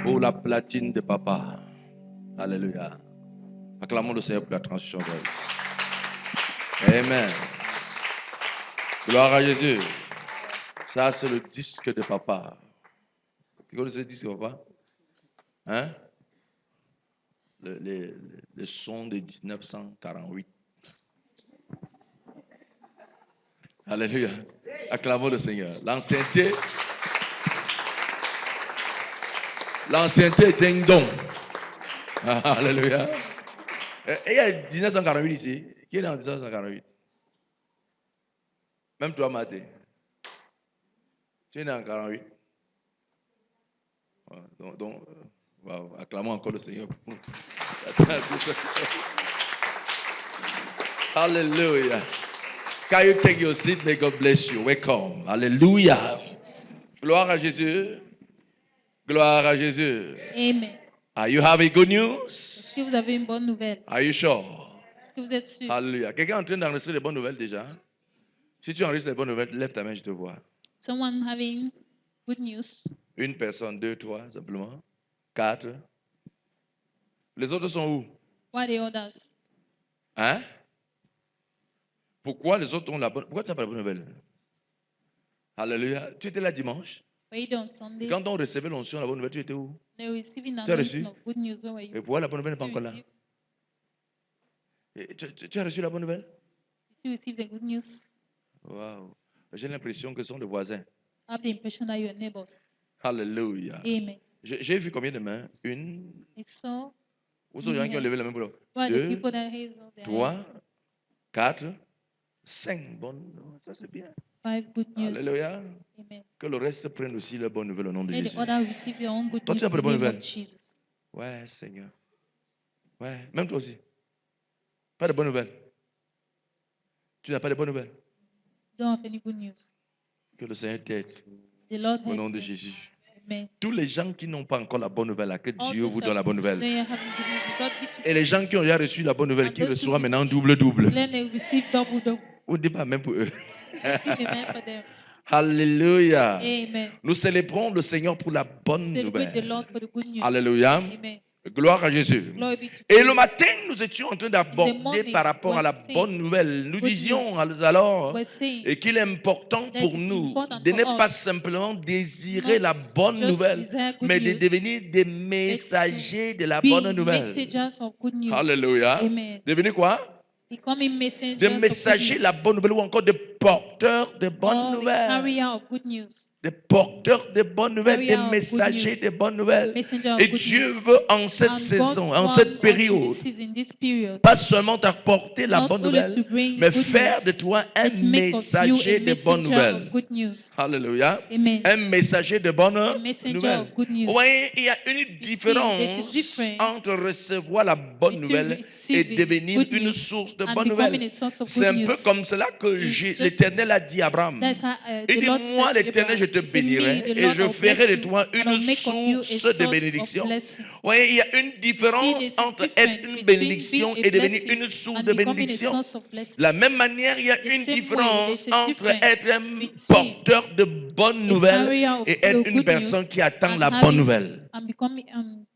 Pour la platine de papa. Alléluia. Acclamons le Seigneur pour la transition d'œuvre. Amen. Gloire à Jésus. Ça, c'est le disque de papa. Tu connais ce disque de papa? Hein? Le son de 1948. Alléluia. Acclamons le Seigneur. L'ancienneté est un don. Alléluia. Et il y a 1948 ici. Qui est né en 1948? Même toi, Maté. Tu es né en 48. Donc acclamons encore le Seigneur. Alléluia. Can you take your seat? May God bless you. Welcome. Alléluia. Gloire à Jésus. Gloire à Jésus. Amen. Are you having good news? Est-ce que vous avez une bonne nouvelle? Are you sure? Est-ce que vous êtes sûr? Alléluia. Quelqu'un est en train d'enregistrer les bonnes nouvelles déjà? Si tu enregistres les bonnes nouvelles, lève ta main, je te vois. Someone having good news? Une personne, 2, 3, simplement. 4. Les autres sont où? What are the others? Hein? Pourquoi les autres ont la bonne... Pourquoi tu n'as pas la bonne nouvelle? Alléluia. Tu étais là dimanche? Were you there on Sunday? Quand on recevait l'onction, la bonne nouvelle, tu étais où? They were receiving Tu as reçu? announcement of good news. Where were you? Et pourquoi la bonne nouvelle n'est pas Did you encore là? receive? Et tu as reçu la bonne nouvelle? Did you receive the good news? Waouh. J'ai l'impression que ce sont les voisins. I have the impression that you are neighbors. Alléluia. Amen. J'ai vu combien de mains? Une. I saw Où sont les gens qui ont levé la main pour le... why the 2, people that raise all their 3, hands. 4, 5 bonnes. Ça, c'est bien. 5 good news. Alléluia. Amen. Que le reste prenne aussi la bonne nouvelle au nom de Let the Jésus. other receive their own good Toi, news tu as in pas the de bonnes name of nouvelles? Jesus. Ouais, Seigneur. Ouais, même toi aussi. Pas de bonnes nouvelles. Tu n'as pas de bonnes nouvelles. Don't have any good news. Que le Seigneur t'aide The Lord au nom help de them. Jésus. Amen. Tous les gens qui n'ont pas encore la bonne nouvelle, là, que All Dieu those vous who donne la bonne nouvelle. they are having good news, God give you Et les good gens news. qui ont déjà reçu la bonne nouvelle, And qui those who reçoivent maintenant receive, double. Then they receive double. On ne dit pas même pour eux. Receive amen for them. Alléluia. Amen. Nous célébrons le Seigneur pour la bonne Celebrate the nouvelle. Lord for the good news. Alléluia. Amen. Gloire à Jésus. Glory be to Et le Jesus. matin, nous étions en train d'aborder morning, par rapport à la we're saying bonne nouvelle. Nous good disions news. alors We're saying et qu'il est important that pour it's nous important de for ne us pas simplement désirer not la bonne just nouvelle, desire good mais de news, devenir des messagers de la be bonne nouvelle. messengers of good news. Alléluia. Amen. Devenir quoi? Becoming Des messengers of good messagers de la news. bonne nouvelle ou encore des porteurs de bonnes Or the nouvelles. carrier of good news. Des porteurs de bonnes nouvelles, des Carrier of good messagers news. de bonnes nouvelles. Messenger of Et good Dieu news. veut en cette And saison, God en wants cette us in période, this season, this period, pas seulement t'apporter la not bonne only nouvelle, to bring mais good faire news, de toi un but make of you messager a de bonnes messenger nouvelles. of good news. Alléluia. Amen. Un messager de bonnes A messenger nouvelles. of good news. Vous voyez, il y a une there's a différence difference entre recevoir la bonne between nouvelle et receiving devenir good une news source de and bonnes becoming nouvelles. a source of C'est good un peu news. comme cela que It's just- l'Éternel a dit à Abraham. That's how, Il the dit, Lord moi said to l'Éternel, je te Abraham, "See, me, bénirai the et Lord, je will ferai bless de you, toi and une I'll make of you a source source de of bénédiction. blessing." Oui, il y a une différence there's a entre être difference une between bénédiction being a et devenir blessing une source and de becoming a bénédiction. source of blessing. De la même manière, il y a The une same way, différence there's a entre difference être un between porteur de bonnes nouvelles carrier of et être une good personne news qui attend and la bonne having- nouvelle. and becoming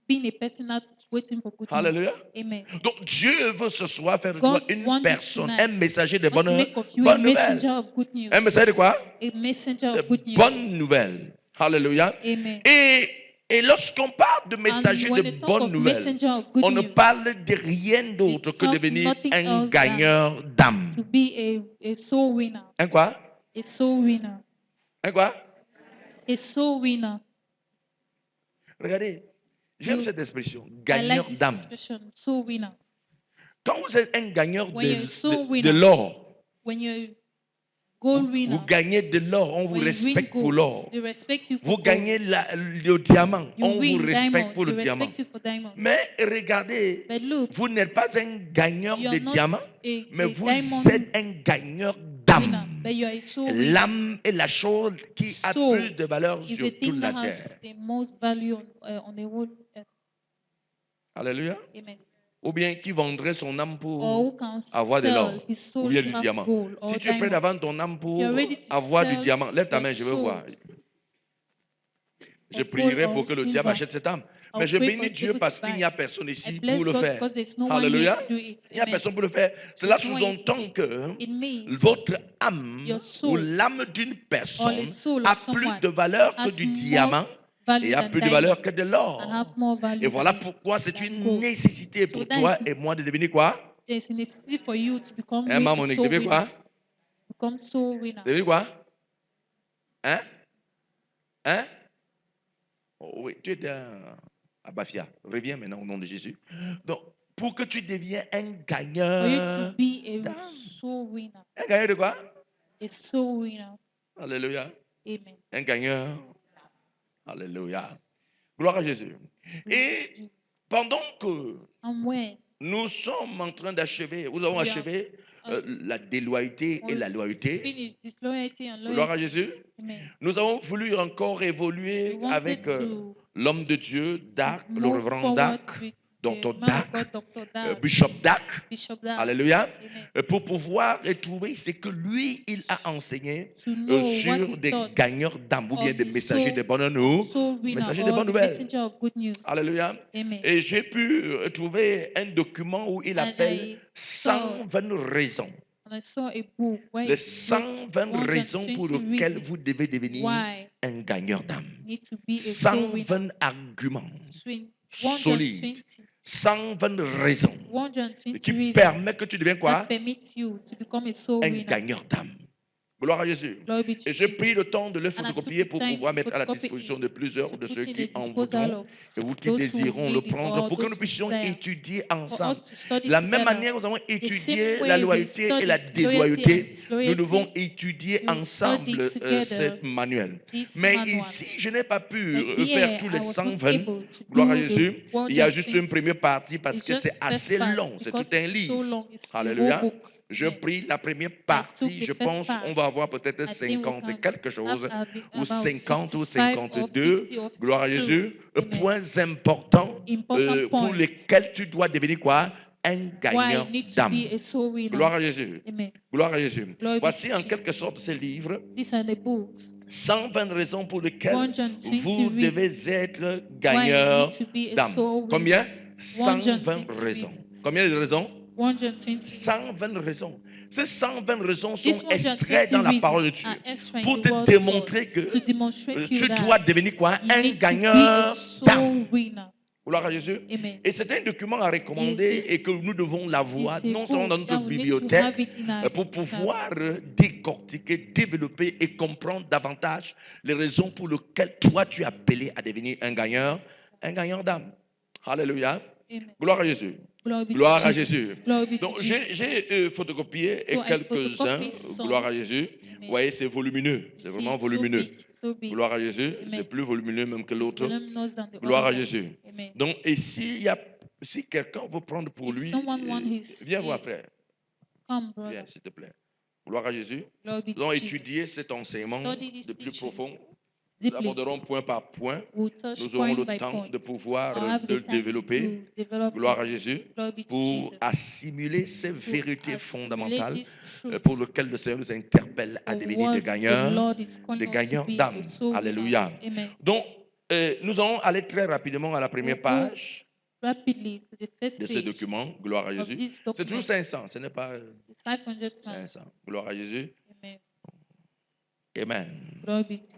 being a person that's waiting for good Alléluia. news. Amen. Donc Dieu veut ce soir faire de God toi une wants personne, tonight un messager de wants to bonnes make of you a messenger nouvelles. of good news. Un messager de quoi? A messenger De of good news. bonnes nouvelles. Alléluia. Amen. Et lorsqu'on parle de messager And when de they talk bonnes of nouvelles, messenger of good on ne news, parle de rien d'autre que talk devenir nothing un else than gagneur d'âme. to be a soul winner. Un quoi? A soul winner. Un quoi? A soul winner. Regardez, j'aime You- cette expression, I gagneur like this d'âme. expression, soul winner. Quand vous êtes un gagneur When you're a soul de winner, l'or, when you're gold winner, vous gagnez de l'or, on vous when you win respecte pour gold, l'or. they respect you for Vous gold. gagnez le diamant, You on vous win respecte diamond, pour le they diamant. respect you for diamond. Mais regardez, But look, vous n'êtes pas un gagneur you de are not diamant, mais a vous diamond êtes un gagneur winner, d'âme. but you are a soul winner. L'âme est la chose qui a Soul plus de valeur is sur the toute thing la that terre. has the most value on the whole earth. Alléluia. Amen. Ou bien qui vendrait son âme Or pour who can avoir de l'or sell his soul ou bien to du have diamant. gold or Si tu es prêt diamond. à vendre ton âme pour You're ready to avoir du sell diamant, lève ta your main, je veux soul. voir. Je or gold prierai pour or que le diable silver. achète cette âme. I'll Mais je pray for bénis the Dieu devil parce to qu'il buy n'y a it. personne I ici bless pour le God faire. because there's no one here Alléluia. to do it. Il n'y a Amen. personne pour le faire. Cela There's no one here to do sous-entend it. que It means votre âme your ou soul l'âme d'une or the personne soul a of plus someone de valeur que has du more diamant value et a than plus de valeur diamond que de and have l'or. more Et value voilà than pourquoi c'est than une gold. nécessité So pour that toi is et moi de devenir quoi? there's a necessity for you to become Hein, a Monique, soul devenir winner. quoi? Become soul winner. Devenir quoi? Hein? Hein? Oh, oui, tu étais à Bafia. Reviens maintenant au nom de Jésus. Donc, pour que tu deviennes un For you to gagneur be a d'âme. soul winner. Un gagneur de quoi? A soul winner. Alléluia. Amen. Un gagneur. Alléluia. Gloire à Jésus. Et Jesus. pendant que And when nous sommes en train d'achever, nous avons we are achevé la déloyauté et la loyauté. finished disloyalty and Gloire à loyalty. Jésus. Amen. Nous avons voulu encore We évoluer wanted avec to l'homme de Dieu, Dak, le move révérend forward Dak, with Dr. the man of Dak, God, Dr. Dak, Bishop Dak. Bishop Dak. Alléluia. Amen. Pour pouvoir retrouver ce que lui, il a enseigné To know what sur he des taught gagneurs d'âme ou bien of des the messagers de bonne nous, soul winner messagers de or bonnes the nouvelles. messenger of good news. Alléluia. Amen. Et j'ai pu trouver un document où il And appelle I 120 raisons. And I saw a book where Les it wrote 120 raisons pour 120 lesquelles vous reasons devez devenir why un gagneur d'âme. you need to be a soul winner. 120 arguments Swing solides. 120 120 raisons 120 qui reasons permettent que tu deviennes quoi? that permits you to become a soul Un winner. gagneur d'âme. Gloire à Jésus. Glory be to Et j'ai Jesus. pris le temps de le And I took photocopier the pour time pouvoir to mettre à la photocopy disposition it, de plusieurs to de put ceux in qui the en disposal voudront of et vous qui those who désireront le need it prendre or pour que those nous who puissions desire. étudier For ensemble. us to study De la même together. manière, nous avons The same étudié way la we loyauté et la studied loyalty and déloyauté. Nous disloyalty, devons étudier we studied ensemble together cette manuel. this Mais manual. ici, je n'ai pas pu But faire here, tous I les was not 120. able to Gloire à do Jésus. the Il y a juste une 120. première partie parce It's que just c'est the first assez part long. C'est tout because un it's so livre. long. It's a whole Alléluia. book. Je Amen. prie la première I partie, took je the first pense part. on va avoir peut-être I think we 50 et can quelque chose, have ou about 50 ou 55 or 52. 50 or Gloire à 52. Jésus. Amen. Points importants Important pour points lesquels tu dois devenir quoi? Un why gagneur you need to d'âme. be a soul winner. Gloire à Jésus. Amen. Gloire à Jésus. Glory be Voici to en Jesus. quelque sorte ces livres, These are the books. 120 raisons pour lesquelles 120 vous devez reasons être why you gagneur need to be a d'âme. soul winner. Combien? 120 120 raisons. reasons. Combien de raisons? 120 120 reasons. raisons. Ces 120 raisons These sont extraits 120 dans la parole de reasons Dieu are extra in pour the te word of démontrer God que to demonstrate to you tu dois that devenir quoi? you Un need to be a gagneur d'âme. soul winner. Gloire à Jésus. Amen. Et c'est un document à recommander It's a- et que nous devons l'avoir It's a non seulement dans book notre that we need to have bibliothèque it in our pour pouvoir décortiquer, développer et comprendre davantage les raisons pour lesquelles toi tu es appelé à devenir un gagneur d'âme. Alléluia. Amen. Gloire à Jésus. Glory be to Gloire à Jesus. Jésus. Glory be to Donc Jesus. j'ai photocopié So I quelques-uns. photocopy some. Gloire à Jésus. Amen. Vous voyez, c'est volumineux. C'est You vraiment see, so volumineux. big, so big. Gloire à Jésus. Amen. C'est plus volumineux même que It's l'autre. voluminous than the Gloire à other one. Jésus. Amen. Donc, et si quelqu'un veut prendre pour If lui, someone wants his, viens voir, frère. come, brother. Viens, s'il te plaît. Gloire à Jésus. Glory be Nous to allons Jesus. étudier cet enseignement Study this de plus teaching profond. Nous deeply. aborderons point par point. We'll touch Nous aurons point le by temps point. de pouvoir I'll have de le the time développer. to develop Gloire à it. Jésus. Glory be to Pour Jesus. assimiler ces To vérités assimilate fondamentales these truths pour lesquelles le Seigneur nous interpelle à for devenir what des the gagneurs Lord is calling us to gagneurs be d'âme. soul Alléluia. winners. Amen. Donc, nous allons aller très rapidement à la première We'll go page rapidly to the first de ce page document. Gloire à of Jésus. this C'est toujours document. 500, ce n'est pas It's 500 pounds. 500. Gloire à Jésus. Amen. Amen. Glory be to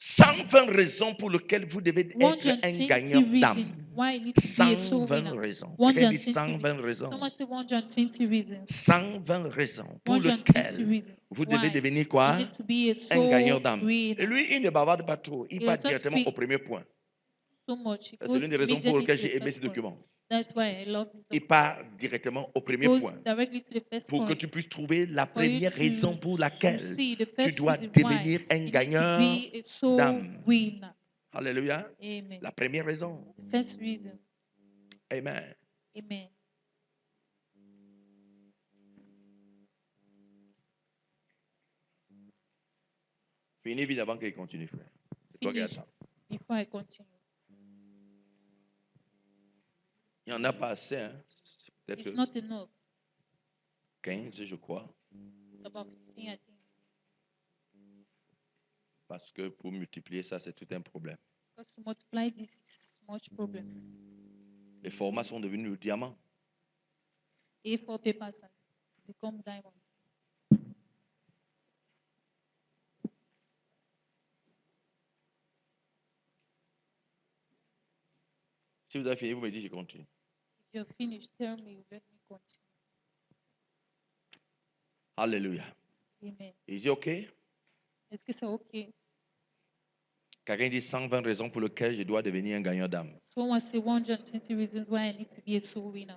120 raisons pour lesquelles vous devez être un 120 gagneur d'âme. reasons why you need to be a soul 120 winner. raisons. Quelqu'un dit 120 120 raisons. Someone say 120 reasons. 120 raisons pour 120 lesquelles reasons. vous devez Why devenir you quoi? need to be a Un gagneur soul d'âme. Et winner. lui, il ne bavarde pas trop. Il He va does not directement speak au premier point. so much. He C'est goes l'une des raisons pour immediately lesquelles to the j'ai aimé ce first point. document. That's why I love this Il document. part directement au It premier goes point. directly to the first Pour que point. tu puisses trouver la For you première to raison pour laquelle see the tu first dois reason why devenir un you need to gagneur be a soul d'âme. winner. Alléluia. Amen. La première raison. The first reason. Amen. Amen. Finis vite avant qu'il continue, frère. C'est toi qui Finish attends. before I continue. Il n'y en a pas assez. Hein? C'est It's peut-être not enough. 15, je crois. It's about 15, I think. Parce que pour multiplier ça, c'est tout un problème. Because to multiply this is much problem. Les formats sont devenus le diamant. A4 papers have become diamonds. Si vous avez fini, vous me dites, je continue. If you're finished, tell me, let me continue. Alléluia. Amen. Is it OK? Est-ce que c'est OK? Quelqu'un dit 120 raisons pour lesquelles je dois devenir un gagnant d'âme. Someone say 120 reasons why I need to be a soul winner.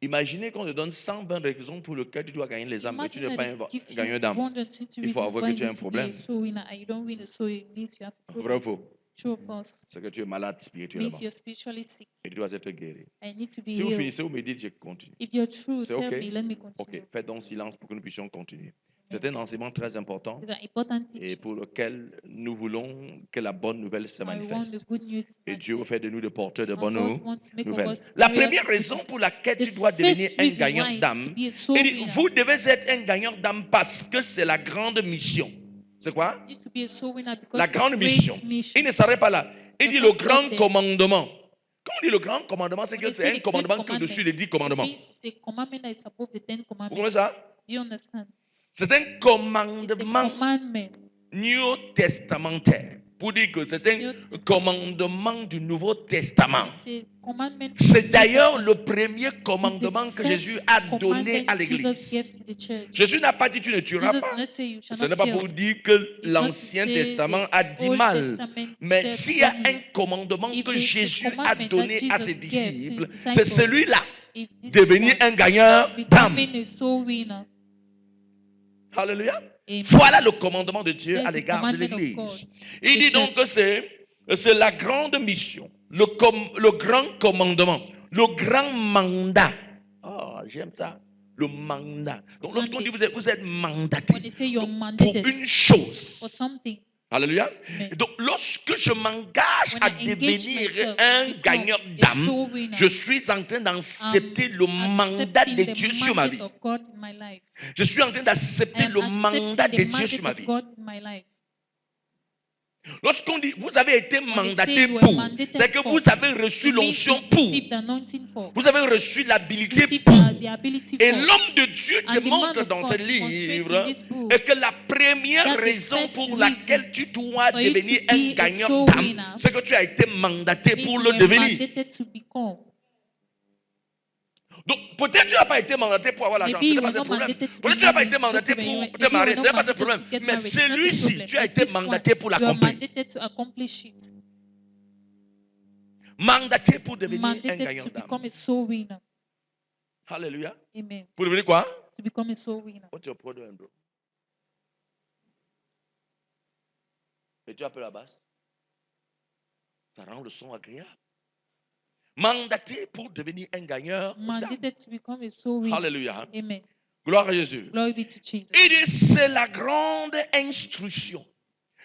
Imaginez qu'on te donne 120 raisons pour lesquelles tu dois gagner les âmes et tu n'es Imagine pas that un they give gagnant you d'âme. 120 Il faut reasons avouer why que you tu as un need to be a problème. soul winner and you don't win a soul, it means you have a Vrai ou problem. faux? True or false? C'est que tu es malade It means spirituellement you're spiritually sick. et tu dois être guéri. I need to be Si vous healed. finissez, vous me dites, je continue. If you're true, C'est tell OK? me, let me OK, continue. faites donc silence pour que nous puissions continuer. C'est un enseignement très important It's an important et teaching. pour lequel nous voulons que la bonne nouvelle se I want the manifeste. good news to Et Dieu veut faire manifest. de nous des porteurs de And bonnes God wants to make of nouvelles. us La carriers première of good raison news. pour laquelle tu The dois devenir first un reason gagnant why to d'âme, be a soul il dit, winner, vous devez être un gagnant d'âme parce que c'est la grande mission. C'est quoi? you need to be a soul winner because La it's a grande mission. great mission. Il ne s'arrête pas là. Il Does dit not le stop grand there. commandement. Quand on dit le grand commandement, c'est When que they c'est say un the great commandement commandment, au-dessus des 10 it commandements. means it's a commandment that is above the 10 Vous commandments. comprenez ça? Do you understand? C'est un It's a commandement commandment. New testamentaire. Pour dire que c'est un New Testament. commandement du Nouveau Testament. It's a commandment. C'est d'ailleurs le premier It's commandement the que Jésus first a donné à commandment Jesus l'Église. gave to the church. Jésus n'a pas dit tu ne tueras Jesus pas. did not say you shall Ce not n'est pas kill. pour dire que It's not to l'Ancien say Testament the a dit Old mal. Testament Mais said s'il y a un wrongly. commandement If que there's a Jésus a commandment donné that à ses Jesus gave to his disciples, disciples, c'est celui-là. if this Devenir one, un gagnant d'âme. becoming a soul winner. Alléluia. Amen. Voilà le commandement de Dieu à That's the l'égard de commandment of l'Église. God. Il The dit donc que church. c'est la grande mission, le grand commandement, le grand mandat. Oh, j'aime ça. Le mandat. Donc lorsqu'on dit vous êtes mandaté When they say you're pour mandated une chose. for something, Alléluia. Amen. Donc lorsque je m'engage When à I engage devenir myself un to become gagnant a d'âme, soul winner, je suis en train d'accepter le mandat accepting de the Dieu sur ma mandate vie. of God in my life. Je suis en train I d'accepter am le mandat accepting de the Dieu sur ma mandate vie. of God in my life. Lorsqu'on dit vous avez été When they say mandaté you were pour, mandated c'est que for, vous avez reçu it means l'onction you've pour. received the anointing for, Vous avez reçu l'habilité received pour. the ability Et for. l'homme de Dieu te And the man montre of dans God ce demonstrates livre in this book et que la première that the raison first pour reason laquelle tu dois for you to devenir be un a gagnant soul d'âme, winner c'est que tu as été mandaté means pour you le were devenir. mandated to become. Donc peut-être tu n'as pas été mandaté pour avoir l'argent, Maybe ce you n'est pas were un not problème. mandated to be Peut-être tu n'as pas money, été it's no mandaté problem. pour Maybe te you were marier, ce not n'est pas un mandated problème. to get Mais married, it's not a celui-ci, problem. tu as But été this one, mandaté pour you are l'accomplir. mandated to accomplish it. Mandaté pour devenir un Mandated gagnant to d'âme. become a soul winner. Alléluia. Amen. Pour devenir quoi? To become a soul winner. On te produit un bro. Et tu appelles la basse. Ça rend le son agréable. Mandaté pour devenir un gagneur d'âme. Mandated to become a soul winner. Alléluia. Amen. Gloire à Jésus. Glory be to Jesus. Il dit c'est la grande instruction.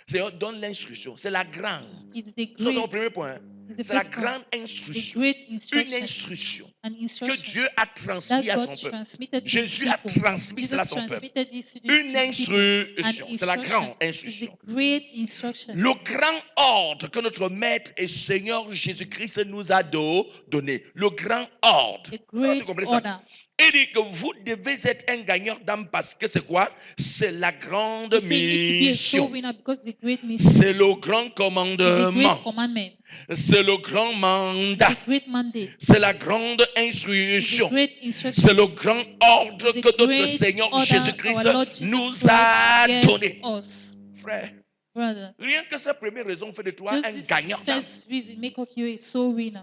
Seigneur donne l'instruction. C'est la grande. It's the Ça, c'est great, mon premier point. it's the C'est la first point. grande The instruction. great Une instruction. instruction An que instruction Dieu a that transmise à son God peuple. transmitted to his Jésus a people. transmis cela à Jesus son peuple. transmitted this to Une his people. instruction. An C'est la grande instruction is instruction. the great instruction. Le grand ordre que notre Maître et Seigneur Jésus-Christ nous a donné. Le grand ordre. The Ça, great c'est compris ça. order. Il dit que vous devez être un gagnant d'âme parce que c'est quoi? C'est la grande He said you need to be a soul mission. winner because the great mission C'est le grand is the commandement. great commandment. C'est le grand mandat. It's the great mandate. C'est la grande It's the instruction. great instruction. C'est le grand ordre It's the que notre great Seigneur order Jésus-Christ our Lord Jesus nous Christ a gave donné. us. Frère, Brother, rien que cette première raison fait de toi just un this gagnant d'âme. first reason make of you a soul winner.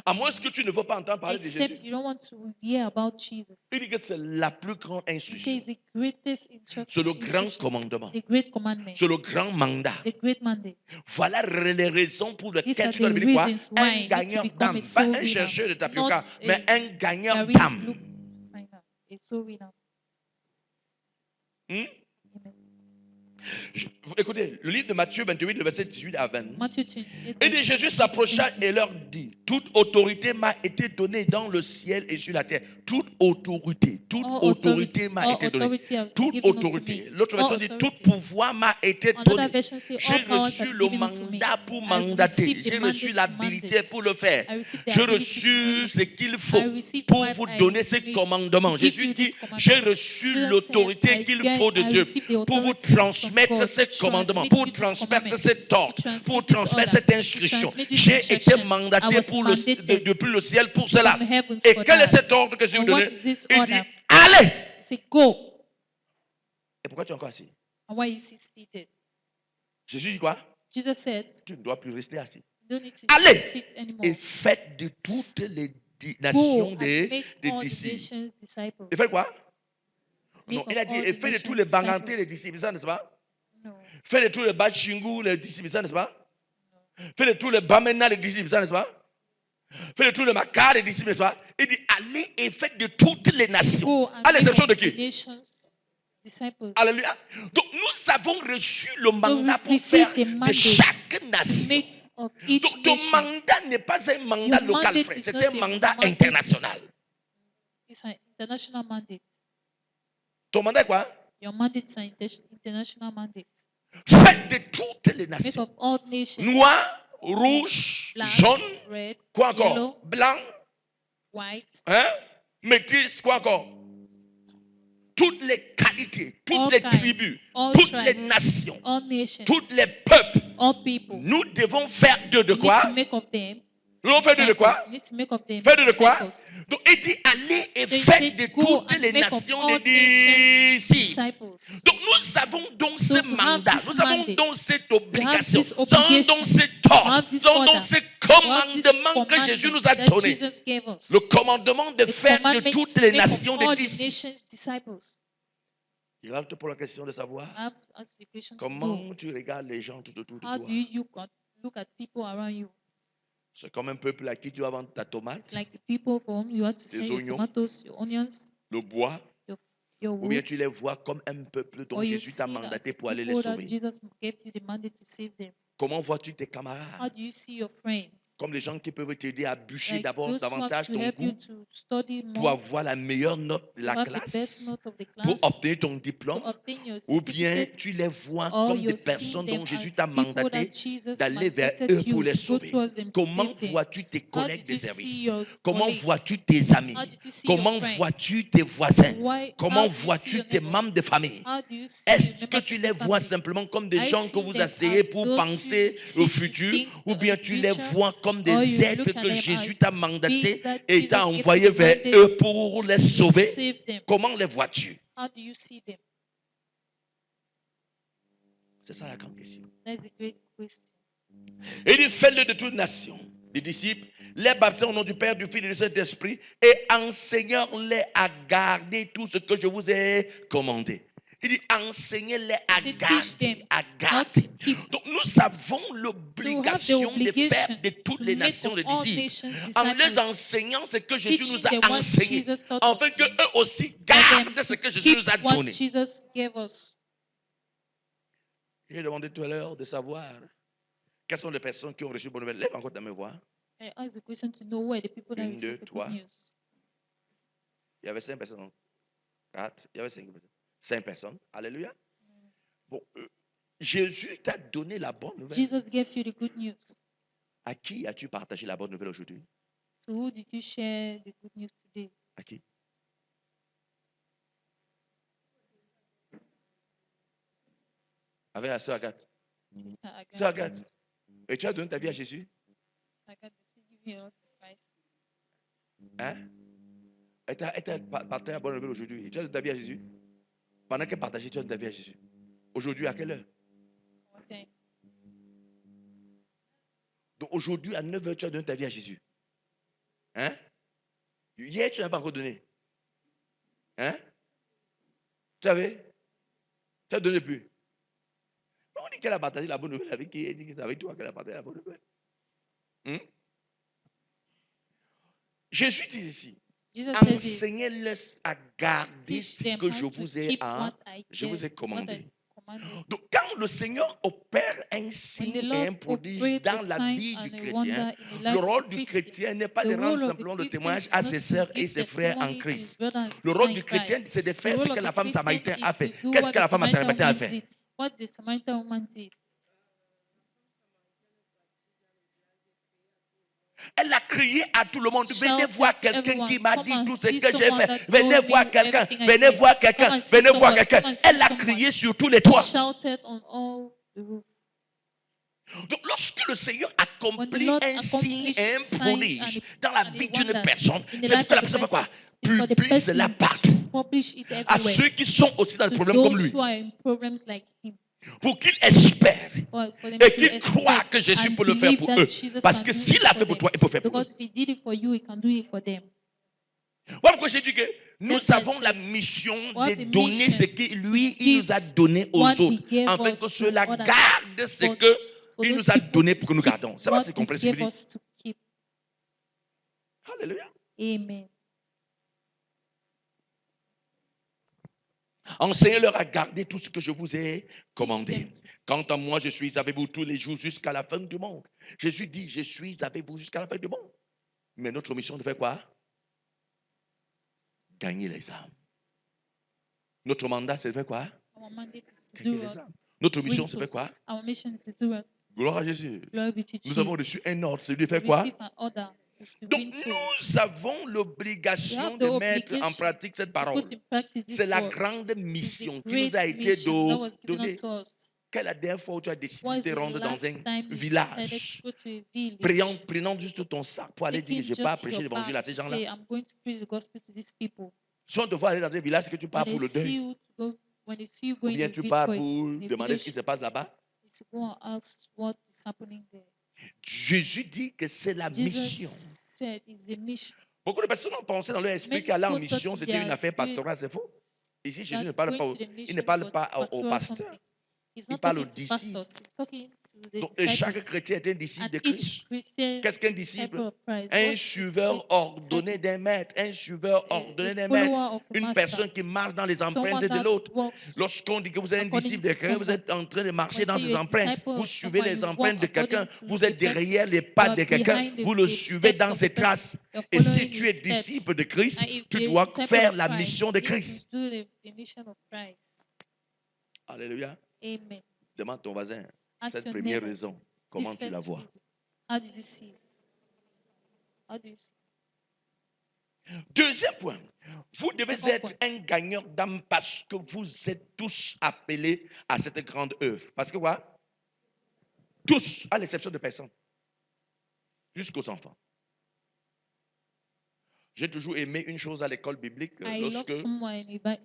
À moins que tu ne veux pas entendre parler de Jésus. Except you don't want to hear about Jesus. Il dit que c'est la plus grande He instruction. says the greatest C'est le instruction, grand commandement. the great commandment, C'est le grand mandat. the great mandate. Voilà les raisons pour These lesquelles are tu dois the devenir quoi? reasons why you Un need to gagnant become d'âme. a Pas soul un winner, chercheur de tapioca, not mais un gagnant Gary d'âme. Blue Final, a soul winner. Hmm? Amen. Écoutez, le livre de Matthieu 28, le verset 18 à 20. Matthew 28. Et dit, Jésus s'approcha et leur dit, toute autorité m'a été donnée dans le ciel et sur la terre. Toute autorité m'a été donnée. Toute autorité. L'autre version dit, tout pouvoir m'a été donné. J'ai reçu le mandat pour mandater. J'ai reçu l'habilité pour le faire. J'ai reçu ce qu'il faut pour vous donner ces commandements. Jésus dit, j'ai reçu l'autorité qu'il faut de Dieu pour vous transmettre ces commandements, pour vous transmettre cet ordre, pour vous transmettre cette instruction. J'ai été mandaté depuis le ciel pour cela. Et quel est cet ordre que je vous donne? Il dit, allez! Say go. Et pourquoi tu es encore assis? And why you sit seated? Jésus dit quoi? Jesus said, Tu ne dois plus rester assis. you don't need to Allez! sit anymore. Et faites de toutes les Go nations and des make all the disciples. nations disciples. Et faites quoi? Make Non, of il a dit, all et the faites de tous nations les bangantés disciples. les disciples, ça n'est-ce pas? No. Faites de tous les bachingu les disciples, ça n'est-ce pas? Faites de tous les bamena les disciples, ça n'est-ce pas? Faites de tous les macars les disciples, n'est-ce pas? Il dit, allez et faites de toutes les nations. Go and À make l'exception of de the qui? nations disciples. Alléluia. Donc nous avons reçu le mandat pour received faire the de mandate. chaque nation. Make of each Donc ton nation. mandat n'est pas un mandat Your local, mandate frère. is C'est not un a mandat mandate. international. It's an international mandate. Ton mandat est quoi? Your mandate is an international mandate. Faites de toutes les Make nations. of all nations. Noir, rouge, Black, jaune, red, quoi encore? yellow, Blanc, white, hein? Métis, quoi encore? Toutes les qualités, toutes All les kinds, tribus, all toutes les tribes, nations, all nations, tous les peuples. all people. Nous devons faire de You need quoi? to make of them Nous devons faire de quoi? disciples. You need to make of them Faire de quoi? disciples. Donc il dit allez et So he faites said, de go toutes and les make of nations all des nations disciples. disciples. Donc nous avons donc So ce we have mandat, this nous avons mandate. donc cette We have obligation, this nous avons obligation. donc cet We ordre, have this nous avons donc order. ce We have this commandement que Jésus nous a commandment that donné. Jesus gave us. Le commandement de The faire de commandment toutes to les make of nations des all the disciples. nations disciples. Je vais te poser la question de savoir I have to ask the question to comment know, tu regardes les gens tout autour de how toi. do you look at people around you? C'est comme un peuple à qui tu vas vendre ta It's tomate, like the people for whom you have to Les sell your oignons. tomatoes, your onions, le bois, your ou bien wood, tu les vois comme un peuple dont or you Jésus see t'a it as mandaté pour aller les people that sauver. Jesus gave you the mandate to save them. Comment vois-tu tes How camarades? do you see your friends? Comme les gens qui peuvent t'aider à bûcher Like d'abord those who have davantage to ton help you goût to study pour more, avoir la meilleure note de to la have the best classe, note of the pour class, obtenir ton to diplôme, obtain your ou bien certificate, tu les vois or comme des you're seeing personnes them dont Jésus as t'a people mandaté that Jesus d'aller vers mandated eux pour you les to go sauver. towards them to Comment save them. vois-tu tes How collègues did de you see service? your Comment colleagues? vois-tu tes amis? How did you see Comment your friends? vois-tu tes voisins? How Comment do you see vois-tu your tes neighbors? membres de famille? How do you see Est-ce the que members tu of les your vois family? simplement comme des I gens que see vous them asseyez as pour those penser you au see to futur, think ou of bien the tu les future, vois comme or des you êtres look at que them Jésus as t'a beings mandatés that et Jesus t'a gave you envoyé the vers mandate eux pour les to sauver? save them? Comment les vois-tu? How do you see them? C'est ça la grande question. That's a great question. Il dit, faites-le de toutes nations, les disciples, les baptisant au nom du Père, du Fils et du Saint-Esprit, et enseignez-les à garder tout ce que je vous ai commandé. Il dit, enseignez-les à Teach garder, them à how to garder. keep. Donc nous avons So we have the l'obligation de faire obligation de toutes to les make nations of les all disciples, nations en les disciples, enseignant ce que Jésus nous teaching them a what enseigné, Jesus taught afin us, qu'eux aussi for them gardent ce to que Jésus keep nous a what donné. Jesus gave us. J'ai demandé tout à l'heure de savoir quelles sont les personnes qui ont reçu bonne nouvelle. Lève encore ta main, voir. I asked the question to know who are the people that Une, receive deux, the trois. good news. Il y avait 5 personnes. 4, il y avait 5 personnes. 5 personnes. Alléluia. Bon, Jésus t'a donné la bonne nouvelle. Jesus gave you the good news. À qui as-tu partagé la bonne nouvelle aujourd'hui? So who did you share the good news today? À qui? Avec la sœur Agathe. Sister Agatha. Sœur Agathe. Et tu as donné ta vie à Jésus? Agatha, please give your life to Christ. Hein? Elle t'a partagé la bonne nouvelle aujourd'hui. Et tu as donné ta vie à Jésus? Pendant qu'elle partageait, tu as donné ta vie à Jésus. Aujourd'hui, à quelle heure? What time? Donc aujourd'hui, à 9h, tu as donné ta vie à Jésus. Hein? Hier, tu n'as pas encore donné. Hein? Tu savais? Tu as donné plus. On dit qu'elle a partagé la bonne nouvelle avec qui? Elle dit que c'est avec toi qu'elle a partagé la bonne nouvelle. Jésus dit ici, Jesus said this. enseignez-les à garder Teach ce them que how to keep what I je vous ai what I commandé. Donc, quand le Seigneur opère un signe et un Lord prodige operates a dans la sign vie du and a chrétien, wonder in the le life of rôle a du Christian, chrétien n'est pas the de rendre role of a simplement le Christian témoignage is à not ses to sœurs et give ses frères en testimony to his Christ. brothers and Le sisters rôle in du chrétien, Christ. c'est de The faire ce role que of la a femme Christian samaritaine a is fait. to do Qu'est-ce what que the la femme Samaritan samaritaine a woman fait? did. What the Samaritan woman did. Elle a crié à tout le monde, venez Shouted voir to quelqu'un qui everyone, m'a come dit and tout ce see que j'ai someone fait. that Venez told me voir quelqu'un, everything I venez did. voir Come quelqu'un, and see venez voir someone, quelqu'un. come and see Elle a someone. crié sur tous les She toits. shouted on all the roof. Donc, lorsque le Seigneur When the accomplit Lord un signe accomplished et un sign prodige dans la and vie a d'une wonders personne, in the c'est pour life que la of the personne fait quoi? person, it's for the Publie cela person partout. to publish it À everywhere. ceux qui sont aussi dans des To problèmes comme those lui. who are in problems like him, Pour qu'ils espèrent for them et to qu'ils croient expect que Jésus and peut le faire believe pour that eux. Jesus Parce can que do s'il it l'a for fait pour them. toi, il peut faire pour eux. Because if he did it for you, he can do it for them. Voilà pourquoi j'ai dit que nous That's why I avons la said, mission what de the donner ce mission que lui, to il give nous a donné aux what he autres. gave Afin us que to ceux-là others, gardent ce for qu'il those nous a people donné to pour que nous keep gardons. Ça va, what c'est he complet ce que je gave dis. us to keep. Alléluia. Amen. Enseignez-leur à garder tout ce que je vous ai commandé. them. Quant à moi, je suis avec vous tous les jours jusqu'à la fin du monde. Jésus dit, je suis avec vous jusqu'à la fin du monde. Mais notre mission de faire quoi? Gagner les âmes. Notre mandat, c'est de faire quoi? Our mandate is to Gagner do les what? âmes. Notre mission, Win c'est de faire souls. quoi? Our mission is to do what? Gloire à Jésus. Glory be to Nous avons Jesus. reçu un ordre, c'est de faire We quoi? receive an order is to Donc, win souls. nous avons We l'obligation have de the mettre en obligation pratique cette to parole. put in practice this C'est la word. grande It's the mission qui great nous a été mission that was given donnée. unto us. Quelle est la dernière fois où tu as décidé What de is te the rendre dans last un time you decided village? to go to a village? Prenant juste ton sac pour aller dire que Taking je n'ai pas just prêché your l'évangile bag à ces to gens-là. say, I'm going to preach the gospel to these people. Si on te voit aller dans un village, c'est que tu When pars they pour le see deuil. you to go, when they see you Ou going bien to tu a pars for pour a demander ce qui village, se passe là-bas. is to go and ask what is happening there. Jésus dit que c'est la Jesus mission. said it's a mission. Beaucoup de personnes ont pensé dans leur esprit Many qu'aller en people thought mission, in c'était their une affaire spirit pastorale. C'est faux. Ici, Jésus that ne parle going pas to the il mission ne parle was pas au pastoral pasteur. something. He's Il not parle aux talking to disciples. pastors. He's talking to the Donc, et chaque disciples. chrétien est un disciple And de each Christ. Christian Qu'est-ce qu'un is a disciple disciple? of Christ. Un What is suiveur a ordonné disciple? d'un maître. Un suiveur ordonné A d'un maître. follower of a Une master. personne qui marche dans les empreintes Someone de that l'autre. walks Lorsqu'on dit que vous êtes un according disciple de to quelqu'un, vous someone. êtes en train de marcher When dans say ses you're a empreintes. disciple Vous of suivez someone, les you empreintes walk de quelqu'un. according to Vous the êtes person. derrière les You pas are de quelqu'un. behind Vous le the suivez steps dans of ses the person. traces. You're Et si following tu his es steps. disciple de Christ, And if tu you're a dois disciple faire of la Christ, mission de you need Christ. to do the mission of Christ. Alléluia. Amen. Demande ton voisin, Ask cette your première neighbor, raison, this comment tu la first vois? reason. How do you see it? How do you see it? Deuxième point, vous devez Second être point. un gagnant d'âme parce que vous êtes tous appelés à cette grande œuvre. Parce que quoi? Tous, à l'exception de personne, jusqu'aux enfants. J'ai toujours aimé une chose à l'école biblique. I Lorsque love someone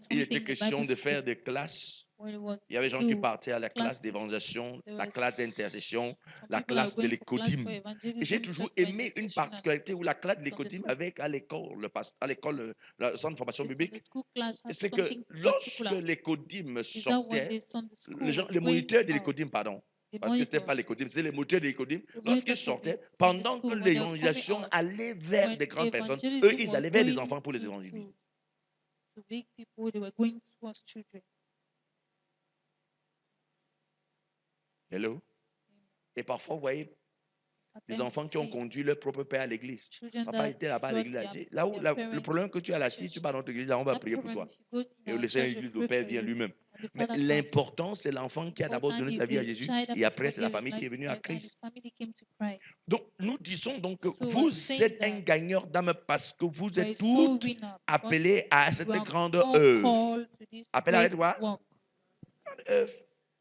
il était in the question Bible de school. faire des classes, When it was il y avait des gens qui do partaient à la classe classes, d'évangélisation, there la was classe d'intercession, some la people are classe de going for class for l'écodim. Et evangelism, j'ai toujours class for aimé une intercession, and particularité où la classe de Sunday l'écodim school. avec à l'école, à l'école, le centre de formation The biblique, Sunday school class has c'est que something lorsque particular. l'écodim Is that when sortait, the Sunday school les, gens, was les going moniteurs de out, l'écodim, pardon, the parce que ce n'était pas monitors, l'écodim, c'est les moniteurs de l'écodim, the lorsqu'ils monitors of the sortaient, Sunday pendant que school, when they were coming l'évangélisation out, allait vers when des grandes personnes, eux, evangelism ils was allaient vers des going enfants pour les to évangéliser. big people, they were going towards children. Hello? Et parfois, vous voyez, At des times enfants you qui ont see conduit leur propre père à l'église. children Papa that était là-bas à brought l'église. Là où their le parents problème que tu as là, to si tu church. vas dans notre église, là, on va That prier pour problem, toi. if you go Et in le our Seigneur church, we Église, le pray Père for vient you, lui-même. and the Mais Father comes. l'important, c'est l'enfant qui a d'abord Important donné is sa vie à the Jésus. child that Et has après, c'est la given his famille qui est life to venue à Christ, and his Christ. family came to Christ. Donc, nous disons donc que So I'm vous saying êtes un that gagneur d'âme parce que vous we're a êtes soul tous winner because appelés à cette we are grande all œuvre. called to this Appelés à great être quoi? work. Grande œuvre.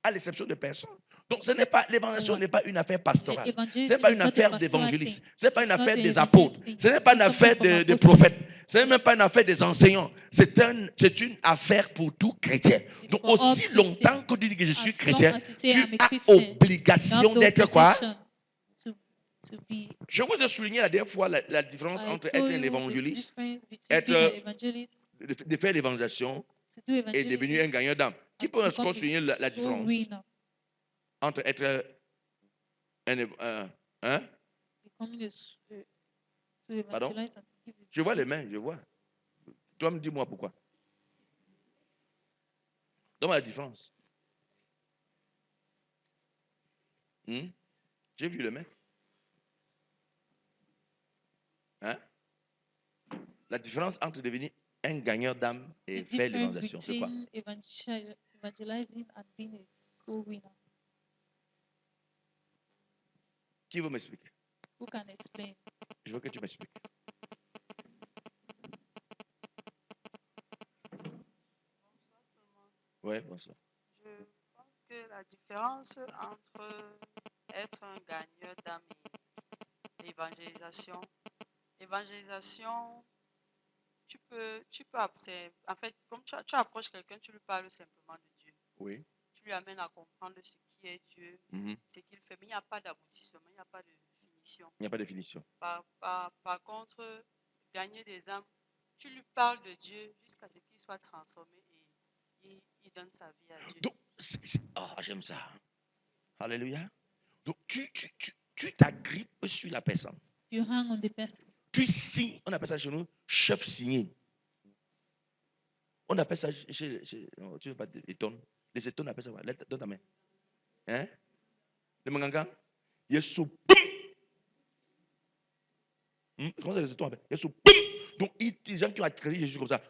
À l'exception de personne. Donc, ce n'est Except pas, for l'évangélisation one. n'est pas une affaire pastorale. Ce n'est Evangelism pas is une not a affaire pastoral thing. d'évangéliste. Ce n'est pas une It's not affaire an des evangelist apôtres. thing. Ce n'est It's pas une not something affaire from des apostles. prophètes. Ce n'est même pas une affaire des enseignants. C'est une affaire pour tout chrétien. It's Donc, for all aussi longtemps Christians. que tu dis que je suis As long chrétien, as you say tu I'm a as Christian, you obligation have the d'être quoi? obligation to be. Je vous ai souligné la dernière fois la différence I entre être told un you the évangéliste, difference between being être, an evangelist, de faire l'évangélisation to do et devenir un evangelism, gagneur d'âme. Qui and peut to encore become souligner la a soul différence winner, entre être hein? becoming to Pardon? evangelize and to give it. Je vois les mains, je vois. Toi, me dis-moi pourquoi. Donne-moi la différence. J'ai vu le même. Hein? La différence entre devenir un gagneur d'âme et faire l'évangélisation, c'est quoi? Evangelizing and being a soul winner. Qui veut m'expliquer? Who can explain? Je veux que tu m'expliques. Oui, bonsoir. Je pense que la différence entre être un gagneur d'âme et l'évangélisation, tu peux en fait, comme tu approches quelqu'un, tu lui parles simplement de Dieu. Oui. Tu lui amènes à comprendre ce qui est Dieu, ce qu'il fait, mais il n'y a pas d'aboutissement, il n'y a pas de finition. Il n'y a pas de finition. Par contre, gagner des âmes, tu lui parles de Dieu jusqu'à ce qu'il soit transformé et il donne sa vie à Dieu. Donc, j'aime ça. Alléluia. Donc, tu t'agrippes sur la personne. You hang on the person. Tu signes, on appelle ça chez nous, chef signé. On appelle ça chez tu ne veux pas étonner. Les étonnes appellent ça quoi? Donne ta main. Hein? Le manganga? Il est sous. Comment ça les étonnes appellent? Il est sous. Donc, les gens qui ont attiré Jésus comme ça.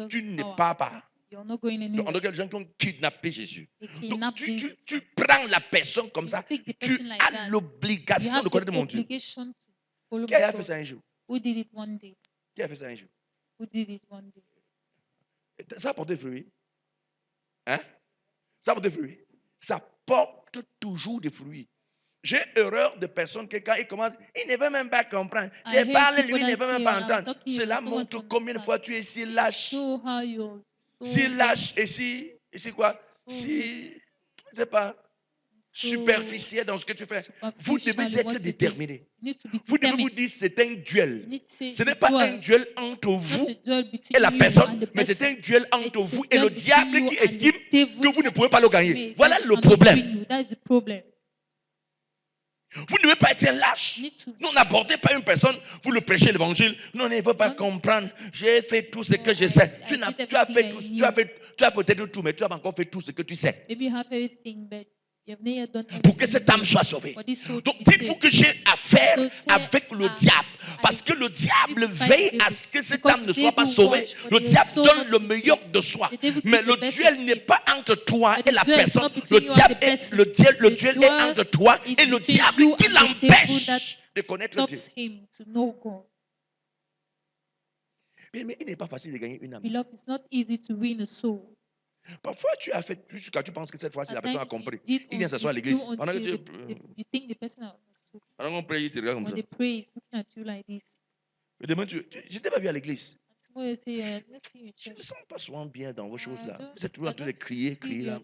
Tu ne pars pas. You're not going Donc, en anywhere. tout cas, les gens qui ont kidnappé Jésus. They Donc, kidnap tu Jesus. prends la personne comme You ça. take the Tu person like as that. You l'obligation have de connaître the mon Dieu. obligation to follow Qui a my fait God. ça un jour? Who did it one day? Qui a fait ça un jour? Who did it one day? Ça a porté fruit. Hein? Ça a porté fruit. Ça porte toujours des fruits. J'ai horreur de personnes qui, quand ils commencent, ils ne veulent même pas comprendre. I J'ai hate parlé, people lui, il ne that veut même say, pas "Well, I'm entendre. talking, Cela but someone montre to combien de understand." fois tu es si lâche. Show how you're so Si lâche et si quoi? Si, je sais pas, superficiel dans ce que tu fais. Vous devez superficial in what être you do. déterminé. You need to be Vous devez vous determined. dire c'est un You duel. need to say Ce n'est it's pas a un duel. duel entre Not vous a duel et between la you and personne, the mais c'est person. un duel entre It's a vous et le duel between diable you qui and estime the devil que vous ne that pouvez pas le gagner. may Voilà that le cannot win problème. you. That is the problem. Vous ne devez pas être un lâche. You need to. Non, n'abordez pas une personne, vous le prêchez l'évangile. Non, il ne veut pas Don't- comprendre. J'ai fait tout ce que No, je sais. I Tu did as everything fait I tout, knew. tu as peut-être tout, mais tu as pas encore fait tout ce que tu sais. Maybe you have everything, but you have never done Pour que everything cette âme you soit know sauvée. for this soul to Donc, be dites-vous saved. que j'ai affaire So say, avec le diable. Parce que le diable veille à ce que cette âme ne soit pas sauvée. Le diable donne le meilleur de soi. Mais le duel n'est pas entre toi et la personne. Le duel est entre toi et le diable qui l'empêche de connaître Dieu. stops him to know God. Mais il n'est pas facile de gagner une âme. Beloved, it's not easy to win a soul. Parfois, tu as fait jusqu'à tu penses que cette fois-ci, la At personne a times compris. you did Il vient s'asseoir à you l'église. do Pendant que until Dieu, you think the person understood. pendant qu'on prie, il te regarde comme When ça. they pray, it's looking at you like this. Mais demain, je t'ai pas vu à l'église. And tomorrow you say, let's see your Je ne me church. sens pas souvent bien dans vos choses là. don't- Vous êtes toujours en I train de don't crier là.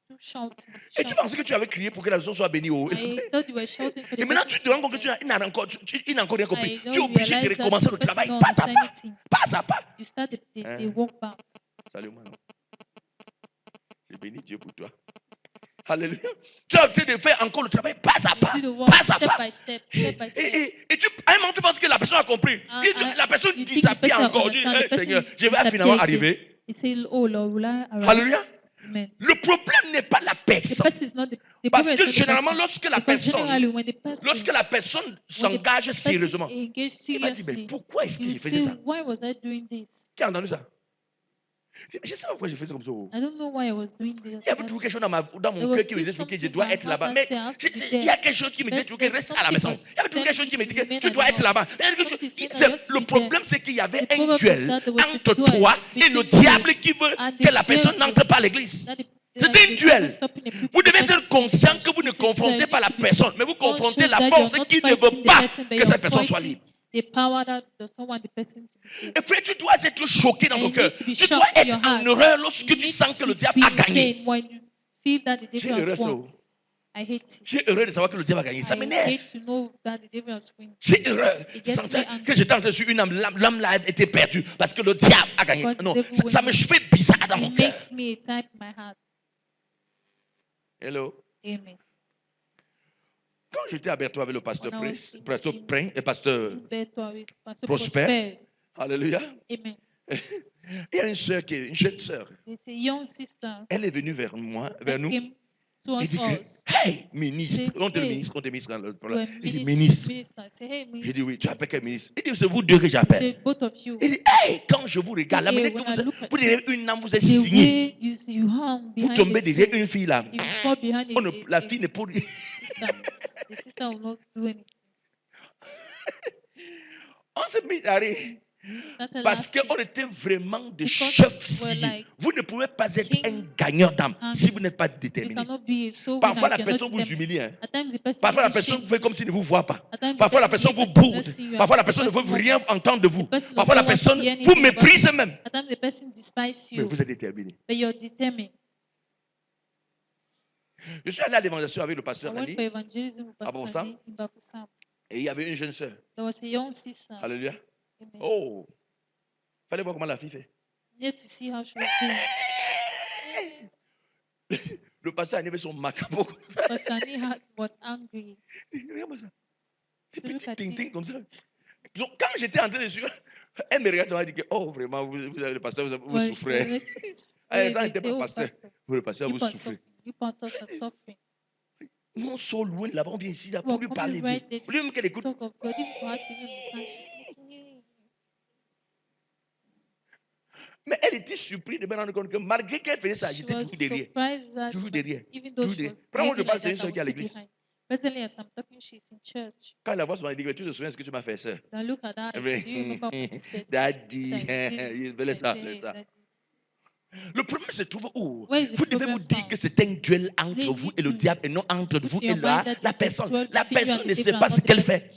Still shouting. Et tu pensais que tu avais crié pour que la personne soit bénie. Oh. I thought you were shouting for the Et maintenant, person tu to te rends compte que be blessed. il n'a encore rien compris. I Tu es don't obligé de realize that recommencer the le person travail don't pas à understand pas. anything. Pas à pas. You start the Hein. walk back. Salut, moi. Je bénis Dieu pour toi. Alléluia. Tu es en train de faire encore le travail pas à pas. You do the walk Pas à step pas. by step, step by step. Et à un moment, tu penses que la personne a compris. La personne you dit think ça the bien person encore. Dit, understand, the person Seigneur, je vais disappear finalement again. arriver. You say, oh Lord, will I arrive? Alléluia. Amen. Le problème n'est pas la The personne. person is not the Parce problem que is not the généralement, person. lorsque la Because generally, when the personne person s'engage sérieusement, engage il va dire, mais seriously, pourquoi est-ce que you je faisais say, ça? why was I doing this? Qui a entendu ça? Je ne sais pas pourquoi je faisais comme ça. I don't know why I was doing this. Il y avait toujours quelque chose dans There mon was cœur qui me still disait que je something dois in my être là-bas. heart Mais that say I have to be il y there. a quelque chose qui me disait But toujours que there's reste à la maison. something Il y avait toujours quelque chose qui me that disait que remain tu at dois the être house. là-bas. Something said that you have to Le be problème, c'est qu'il y avait The un problem duel is that there was a entre duel toi et le between diable you qui veut and que the la personne devil n'entre pas à l'église. that the- C'est that un the duel. devil stopping the people Vous devez from être getting to conscient church. que vous ne It's a duel. confrontez You pas la need to be personne, mais vous confrontez conscious la that force you're not qui ne fighting veut the pas person, but que you're cette personne soit fighting libre. the power that does not want the person to be saved. Et frère, tu dois être choqué dans And ton you cœur. need to be Tu dois shocked in être your en heart. horreur lorsque You tu need sens que to le diable be a in gagné. pain when you feel that the J'ai devil horreur has ça. won. I hate it. J'ai horreur de savoir que le diable a gagné. Ça I m'énerve. hate to know that the devil has won. J'ai horreur. It Je gets sentais me angry. que j'étais entré sur une âme. L'âme là était perdue parce que le diable a gagné. Because the Non, devil ça me wins. fait bizarre dans mon It cœur. makes me a type in my heart. Hello. Amen. Quand j'étais à Berthoud avec le pasteur When I was Prince, in pasteur Jim- Prince et pasteur Beto with Pastor Prosper. Prosper. Alléluia. Amen. Il y a une sœur une jeune sœur. There's a young sister Elle est venue vers moi, vers that nous. came Il dit que, hey, ministre. On te ministre, Il dit, ministre. J'ai dit, oui, tu appelles quel ministre? Il dit, c'est vous deux que j'appelle. Il dit, hey, quand je vous regarde, la minute que vous derrière une âme, vous êtes signé. Vous tombez derrière une fille là. La fille n'est pas... On s'est mis à rire. Parce qu'on était vraiment des chefs sciés. Vous ne pouvez pas être un gagnant d'âme si vous n'êtes pas déterminé. Parfois, la personne vous humilie. Parfois, la personne fait comme s'il ne vous voit pas. Parfois, la personne vous boude. Parfois, la personne ne veut rien entendre de vous. Parfois, la personne vous méprise même. Mais vous êtes déterminé. Je suis allé à l'évangélisation avec le pasteur Ali à Borsam. Et il y avait une jeune sœur. Alléluia. Oh, fallait voir comment la fille fait. Le pasteur a avait son macabre comme ça. Regarde-moi ça. Petit ting-ting comme ça. Donc, quand j'étais en train de suivre, elle me regarde, elle m'a dit que, oh, vraiment, vous avez le pasteur, vous souffrez. Elle n'était pas pasteur. Vous, le pasteur, vous souffrez. Nous, on sort loin là-bas, on vient ici là, pour lui parler. Au lieu même qu'elle écoute. Mais elle était surprise de me rendre compte que malgré qu'elle faisait ça, j'étais toujours derrière. Toujours derrière. Prends-moi de parler, c'est une soeur qui est à l'église. Quand elle la voit, elle dit, tu te souviens de ce que tu m'as fait, sœur? Daddy, il veut ça. Le problème se trouve où? Vous devez vous dire que c'est un duel entre vous et le diable et non entre vous et la personne. La personne ne sait pas ce qu'elle fait.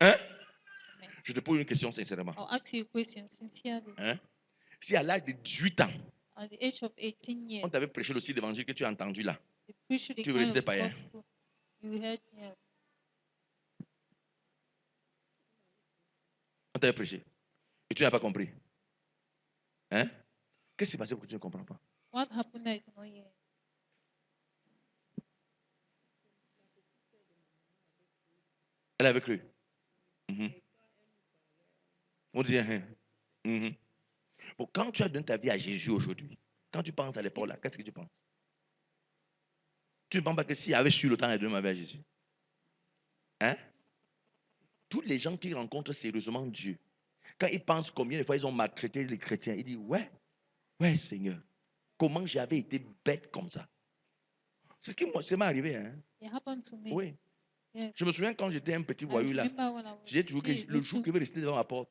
Hein? Je te pose une question sincèrement. Hein? Si à l'âge de 18 ans, on t'avait prêché aussi l'évangile que tu as entendu là, tu veux rester païen. On t'avait prêché et tu n'as pas compris. Hein? Qu'est-ce qui s'est passé pour que tu ne comprends pas? Elle avait cru. On dit, bon, quand tu as donné ta vie à Jésus aujourd'hui, quand tu penses à l'époque là, qu'est-ce que tu penses? Tu ne penses pas que s'il avait su le temps de donner ma vie à Jésus? Hein? Tous les gens qui rencontrent sérieusement Dieu, quand ils pensent combien de fois ils ont maltraité les chrétiens, ils disent, ouais Seigneur, comment j'avais été bête comme ça. C'est ce qui m'est arrivé. Hein? Oui. Yes. Je me souviens quand j'étais un petit voyou là, j'ai toujours que le jour que je vais rester devant la porte,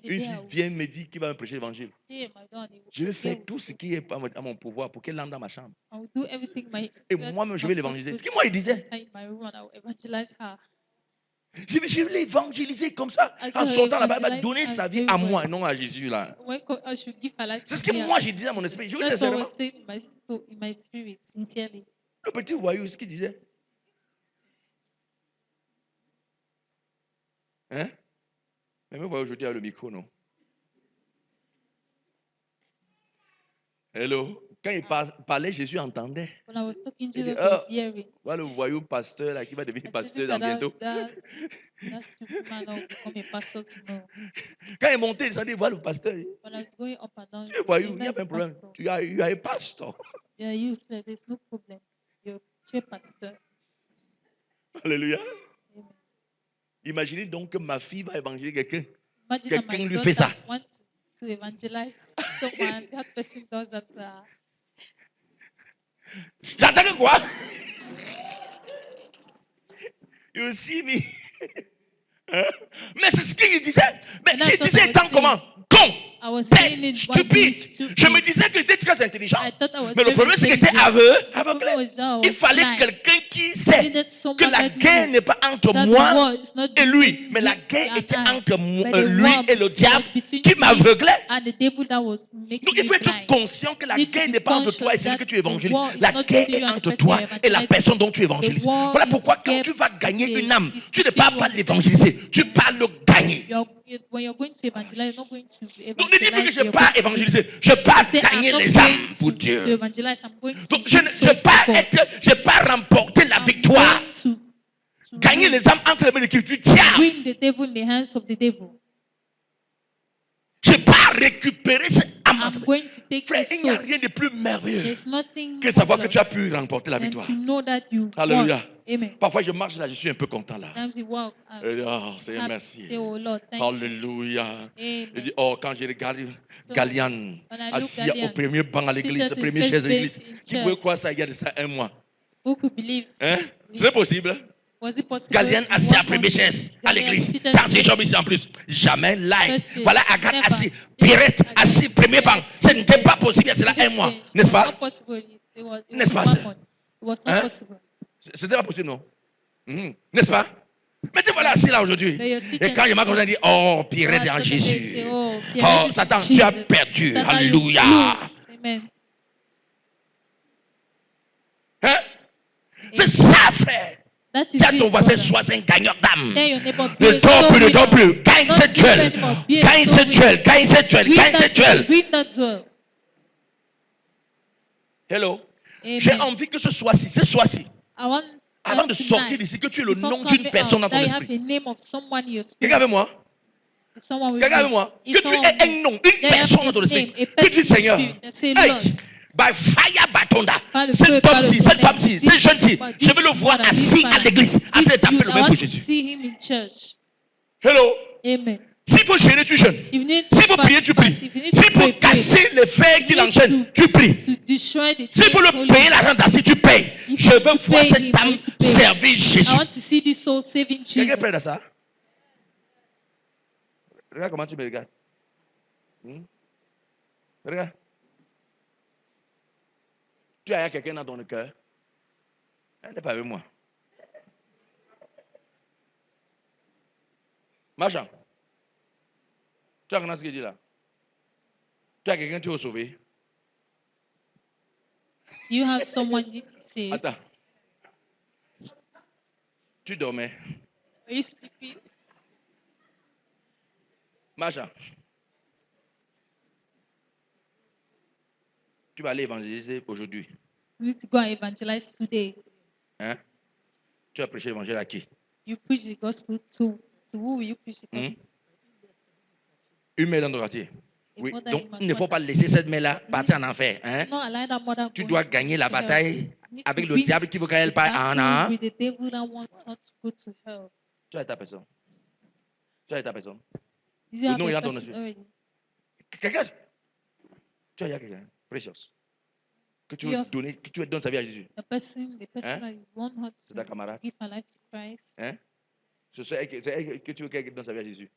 une fille vient me dire qu'il va me prêcher l'évangile. Je vais faire tout ce qui est à mon pouvoir pour qu'elle entre dans ma chambre. Et moi-même, je vais l'évangéliser. Ce que moi, il disait. Je vais l'évangéliser comme ça. En sortant là-bas, il va donner sa vie à moi et non à Jésus là. C'est ce que moi, je disais à mon esprit. Je vous dis sincèrement. Le petit voyou, ce qu'il disait. Hein? Mais me voyez aujourd'hui avec le micro, non? Hello? Quand il parlait, Jésus entendait. Il dit, voilà le voyou pasteur là, qui va devenir pasteur dans bientôt. Quand il montait, il descendait, voilà le pasteur. Tu es voyou, il n'y a pas de problème. Tu as un pasteur. Alléluia. Imaginez donc que ma fille va évangéliser quelqu'un. Quelqu'un lui fait ça. J'attends que quoi? You see me? Mais c'est ce qu'il disait. Mais je disais tant comment? Con, bête, stupide. Je me disais que j'étais très intelligent. Mais le problème c'est que j'étais aveugle. Il fallait quelqu'un qui sait que la guerre n'est pas entre moi et lui. Mais la guerre était entre lui et le diable qui m'aveuglait. Donc il faut être conscient que la guerre n'est pas entre toi et celui que tu évangélises. La guerre est entre toi et la personne dont tu évangélises. Voilà pourquoi quand tu vas gagner une âme, tu ne parles pas de l'évangéliser, tu parles de gagner. Donc ne dis plus que je ne vais pas évangéliser, je pars gagner les âmes pour Dieu. Donc je ne vais pas remporter la victoire. Gagner les âmes entre les mains de qui? Du diable. Je ne vais pas récupérer cette âme âme. I'm going to take Frère, his il n'y a soul. rien de plus merveilleux There's nothing que savoir que tu as marvelous pu remporter la than victoire. to know that you Alléluia. won. Amen. Parfois, je marche là, je suis un peu content là. Sometimes you walk. Oh, Seigneur, Happy. merci. Say, oh Lord, thank you. Alléluia. Amen. Il dit, oh, quand je regarde So, Galian when I look assis Galian, au premier banc à l'église, seated au in premier first chaise de base l'église, in qui pouvait church, croire ça il y a de ça un mois? who could believe? Hein? C'est possible? Was it possible Galian to assis à walk première on chaise à Galian l'église. seated Dans in ces first- jambes ici en plus. Jamais live. first base? Voilà Agathe Never. assis. Pirate Agathe assis premier banc. Ce seated n'était pas possible il y a cela un mois. It N'est-ce was pas? not possible. It was N'est-ce pas, one sœur? month. It was not Hein? possible. C'était pas possible, non? N'est-ce pas? Mais te voilà assis là aujourd'hui. They are seated Et quand je m'accorde, on dit, oh, pirate en Jésus. Oh, Satan, tu as perdu. Satan, you Alléluia. lose. Amen. Hein? C'est ça, frère. That is Dis à ton it, voisin, brother. sois un gagneur d'âme. Tell your neighbor, be Ne a dors soul plus, ne dors winner. plus. Gagne Don't cette sleep duel. anymore. Be a Gagne soul cette duel. Gagne cette duel. Win Gagne that cette duel. duel. Win that duel. Hello. Amen. J'ai envie que ce soir-ci, I want avant de tonight, sortir d'ici, que tu aies le before nom coming d'une personne dans out, ton that you have esprit. the name of someone in your spirit. Quelqu'un avec moi? Someone with Quelqu'un you. avec moi? If Que tu someone aies with un you. nom, une That you have personne dans a ton esprit. name, a Que person tu dis, in Seigneur, your spirit. Say, hey, Lord, by fire batonda, par le cet feu, par le homme-ci, cette tonnerre, femme-ci, this- ce jeune-ci, but je this veux le voir brother, assis this à father, l'église, en train de this taper youth, le I main want pour to Jésus. see him in church. Hello. Amen. S'il faut jeûner, tu jeûnes. If you need to S'il faut fast, prier, tu fast. pries. If you need to S'il faut pray, pray. casser les fers qui You need l'enchaînent, tu pries. To destroy the S'il faut chains, le Holy payer Spirit. l'argent d'assis, tu payes. If Je you veux need to voir pay cette him, dame you need to pay. servir Jésus. I want to see this soul saving Quelqu'un est prêt à Jesus. ça? Regarde comment tu me regardes. Regarde. Tu as quelqu'un dans ton cœur. Elle n'est pas avec moi. Machin. Tu as regardé ce qu'il dit là? Tu as quelqu'un que tu veux sauver? You have someone you need to save. Attends. Tu dormais. Are you sleeping? Machin. Tu vas aller évangéliser aujourd'hui. You need to go and evangelize today. Hein? Tu vas prêcher l'évangile à qui? You preach the gospel to who will you preach the gospel? Une mère dans ton quartier. A Oui, mother donc in my il ne faut mother. pas laisser cette mère-là partir en enfer. Hein? Not allow that mother Tu go dois gagner la to hell. bataille You need avec to le win diable qui veut qu'elle parte en battle an. with the devil that wants her to go to hell. Tu as ta personne. Tu as ta personne. Did you have No, a you don't person know. already? Quelqu'un. Tu as quelqu'un. Precious. Que tu veux Yeah. donner, que tu donnes sa vie à Jésus. The person Hein? that you want her C'est ta to camarade. give her life to Christ. Hein? C'est elle que tu veux qu'elle donne sa vie à Jésus.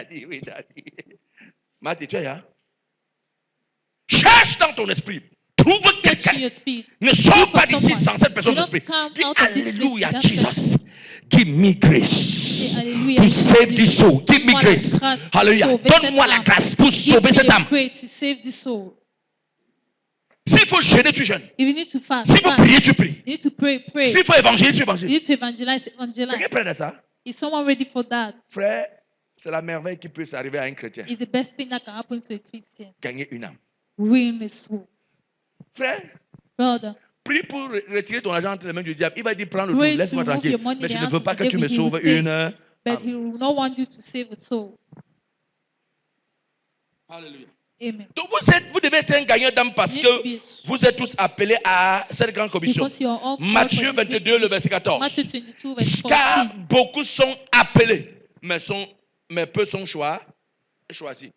Dis oui, Daddy. Marty, tu es là? Cherche dans ton esprit. Trouve Search in quelqu'un. your spirit. Ne sors Look pas for d'ici someone. sans cette personne You de don't l'esprit. come Dis out of this place Alléluia, without Jesus. Give me grace Say, Hallelujah, to Jesus. save this soul. Give me Donne-moi la grace. grâce pour Alléluia. sauver Donne-moi cette la âme. grâce pour Give sauver me cette the âme. grace to save this soul. S'il faut jeûner, tu jeûnes. If you need to fast, S'il faut fast. prier, tu pries. You need to pray, pray. S'il faut évangéliser, tu You évangélises. need to evangelize, evangelize. Quelqu'un est prêt à ça? Is someone ready for that? Frère, c'est la merveille qui peut arriver à un chrétien. It's the best thing that can happen to a Christian. Gagner une âme. Win a soul. Frère, Brother, prie pour retirer ton argent entre les mains du diable. Il va dire prends le tout, pray to laisse-moi remove tranquille. your money Mais je in ne the veux hands pas of que the tu me devil. He will sauves take, une. but he will not want you to save a soul. Alléluia. Amen. Donc vous devez être un gagnant d'âme parce You need to que be vous êtes tous appelés à cette grande commission. because you are all called Matthieu for this 22, le great verset 14. Matthew 22, verse Car 14. beaucoup sont appelés, mais peu sont choisis.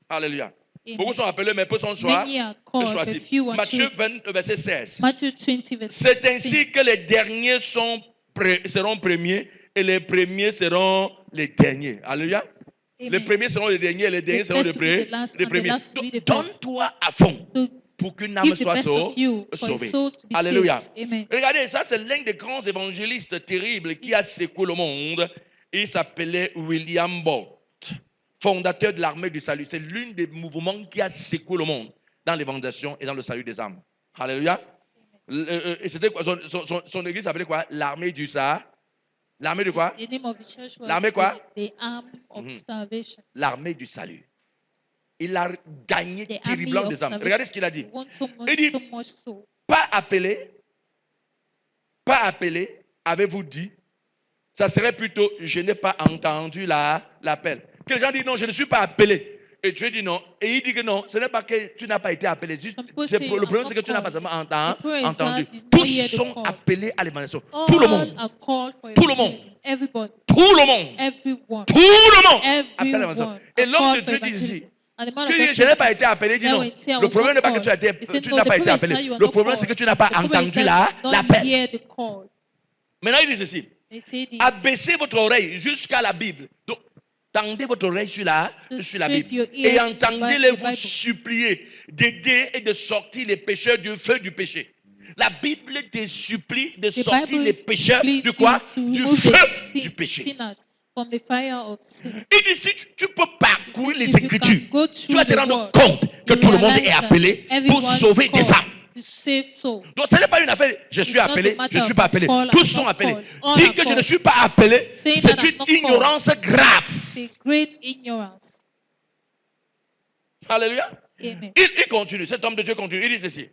Alléluia. Amen. Beaucoup sont appelés, mais peu sont Many are called, but choisis. few are Matthieu chosen. 20, verset 16. Matthew 20, verse C'est 16. ainsi que les derniers seront premiers et les premiers seront les derniers. Alléluia. Amen. Les premiers seront les derniers et les derniers The seront les first will be the premiers. last, Les and the premiers. last will be the Donc, first. donne-toi à fond So pour qu'une âme give the soit best of you for a sauvée. soul to be Alléluia. saved. Amen. Regardez, ça c'est l'un des grands évangélistes terribles qui a secoué le monde. Il s'appelait William Bott, fondateur de l'armée du salut. C'est l'un des mouvements qui a secoué le monde dans l'évangélisation et dans le salut des âmes. Alléluia. Et c'était quoi? Son église s'appelait quoi? L'armée du salut. L'armée de quoi? The name of the church was L'armée quoi? the Arm of Mhm. Salvation. L'armée du salut. Il a gagné The Army terriblement of des âmes. Salvation. Regardez ce qu'il a dit. Want so much, Il dit- so much soul. Pas appelé, avez-vous dit? Ça serait plutôt, je n'ai pas entendu l'appel. Que les gens disent, non, je ne suis pas appelé. Et Dieu dit non. Et il dit que non, ce n'est pas que tu n'as pas été appelé. Juste, Some people le say, problème, I'm c'est not que tu n'as pas called. seulement The prayer is entendu. that you not Tous hear the sont call. appelés à l'évangélisation. Tout le All monde. are called for Tout le monde. evangelism. Everybody. Tout le monde. Everyone. Tout le monde appelle à l'évangélisation. Everyone Et are l'homme de called for Dieu dit ici, evangelism. And the man que of God je n'ai says pas été this. appelé. Il dit That non. when he say, I Le was problème not n'est pas que called, he said, tu no, n'as the pas été problem is appelé. that you are Le not problème, c'est que called. tu n'as pas The problem is entendu that you don't l'appel. hear the call. Maintenant, il dit ceci. They say this. Abaissez votre oreille jusqu'à la Bible. Donc, tendez votre oreille sur la Straight Bible. your Et ears to the entendez-les vous Bible. supplier d'aider et de sortir les pécheurs du feu du péché. La Bible te supplie de The sortir Bible les pécheurs pleads du quoi? you to Du remove feu the du péché. sinners from the fire of sin. Il dit si tu peux parcourir les If you Écritures, can go tu through vas te the rendre word, compte que you tout le monde realize est that appelé pour everyone sauver is des called âmes. to save souls. Donc ce n'est pas une affaire, je suis It's not appelé, a matter je ne suis of pas appelé. call, Tous I'm sont not appelés. called. All Dire are que je ne called. suis pas appelé, Saying that c'est I'm une not called. ignorance grave. It's a great ignorance. Alléluia. Amen. Il continue, cet homme de Dieu continue, il dit ceci.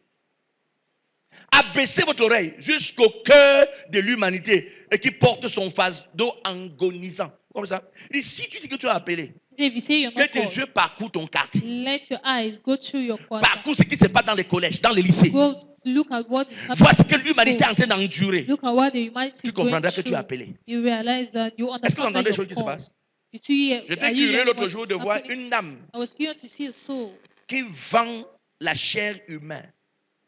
Abaissez votre oreille jusqu'au cœur de l'humanité et qui porte son fardeau agonisant. Comme ça. Il dit, si tu dis que tu es appelé, If you say you're que not tes called, yeux parcourent ton quartier, let your eyes go through your quarter. parcourent ce qui se passe dans les collèges, dans les lycées. Go look at what is happening. Voici que in l'humanité est en schools. train d'endurer. Look at what the humanity Tu is going comprendras que tu es through. appelé. You realize that you Est-ce que vous understand entendez that les choses you're qui se called. passent? Are J'étais you curieux hearing l'autre what jour is de voir happening? une dame I was curious to see a soul qui vend la chair humaine.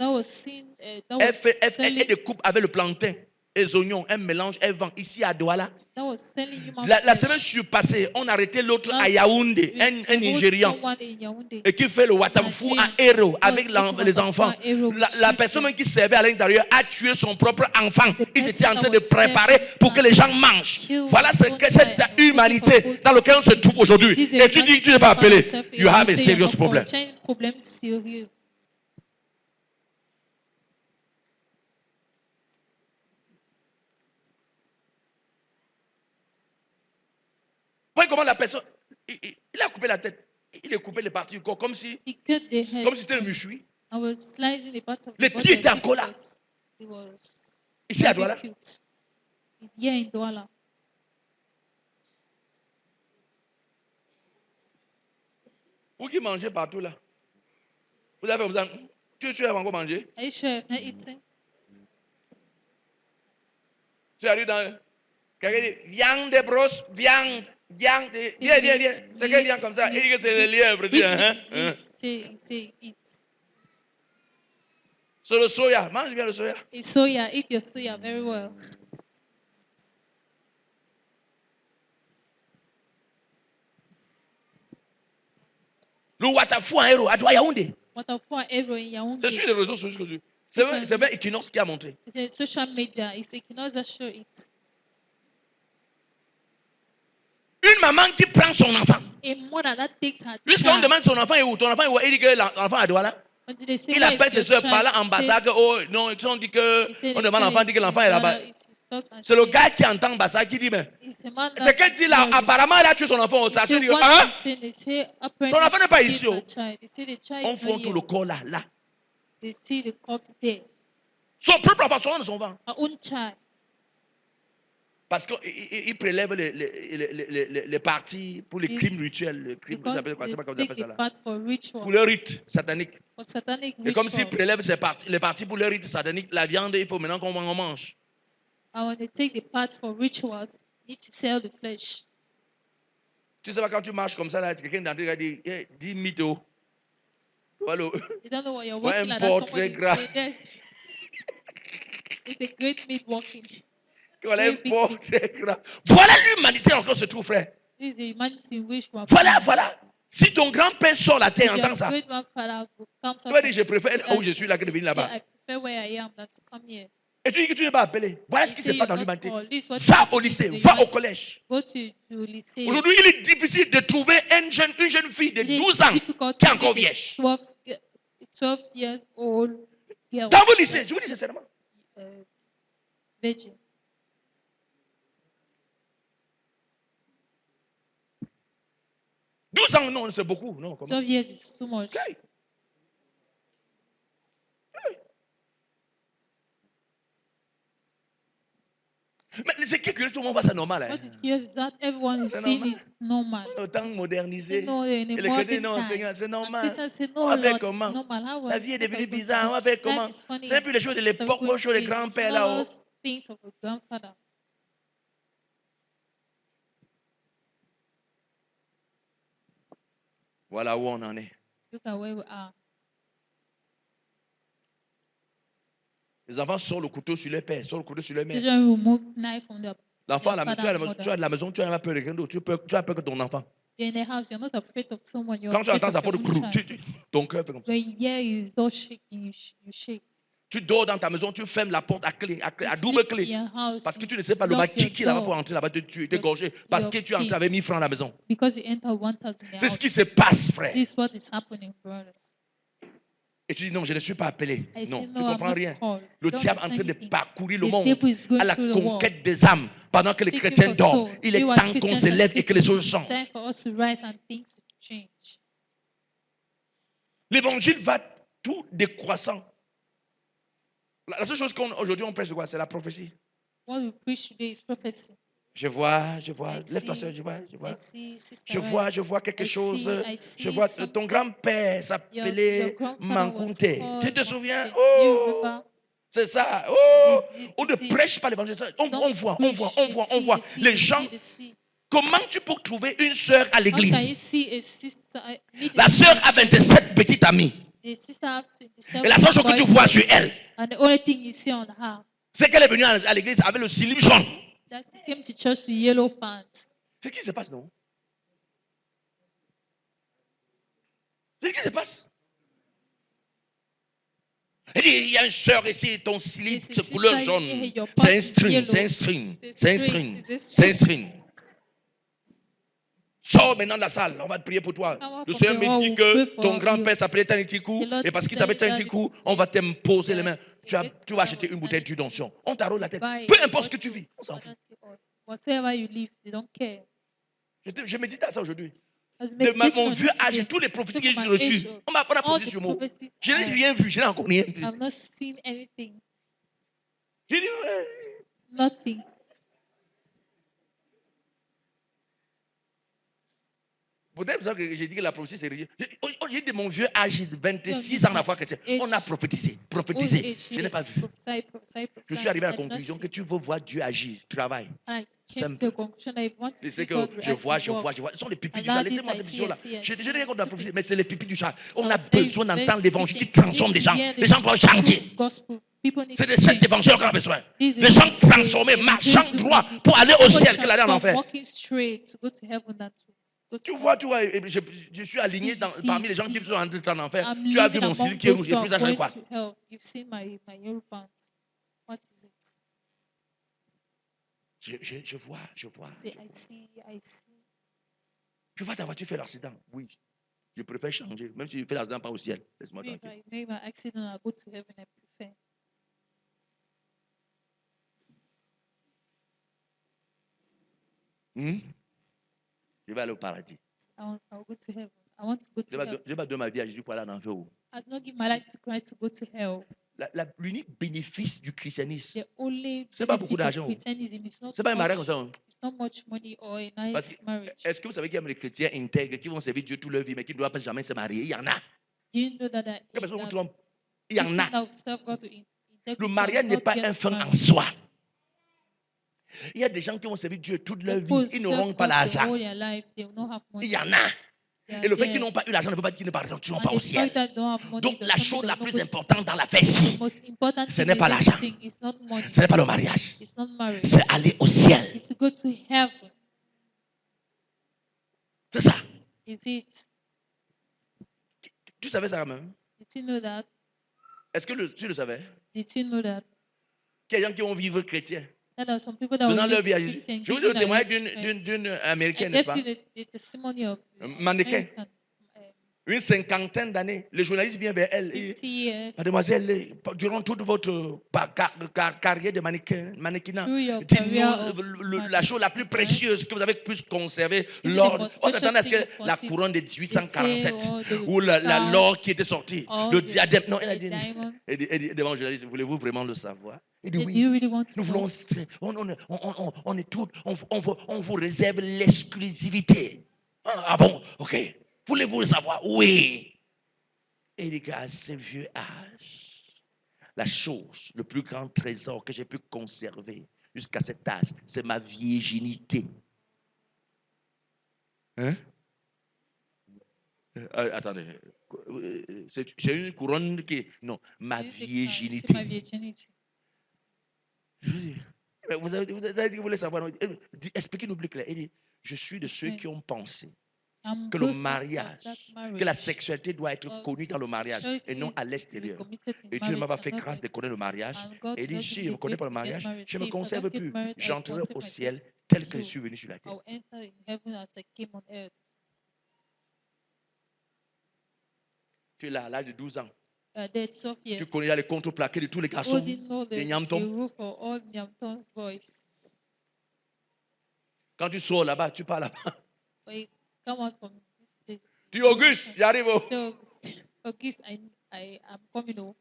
that was seen. That Elle was selling. découpe avec le plantain, les oignons, elle mélange, elle vend. Ici à Douala. That was selling human La flesh. semaine surpassée, on a arrêté l'autre à Last Yaoundé, week, un they hold Nigérian, someone in Yaoundé. et qui fait le watamfu à Nigerian. Héros Was avec making les watamfu enfants. at Héros with La children. personne qui servait à l'intérieur a tué son propre enfant. The Ils étaient en person train that de was préparer serving pour que les gens and mangent. killed Voilà ce his own que child. cette Looking for humanité food dans laquelle on se trouve aujourd'hui. This Et tu dis que tu n'es pas appelé. You have a serious problem. Tu as un problème sérieux. Voyez comment la personne, il a coupé la tête. Il a coupé les parties du corps comme si He cut the head. c'était un méchoui. I was slicing the part of Les the body pieds as étaient if encore là. it was Ici à Douala. cute. Yeah, in Douala. Vous qui mangez partout là. Vous avez besoin. Tu as encore mangé. Are you sure you're not eating? Tu arrives dans. Quelqu'un dit viande de brosse, viande. Viens. C'est quel viande comme ça? Il dit que c'est le lièvre. Which meat is it? Say eat. C'est le soya. Mange bien le soya. It's soya. Eat your soya very well. Le watafu en héros, à Yaoundé. Waterfall Aero in Yaoundé. C'est sur les réseaux sociaux que je. C'est bien Equinox qui a montré. It's a social media. It's Equinox that show it. Une maman qui prend son enfant. A mother that takes her Jusqu'à on child. demande son enfant est où? Ton enfant est où? Il dit que l'enfant est à Douala. Until they say, Il where is appelle ses your soeurs child? par là They en say- Bassa que oh non, ils ont dit que they say on the demande à child l'enfant dit que is l'enfant in est là-bas. Douala, it is talks and C'est le say- gars qui entend Bassa qui dit mais It's a man c'est that qu'elle dit is là hearing. apparemment elle a tué son enfant. They Ça se say dit what hein? they say, they say, apparently Son enfant n'est pas she ici, killed oh. her child. They say the child On is not fond tout here. le corps là. They see the corpse there. Son propre enfant, son nom de son enfant. Her own child. Parce qu'il prélève les parties pour les Be- crimes rituels. Les crimes, vous Because appelez quoi? C'est they pas comme vous take appelez ça the là. part for rituals. Pour le rite satanique. For satanic Et comme s'il rituals. prélève les parties pour le rite satanique, la viande, il faut maintenant qu'on en mange. And when they take the part for rituals, you need to sell the flesh. Tu sais pas, quand tu marches comme ça, là, quelqu'un d'entre eux va dire hey, 10 mythos. Voilà. You don't know what you're Ouais, walking un like. porc très gras. It's a great meat walking. Voilà un Very big porc très gras. Voilà l'humanité encore se trouve, frère. This is the humanity in which we are. Voilà. Si ton grand-père sort la terre, Your entend ça. great grandfather comes Tu up vas dire, je préfère and où je suis là que de venir say, là-bas. I prefer where I am than to come here. Et tu dis que tu n'es pas appelé. Voilà ce You qui say se passe dans you're not l'humanité. called. This is what Va happens au to lycée, the va au humanity. collège. Go to lycée. Aujourd'hui, il est difficile de trouver une jeune fille de It is 12 ans difficult qui est to encore get a vierge. 12 years old girl. Dans vos lycées, je vous dis sincèrement. uh, virgin. Douze ans, non, c'est beaucoup. Non, comment? 12 years is too much. Okay. Mais c'est que curieux, tout le monde voit ça normal. What is curious is that everyone is C'est seeing normal. it normal. On est autant modernisé. You know, in Et a les chrétiens, modern non, time. Seigneur, c'est And normal. Christians say, no, On va faire Lord, it's comment? normal. How La was vie est what are devenue we going to bizarre. On do? va faire Life comment? is funny. C'est un peu les choses de What are we l'époque, going aux choses des to do? It's grands-pères not là-haut. those things of a grandfather. Voilà où on en est. Look at where we are. Les enfants sortent le couteau sur leur père, sortent le couteau sur leur mère. Children remove knife from their L'enfant, father tu as and la mother. maison, tu as peur de quelqu'un d'autre. Tu as peur que ton enfant. You're in a house, you're not afraid of someone, you're Quand tu afraid entends of ça your porte own child. ton cœur fait comme ça. When you hear his door shaking, you shake. Tu dors dans ta maison, tu fermes la porte à clé, à You double sleep in clé. your house, Parce que you tu ne sais pas le lock bas your qui est là-bas door pour entrer là-bas, te tuer, t'égorger. Parce que tu es entré avec 1000 francs à la maison. because you enter 1,000 C'est ce qui house. se passe, frère. This is what is happening, brothers. Et tu dis non, je ne suis pas appelé. I Non, say, tu no, ne I'm comprends not rien. called. Le Don't diable est en understand train de anything. parcourir le The monde devil is going à la through the world. conquête des âmes pendant que les Seeking chrétiens for dorment. soul. Il est We, as temps qu'on Christians, se are lève et que les sleeping. choses It's changent. time for us to rise and things to change. L'évangile va tout décroissant. La seule chose qu'aujourd'hui on prêche, c'est quoi? C'est la prophétie. What we preach today is prophecy. Je vois. Lève-toi, soeur, je vois. I see, Sister Je vois quelque chose. I see Je vois something. ton grand-père Your s'appelait grandfather was Mankunte. called Tu te souviens? Mankunte. Do you Oh, remember? c'est ça. Oh, on ne You see, prêche pas l'évangile. On don't voit. preach. On voit. Les gens, You see. comment tu peux trouver une sœur à How can you l'église? see a sister? Meet La a sister sœur in a church. 27 petites amies. The sister have 27 Et la seule chose que tu vois sur elle, and the only thing you see on her, c'est qu'elle est venue à l'église avec le slip jaune. that she came to church with yellow pants. C'est ce qui se passe, non? C'est ce qui se passe. Elle dit, il y a une sœur ici, ton slip, Yes, c'est sister, couleur here, jaune. your C'est un pants is string, yellow. c'est un string, It's c'est un string, string, it's a c'est un string. string. Sors maintenant de la salle, on va te prier pour toi. Come out Le from Seigneur the me hall, dit we'll que pray for ton grand-père you. s'appelait Tanitikou, The Lord et parce qu'il said s'appelle that Tanitikou, on va t'imposer les mains. Tu vas get acheter une power bouteille and d'huile d'onction. On t'arrose la tête. buy Peu a importe ce que tu bottle vis, on s'en of fout. anointing oil. Whatever you live, they don't care. Je médite à ça aujourd'hui. As De meditation mon on vieux it âge, today, tous les prophéties que so from j'ai my reçues, age, on m'a all prophétie the sur moi. prophecies Je n'ai I rien vu, je n'ai encore rien vu. have not seen anything, J'ai dit, ouais. nothing. Peut-être ça que j'ai dit que la prophétie c'est religieux. J'ai de mon vieux âge, de 26 ans la foi chrétienne. On a prophétisé. Je n'ai pas vu. Je suis arrivé à la conclusion que tu veux voir Dieu agir, travail. Simple. C'est que je vois. Ce sont les pipis du chat. Laissez-moi ces choses-là. Je n'ai rien contre la prophétie, mais c'est les pipis du chat. On a besoin d'entendre l'évangile qui transforme les gens. Les gens doivent changer. C'est de cet évangile qu'on a besoin. Les gens transformés, marchant droit pour aller au ciel, que l'aller en enfer. Tu vois, je suis aligné parmi les gens qui sont en enfer. Tu as vu mon cil qui est rouge. Et puis ça, c'est quoi? Je vois. Je vois ta voiture faire l'accident. Oui. Je préfère changer. Même si je fais l'accident, pas au ciel. Laisse-moi tranquille. Je vais aller au paradis. I'll go to heaven. I want to go to heaven. Je vais donner ma vie à Jésus pour aller en enfer. I'd not give my life to Christ to go to hell. L'unique bénéfice du christianisme, The only c'est pas beaucoup d'argent. Christianism is not C'est pas un mariage much, comme ça. it's not much money or a Parce nice que, marriage. est-ce que vous savez qu'il y a des chrétiens intègres qui vont servir Dieu toute leur vie, mais qui ne doivent pas jamais se marier? Il y en a. You know that Quelle personne vous trompe? Il y en a. Le Le mariage n'est pas un fin en soi. Il y a des gens qui vont servir Dieu toute leur vie. Ils n'auront pas l'argent. Il y en a. Et le fait qu'ils n'ont pas eu l'argent ne veut pas dire qu'ils ne partiront pas au ciel. Donc la chose la plus importante dans l'affaire-ci, ce n'est pas l'argent. Ce n'est pas le mariage. C'est aller au ciel. C'est ça. Tu savais ça quand même? Est-ce que tu le savais? Qu'il y a des gens qui vont vivre chrétiens, donnant leur vie à Jésus. Je vous dis le témoignage d'une américaine, n'est-ce pas? Mannequin. Une cinquantaine d'années, le journaliste vient vers elle. 50 years. Mademoiselle, durant toute votre carrière de mannequinat, Through your dites-nous career of la chose la plus mannequin, précieuse que vous avez pu conserver give me the lors. most On precious s'attendait à ce thing que you la consider. couronne de They say, 1847 oh, the ou crown, l'or qui était sorti, all le the diadème. Non, elle a dit, diamond. elle dit devant le journaliste, voulez-vous vraiment le savoir? Il dit Do oui. you really want to Nous know? voulons, on est tous, on vous réserve l'exclusivité. Ah bon, ok. Voulez-vous le savoir? Oui. Et il dit qu'à ce vieux âge, la chose, le plus grand trésor que j'ai pu conserver jusqu'à cet âge, c'est ma virginité. Hein? Attendez. C'est une couronne qui... Non, ma This is virginité. my virginity. Je dis, mais vous avez dit que vous voulez savoir. Expliquez-nous plus clair. Il dit, je suis de ceux qui ont pensé I'm que le those of that mariage, marriage. que la sexualité doit être Of connue dans le mariage et non sexuality à is to be l'extérieur. committed in Et Dieu ne m'a pas marriage fait and not grâce de connaître le mariage. and God Et il dit, not si give je ne me connais pas grace le to get mariage, married. je ne me If I conserve don't get plus. married, I J'entrerai consider au myself ciel tel que je true. suis venu sur la terre. I'll enter in heaven as I came on earth. Tu es là à l'âge de 12 ans. There 12 Tu years. connais les contreplaqués de tous les You garçons, already know des the Nyamtons. rule for all Nyamton's boys. Quand tu sors là-bas, tu pars là-bas. But you come out from this place. Tu dis, Auguste, j'arrive. So, Auguste, I am coming home.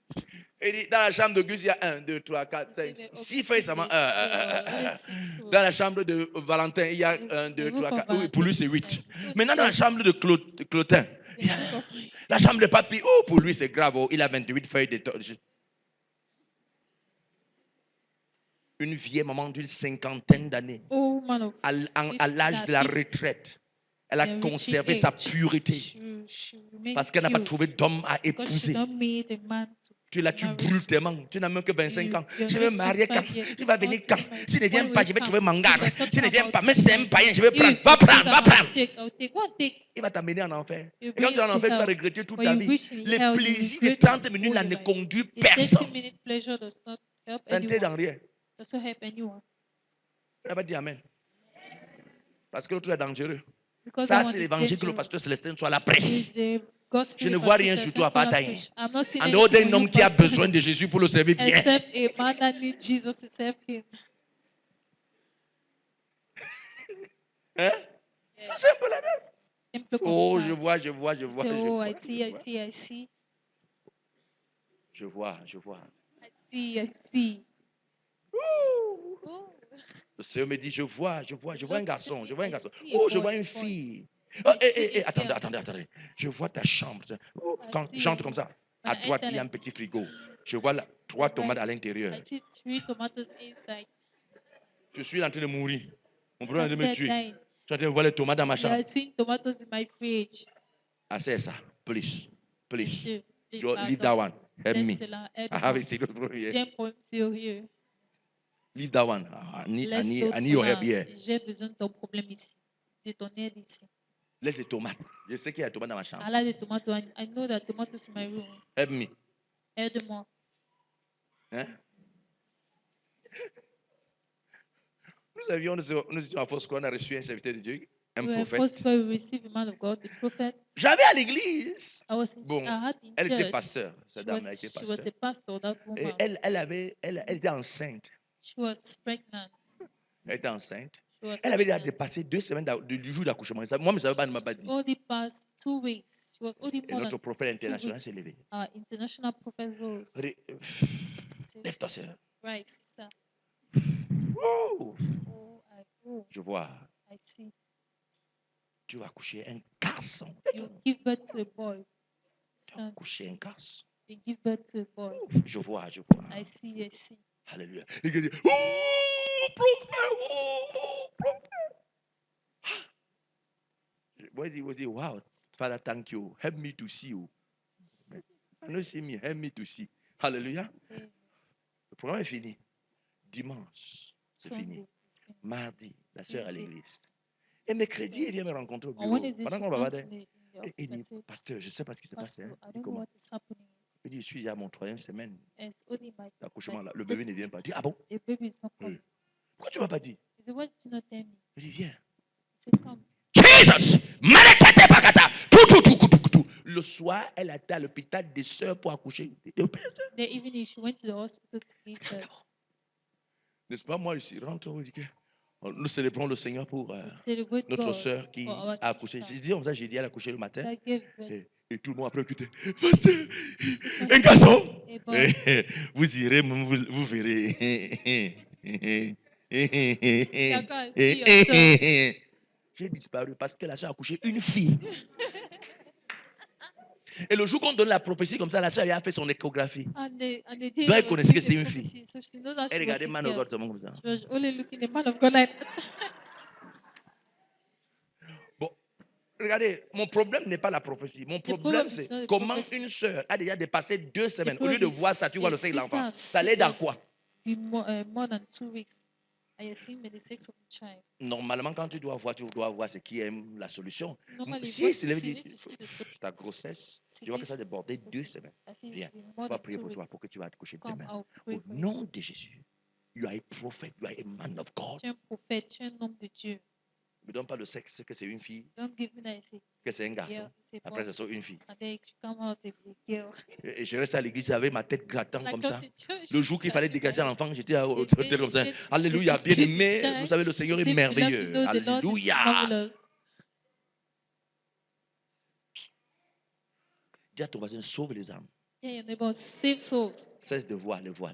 Il dit, dans la chambre d'Auguste, il y a 1, 2, 3, 4, 5, 6 feuilles seulement. Dans la chambre de Valentin, il y a 1, 2, 3, 4. Oui, pour lui, c'est 8. Maintenant, dans la chambre de Clotin, il y a la chambre de papy. Oh, pour lui, c'est grave. Oh, il a 28 feuilles de torche. Une vieille maman d'une cinquantaine d'années, Oh, man of à l'âge de la retraite, elle a conservé sa pureté parce qu'elle n'a pas trouvé d'homme à épouser. Tu es là, tu brûles tellement. Tu n'as même que 25 ans. Je vais me marier quand? Il va venir quand? S'il ne vient pas, je vais trouver mon gars. S'il ne vient pas, mais c'est un païen, je vais prendre. Va prendre. Il va t'amener en enfer. Et quand tu es en enfer, tu vas regretter toute ta vie. Le plaisir de 30 minutes là ne conduit personne. Ça ne t'aide en rien. Il va dire Amen. Parce que l'autre est dangereux. Ça, c'est l'évangile que le pasteur Célestin soit la presse. Je ne vois rien sur toi, pas ta haine. En dehors d'un homme qui a besoin de Jésus pour le servir bien. Except a man that needs Jesus to serve him. Hein? C'est un peu la même. Oh, je vois. So I see. Je vois. I see. Oh. Le Seigneur me dit, je vois un garçon. Oh, je vois une fille. Oh, attendez. Je vois ta chambre. Oh, quand j'entre comme ça, à droite, il y a un petit frigo. Je vois là, 3 tomates à l'intérieur. I see 3 tomatoes inside. Je suis en train de mourir. Mon brother est en train de me tuer. Je suis en train de voir les tomates dans ma chambre. You are seeing tomatoes in my fridge. C'est ça. Please. Leave that one. Help me. I have a secret problem here. J'ai un problème sérieux. Leave that one. I need your help here. J'ai besoin de ton problème ici. De ton aide ici. Laisse les tomates. Je sais qu'il y a des tomates dans ma chambre. I like the tomato. I know that tomatoes in my room. Help me. Aide-moi. Hein? Nous étions à Fosco, on a reçu un serviteur de Dieu, un prophète. J'avais à l'église. Bon, elle était pasteur. Cette dame a été pasteur. Et elle était enceinte. Elle était enceinte. Elle avait déjà dépassé 2 semaines du jour d'accouchement. Moi, je ne savais pas, elle ne m'a pas dit. Et notre prophète international s'est levé. Lève-toi, sœur. Oh. Je vois. Tu vas accoucher un garçon. Give birth to a boy. Tu vas accoucher un garçon. You give birth to a boy. Je vois. I see. Alléluia. Il dit, oh, prophète. When he was saying, wow, Father, thank you. Help me to see you. I don't see me. Help me to see. Hallelujah. Le programme est fini. Dimanche, c'est fini. Mardi, la sœur à l'église. Et mercredi, elle vient me rencontrer au bureau. Pendant qu'on va il dit, pasteur, je ne sais pas ce qui s'est passé. Il dit, comment? Il dit, je suis déjà à mon 3e semaine d'accouchement. Le bébé ne vient pas. Il dit, ah bon? Pourquoi tu ne m'as pas dit? Il dit, viens. Jesus. Manekete pakata. Tout. Le soir, elle a été à l'hôpital des sœurs pour accoucher. The evening, she went to the hospital to give birth. N'est-ce pas, moi ici, rentrons. Nous célébrons le Seigneur pour We celebrate notre God sœur qui for our a accouché. sister C'est dit comme ça, j'ai dit, elle a accouché le matin. that gave birth. Et tout le monde a préoccupé. Pasteur, un garçon. A boy. Vous irez, vous verrez. You go and see yourself. J'ai disparu parce qu'elle a accouché une fille. Et le jour qu'on donne la prophétie comme ça, la soeur a fait son échographie. And the day Donc they elle were connaissait que doing c'était the une fille. prophecy, so she knows that Elle she was regardait a man girl. of God comme ça. She was only looking at the man of God like Bon, regardez, mon problème n'est pas la prophétie. Mon problem problème, is c'est not the comment prophecy. une sœur a déjà dépassé 2 semaines. Au lieu de problem voir ça, is tu vois a le sein de l'enfant. sister Ça l'aide à quoi? be more than 2 weeks. And you're seeing the sex of the child. Normalement, quand tu dois voir ce qui aime la solution. Normally, Si what c'est you see, need to see the ta grossesse, see je vois que ça a this débordé 2 process. semaines. I see Viens, it's been on more va than prier 2 pour toi weeks. pour que tu vas accoucher Come, demain. I'll pray Au for you. nom de Jésus, you are a prophet, you are a man of God. Tu es un prophète, tu es un homme de Dieu. Ne me donne pas le sexe, que c'est une fille, Don't give me that it's a que c'est un girl, garçon. it's a Après, boy. ça sort une fille. And then you come out a girl. Et je reste à l'église avec ma tête grattant Like comme come ça. to church, Le jour qu'il fallait touching my dégager head. l'enfant, j'étais au The hôtel comme ça. day you Alléluia, get bien to aimé. church, Vous savez, le Seigneur est say, beloved, you merveilleux. know the Lord is Alléluia. marvelous. Dis à ton voisin, sauve les âmes. Yeah, your neighbor, save souls. Cesse de voir, les voir.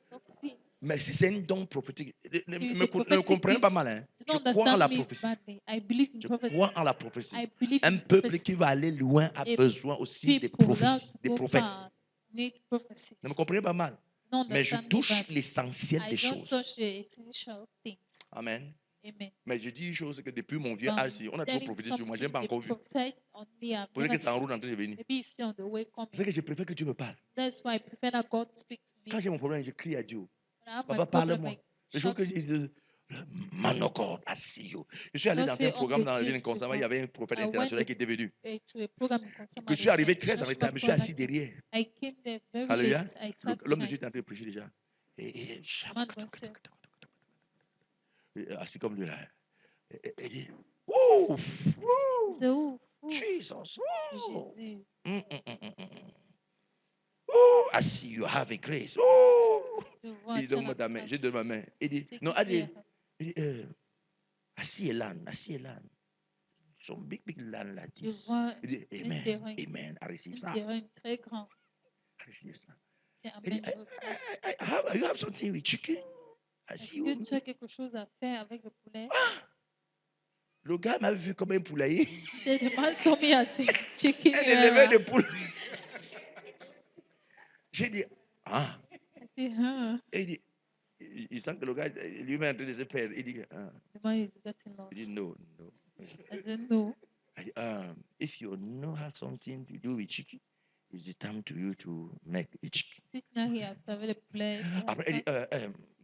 Stop seeing. Mais si c'est un don prophétique, ne If it's me a prophetic comprenez gift, pas mal. Hein? you don't Je crois en la understand me prophétie. badly. I believe in Je prophecy. crois en la prophétie. I believe Un in peuple prophecy. qui va aller loin a A besoin aussi des people that prophéties, to des go prophètes. far need prophecies. Ne me comprenez pas mal. You don't Mais je understand me touche badly. l'essentiel I des just choses. touch the essential things. Amen. Amen. Mais je dis une chose, c'est que depuis mon vieux But âge, on a toujours telling prophétisé sur moi. Je n'ai something pas they encore vu. prophesied on me, I've Peut-être never que c'est en seen. route en train de venir. Maybe it's on the way C'est coming. que je préfère que tu me parles. That's why I prefer that God speak to Quand me. j'ai mon problème, je crie à Dieu. When I have my Papa, problem, parle-moi. I Le jour shout. que je dis, man of God, I see you. Je suis allé Don't dans say un programme on dans the la ville church inconsciemment. Il y avait un prophète I went international qui était venu. to a program in Consama. Que je suis arrivé très en retard. Je me suis assis derrière. I came there very Alléluia. late. I sat L'homme de behind. Dieu était en train de prêcher déjà. Et Man God said, assis comme lui là. Et dit, ouh, he said, oh, Jesus. Ouh. Jésus. Oh, I see you have a grace. Oh. Je vois, Il dit, tu as donne-moi la ta main. grâce. Je donne ma main. Il dit, C'est non, qui allez. fait? Il dit, assis et l'âne. Son big l'âne là, Je 10. vois Il dit, un amen, terrain, amen. I receive un ça. terrain très grand. I receive ça. C'est Il dit, amen. je reçois. you have something with chicken? I Est-ce see que you. tu as quelque chose à faire avec le poulet? Le gars m'a vu comme un poulailler. The man saw me as a chicken. Un éleveur de poules. J'ai dit, ah. I said, huh? Et il dit, il sent que le gars lui-même est en train de se perdre. Il dit, ah. The man is getting lost. Il dit, no. I said, no. I dit, if you know have something to do with chicken, it's the time to you to make a chicken. Si tu n'as rien à faire avec le poulet, Après, il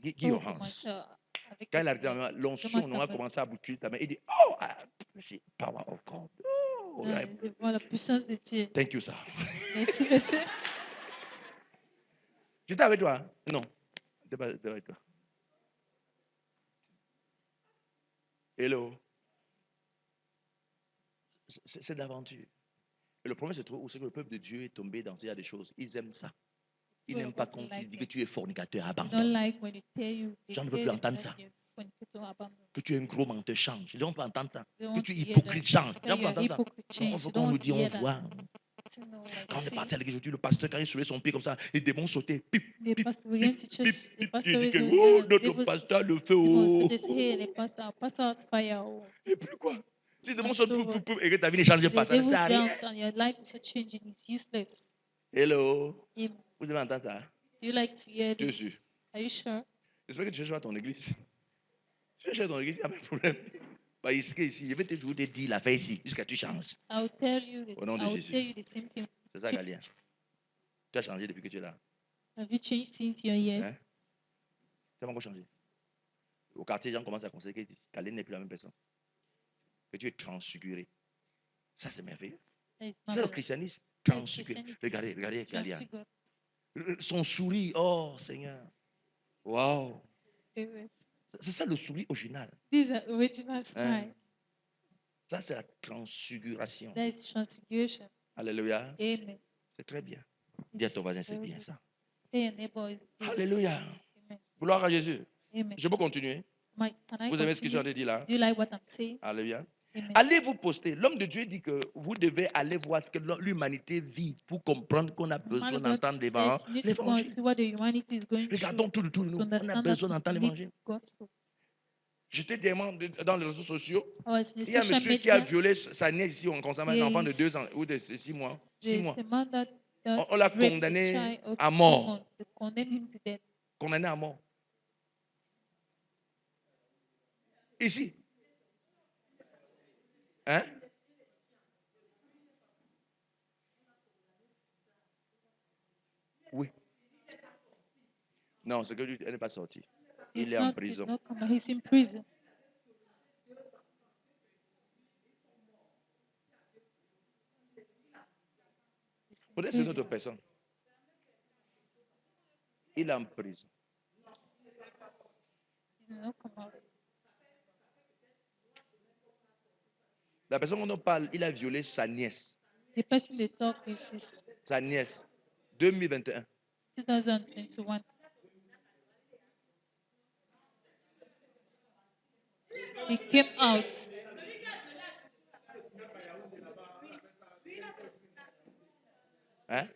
dit, give your hands. Avec Quand le il a dit, poulet. l'onction, on a Demande ta commencé à boucler ta main. Il dit, oh, c'est power of God. Oh, main. Je vois la puissance de Dieu. thank you, sir. Merci, monsieur. J'étais avec toi? Hein? Non. J'étais pas avec toi. Hello. C'est de l'aventure. Et le problème, c'est trop où c'est que le peuple de Dieu est tombé dans ce genre de choses. Ils aiment ça. Ils n'aiment pas quand tu dis que tu es fornicateur, Don't abandonne. like when you tell you, they J'en ne veux say plus that entendre ça. you're fornicator, abandon. Que tu es un gros menteur, change. Les gens ne peuvent entendre ça. They Que want tu es to hear hypocrite, that. change. Les gens That peuvent you're entendre ça. hypocrite, Non, change. il faut You qu'on don't nous want to dise, on hear that. voit. To know, like, Quand on est see, parti à l'église aujourd'hui, le pasteur, quand il soulevait son pied comme ça, les démons sautaient. Pip, the pastor, we went to church, the pip. pastor Il dit is que, doing oh, it, notre devils, pasteur le fait. demons, so Oh. they say, hey, the pastor has fire. Oh. Et puis quoi? Si les démons And sautent, so, et que ta vie ne change pas, the ça ne devil sert à rien. jumps and your life is not changing, it's useless. Hello. You, Vous avez entendu ça? do you like to hear Je this? suis. Are you sure? J'espère que tu cherches à ton église. Si tu cherches à ton église, il n'y a pas de problème. Bah, ici, je vais toujours te dire la fait ici, jusqu'à ce que tu changes. I'll tell you Au nom de I'll Jésus. tell you the same thing. C'est ça, Galien. Tu as changé depuis que tu es là. Have you changed since you're here? Hein? Tu as encore changé. Au quartier, les gens commencent à conseiller que Galien n'est plus la même personne. Que tu es transfiguré. Ça, c'est merveilleux. That is C'est le marvelous. christianisme. Yes, Transfiguré. Christianity. Regardez Galien. Transfigured. Son sourire, oh Seigneur. Waouh. Amen. C'est ça le sourire original. This is the original smile. Hein? Ça, c'est la transfiguration. That is transfiguration. Alléluia. Amen. C'est très bien. Dis à ton voisin, c'est bien ça. Tell your neighbor it's good. Alléluia. Amen. Gloire à Jésus. Amen. Je peux continuer? Can I Vous aimez ce que je continue? suis en train de dire là? Do you like what I'm saying? Alléluia. Amen. Allez vous poster. L'homme de Dieu dit que vous devez aller voir ce que l'humanité vit pour comprendre qu'on a The man besoin of God d'entendre says you need to go and l'évangile. see what the humanity is going Regardons through tout de nous. to On a understand besoin that d'entendre we need l'évangile. gospel. J'étais dans les réseaux sociaux. I was in the Il y a un social monsieur qui a media. violé sa nièce ici, on concerne un enfant de 2 ans ou de 6 mois. 6 mois. There's a man that On l'a raped his condamné child of à 2 mort. months. They condemned him to death. Condamné à mort. Ici. Hein? Oui. Non, c'est que lui, elle n'est pas sortie. Il est en prison. He's in prison. Peut-être c'est une autre personne. Il est en prison. La personne dont on parle, il a violé sa nièce. The person they talk is Sa nièce. 2021. 2021. He came out. Hein?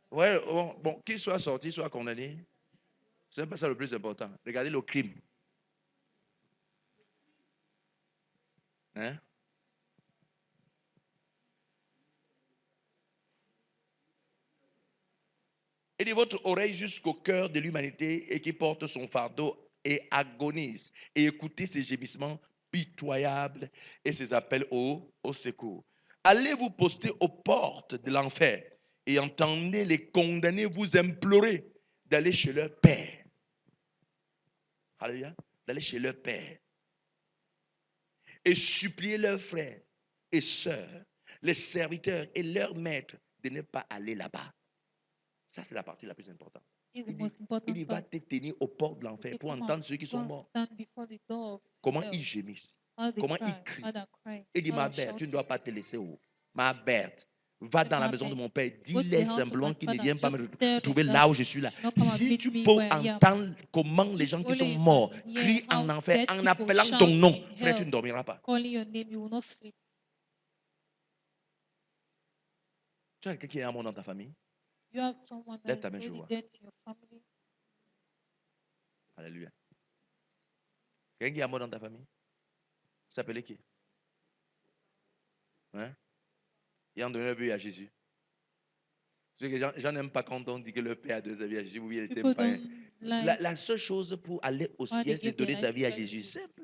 Ouais, bon, qu'il soit sorti, soit condamné, c'est pas ça le plus important. Regardez le crime. Hein? Et de votre oreille jusqu'au cœur de l'humanité et qui porte son fardeau et agonise. Et écoutez ses gémissements pitoyables et ses appels au secours. Allez vous poster aux portes de l'enfer et entendez les condamnés vous implorer d'aller chez leur Père. Alléluia. D'aller chez leur Père. Et supplier leurs frères et sœurs, les serviteurs et leurs maîtres de ne pas aller là-bas. Ça, c'est la partie la plus importante. Il va te tenir aux portes de l'enfer pour entendre ceux qui sont morts. Comment ils gémissent. Comment ils crient. Il dit, ma Berthe, tu ne dois pas te laisser où. Ma Berthe, va dans la maison de mon Père. Dis-les simplement qu'ils ne viennent pas me trouver là où je suis là. Si tu peux entendre comment les gens qui sont morts crient en enfer en appelant ton nom, frère, tu ne dormiras pas. Tu as quelqu'un qui est mort dans ta famille? You have someone that is already dead to your family. Alléluia. Quelqu'un qui est mort dans ta famille? Ça s'appelait qui? Hein? Et on donne un vie à Jésus. Parce que les gens n'aiment pas quand on dit que le Père a donné sa vie à Jésus. Ou il était pas. La seule chose pour aller au ciel, c'est donner sa vie à Jésus. Simple.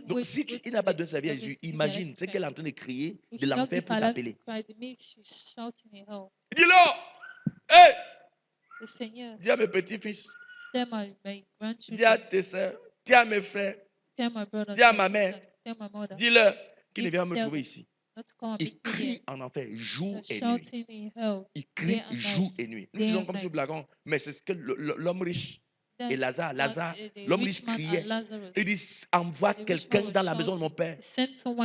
Donc, si il n'a pas donné sa vie à Jésus, imagine ce qu'elle est en train de crier de l'enfer pour t'appeler. Dis-le! Hey! Dis à mes petits-fils. Dis à tes soeurs. Dis à mes frères. Dis à ma mère. Dis-leur qu'ils ne viennent me trouver ici. Il crie en enfer jour et nuit. Il crie jour et nuit. Nous disons comme si nous blaguons, mais c'est ce que l'homme riche et Lazare, l'homme riche criait. Il dit, envoie quelqu'un dans la maison de mon père.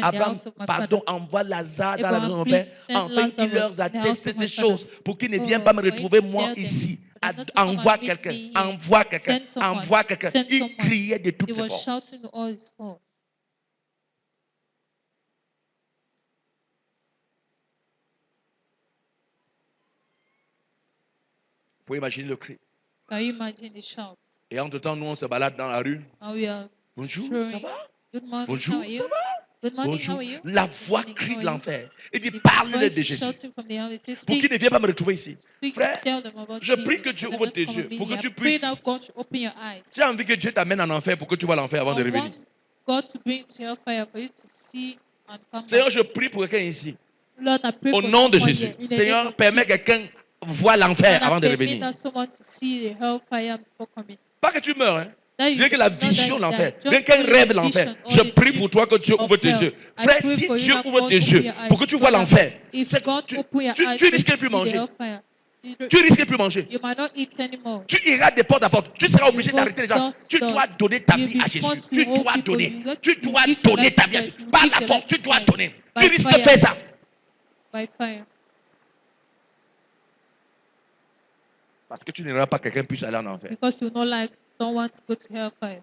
Abraham, pardon, envoie Lazare dans la maison de mon père, afin qu'il leur atteste ces choses, pour qu'ils ne viennent pas me retrouver moi ici. Envoie quelqu'un, envoie quelqu'un, envoie quelqu'un. Il criait de toutes ses forces. Vous pouvez imaginer le cri. Can you imagine the shout? Et entre-temps, nous, on se balade dans la rue. Bonjour, ça va? Bonjour, ça va? Good morning, Bonjour. how are you? La voix crie de l'enfer. Il dit, parle-les de Jésus. Pour qu'ils ne viennent pas me retrouver ici. Frère, je prie que Dieu ouvre tes yeux pour que tu puisses. Tu as envie que Dieu t'amène en enfer pour que tu vois l'enfer avant de revenir. Seigneur, je prie pour quelqu'un ici. Au nom de Jésus. Seigneur, permets quelqu'un voir l'enfer avant de revenir. Pas que tu meurs, hein. that you Rien que la know vision de that l'enfer. just Rien qu'un only rêve de the l'enfer. vision or Je the prie dream pour toi que Dieu of ouvre tes hell. yeux. I Frère, pray si for you Dieu now, ouvre God, tes open yeux your pour que eyes. tu vois Brother, l'enfer, if c'est que God open your eyes tu for you risques to plus see the manger. hellfire, Tu risques plus manger. you might not eat anymore. Tu iras de porte à porte. Tu seras You obligé go d'arrêter les gens. door to Tu door. dois donner ta You'll vie be à Jésus. forced to Tu hold dois people. donner. You Tu dois give your donner life ta to vie à Christ. Jésus. You Par give la your force, life tu to dois Christ. donner. By Tu risques de fire. faire ça. By fire. Parce que tu n'aimeras pas que quelqu'un puisse aller en enfer. Because you don't want to go to hellfire.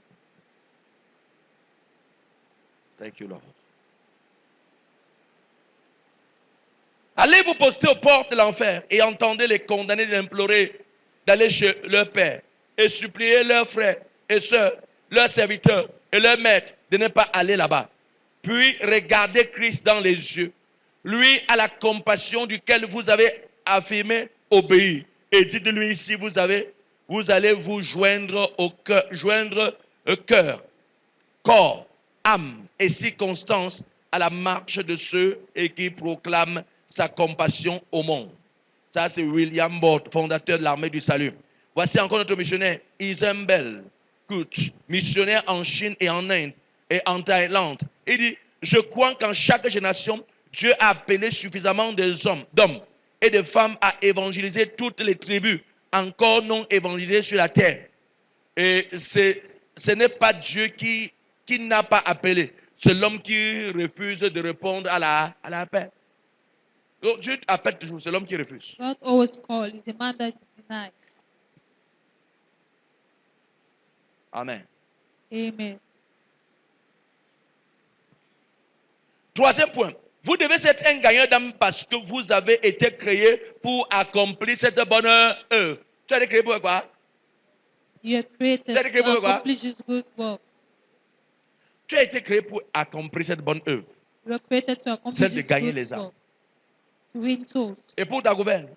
Thank you, Lord. Allez vous poster aux portes de l'enfer et entendez les condamnés d'implorer d'aller chez leur père et supplier leurs frères et sœurs, leurs serviteurs et leurs maîtres de ne pas aller là-bas. Puis regardez Christ dans les yeux, lui à la compassion duquel vous avez affirmé obéir. Et dites-lui si vous allez vous joindre au cœur, corps, âme et circonstances à la marche de ceux et qui proclament sa compassion au monde. Ça, c'est William Bott, fondateur de l'armée du salut. Voici encore notre missionnaire, Isabelle Kut, missionnaire en Chine et en Inde et en Thaïlande. Il dit, je crois qu'en chaque génération, Dieu a appelé suffisamment d'hommes et de femmes à évangéliser toutes les tribus encore non évangélisées sur la terre. Et ce n'est pas Dieu qui n'a pas appelé. C'est l'homme qui refuse de répondre à l'appel. Donc Dieu appelle toujours, c'est l'homme qui refuse. God always calls. It's the man that denies. Amen. Amen. Troisième point. Vous devez être un gagnant d'âme parce que vous avez été créé pour accomplir cette bonne œuvre. Tu as été créé pour quoi? You are created to accomplish His good work. Tu as été créé pour accomplir cette bonne œuvre. You are created to accomplish Celle de His gagner good les âmes. work. To win souls. Et pour ta gouverne,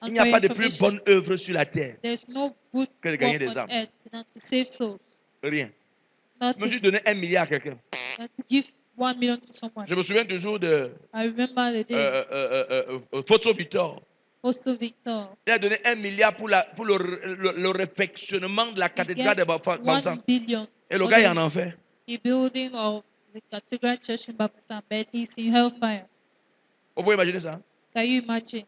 il And n'y a for pas de your plus information, bonne œuvre sur la terre there's no good que de gagner work des on âmes. earth than to save souls. Rien. Nothing. Je me suis donné 1 milliard à quelqu'un. Than to give 1 million to someone. Je me souviens toujours de I remember the day. Photo Victor. Also Victor. Il a donné 1 milliard pour le réfectionnement de la cathédrale de Bamsan. 1 billion. Et le gars est en enfer. The building of the Cathedral Church in Bamsan, but he's in hellfire. Vous pouvez imaginer ça? Can you imagine?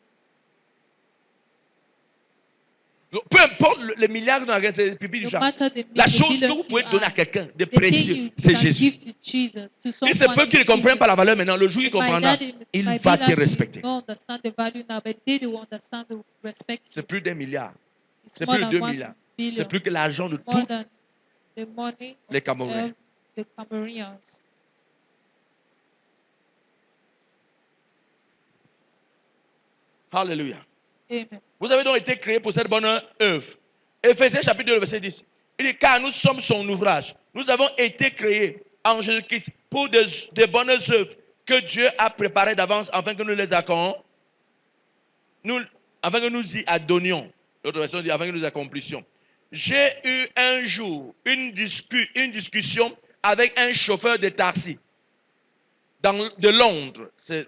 Donc, peu importe les milliards dans la c'est pipi du No chat. matter the La the chose que billions vous pouvez you donner à are, quelqu'un de the thing précieux, you c'est can Jésus. give to Jesus, to Et someone c'est peu qui ne is comprennent pas la Jesus. valeur maintenant. Le jour où il My comprendra, dad il my va te dad respecter. don't understand the value now, but they do understand the respect. C'est plus d'1 milliard. It's C'est more plus de than 2 1 milliards. billion. C'est plus que l'argent de More tous than the money les of Camerounais. the Cameroonians. Alléluia. Amen. Vous avez donc été créés pour cette bonne œuvre. Éphésiens chapitre 2, verset 10. Il dit, car nous sommes son ouvrage. Nous avons été créés en Jésus-Christ pour de bonnes œuvres que Dieu a préparées d'avance afin que nous les accomplissions. Afin que nous y adonnions. L'autre version dit, afin que nous accomplissions. J'ai eu un jour une discussion avec un chauffeur de taxi de Londres. C'est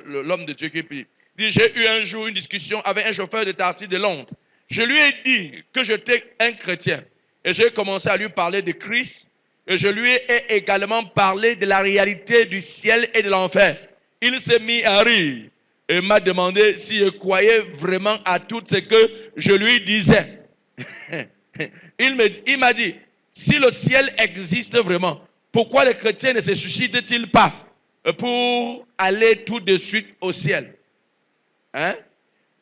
l'homme de Dieu qui prie. Il dit, j'ai eu un jour une discussion avec un chauffeur de taxi de Londres. Je lui ai dit que j'étais un chrétien. Et j'ai commencé à lui parler de Christ. Et je lui ai également parlé de la réalité du ciel et de l'enfer. Il s'est mis à rire et m'a demandé si je croyais vraiment à tout ce que je lui disais. Il m'a dit, si le ciel existe vraiment, pourquoi les chrétiens ne se suicident-ils pas pour aller tout de suite au ciel? Hein?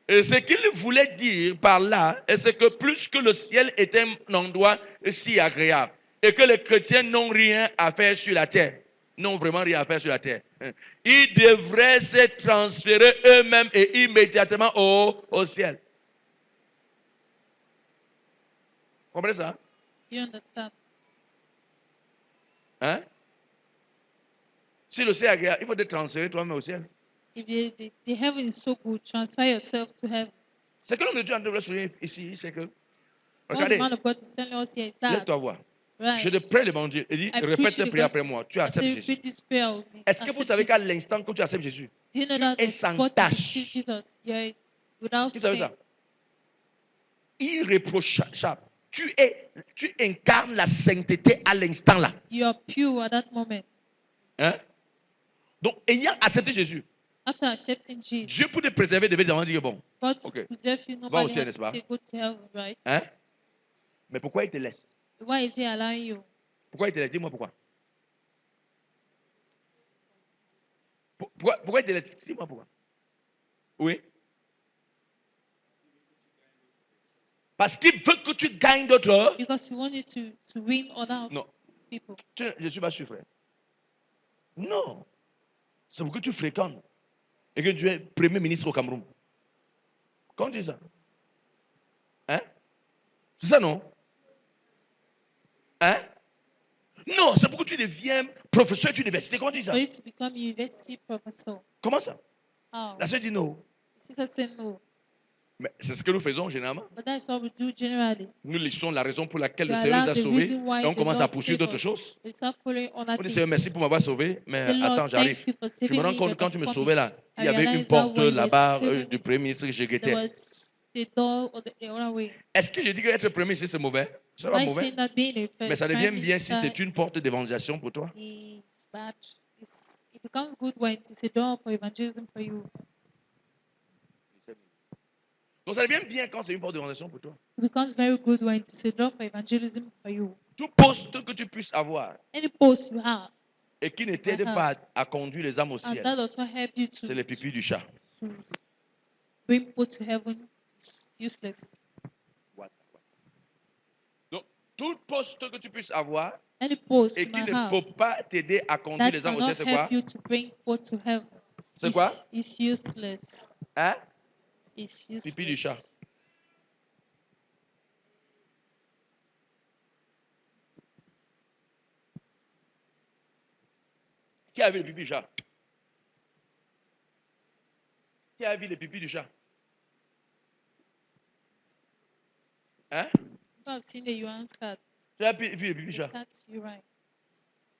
Et ce qu'il voulait dire par là, c'est que plus que le ciel est un endroit si agréable et que les chrétiens n'ont rien à faire sur la terre, n'ont vraiment rien à faire sur la terre, ils devraient se transférer eux-mêmes et immédiatement au ciel. Vous comprenez ça? You understand? Hein? Si le ciel est agréable, il faut te transférer toi-même au ciel. If the heaven is so good, transfer yourself to heaven. Ce que l'homme de Dieu a souligner ici, c'est que, What the regardez, man of God is telling us here is that, laisse-toi voir. right, Je te prie l'évangile et dis, I répète preach cette the prière gospel. après moi. Tu I acceptes say, Jésus. repeat this prayer with me. Est-ce que vous Accept savez Jesus. qu'à l'instant que tu acceptes Jésus, Do you know tu that es the sans spot you tache? receive Jesus, you're without Qui savait sin, ça? Irréprochable. tu incarnes la sainteté à l'instant là. You are pure at that moment. Hein? Donc, ayant accepté Jésus, After accepting Jesus, Dieu pour te préserver devait vraiment dire bon. God to Ok. preserve you, Va au nobody ciel, has n'est-ce to pas? say go to heaven, right? Hein? Mais pourquoi il te laisse? Why is he allowing you? Pourquoi il te laisse? Dis-moi pourquoi. Pourquoi il te laisse? Dis-moi pourquoi. Oui. Parce qu'il veut que tu gagnes d'autres. Because he wants you to win other Non. people. Je ne suis pas sûr, frère. Non. C'est pour que tu fréquentes et que tu es premier ministre au Cameroun. Comment tu dis ça? Hein? C'est ça, non? Hein? Non, c'est pour que tu deviens professeur d'université. Comment tu dis ça? For you to become university professor. Comment ça? How? La sœur dit non. Sister said no. Mais c'est ce que nous faisons généralement. But that's what we do generally. Nous laissons la raison pour laquelle le We Seigneur nous allow a the sauvés reason why et on the commence à Lord poursuivre saved d'autres us. choses. We start following other On dit Seigneur, merci things. pour m'avoir sauvé, mais Say, Lord, attends, j'arrive. thank you for Je saving me rends me, compte but quand I'm tu me coming. sauvais là, il I y avait une realized that porte when you were là-bas saving du me, premier ministre que je there guettais. was the door or the other way. Est-ce que j'ai dit qu'être premier ministre c'est mauvais? C'est Am pas I mauvais. saying that being a Mais ça prime devient bien si minister c'est une porte d'évangélisation pour toi. is bad? It becomes good when it's a door for evangelism for you. Donc ça devient bien quand c'est une porte d'évangélisation pour toi. It becomes very good when it's a door for evangelism for you. Tout poste que tu puisses avoir Any post you have, et qui ne t'aide pas à conduire les âmes au and ciel, that does not help you c'est les pipis du chat. to bring people to heaven, it's useless. Donc, tout poste que tu puisses avoir Any post et you qui might ne have peut pas t'aider à conduire that les âmes au ciel, cannot c'est quoi? help you to bring people to heaven C'est quoi? is useless. Hein? It's Pipi du chat. useless. Qui a vu le pipi du chat? Qui a vu le pipi du chat? Hein? I've seen the Uran's cat. Tu as vu le pipi du chat? Cat's urine.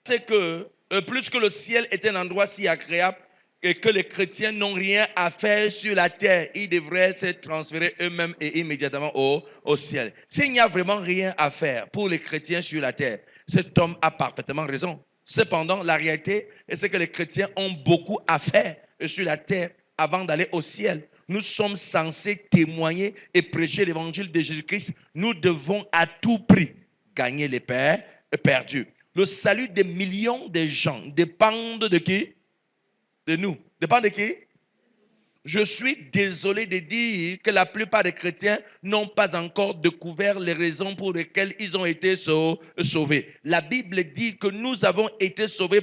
C'est que plus que le ciel est un endroit si agréable et que les chrétiens n'ont rien à faire sur la terre, ils devraient se transférer eux-mêmes et immédiatement au ciel. S'il n'y a vraiment rien à faire pour les chrétiens sur la terre, cet homme a parfaitement raison. Cependant, la réalité est que les chrétiens ont beaucoup à faire sur la terre avant d'aller au ciel. Nous sommes censés témoigner et prêcher l'évangile de Jésus-Christ. Nous devons à tout prix gagner les perdus. Le salut des millions de gens dépend de qui? De nous. Dépend de qui? Je suis désolé de dire que la plupart des chrétiens n'ont pas encore découvert les raisons pour lesquelles ils ont été sauvés. La Bible dit que nous avons été sauvés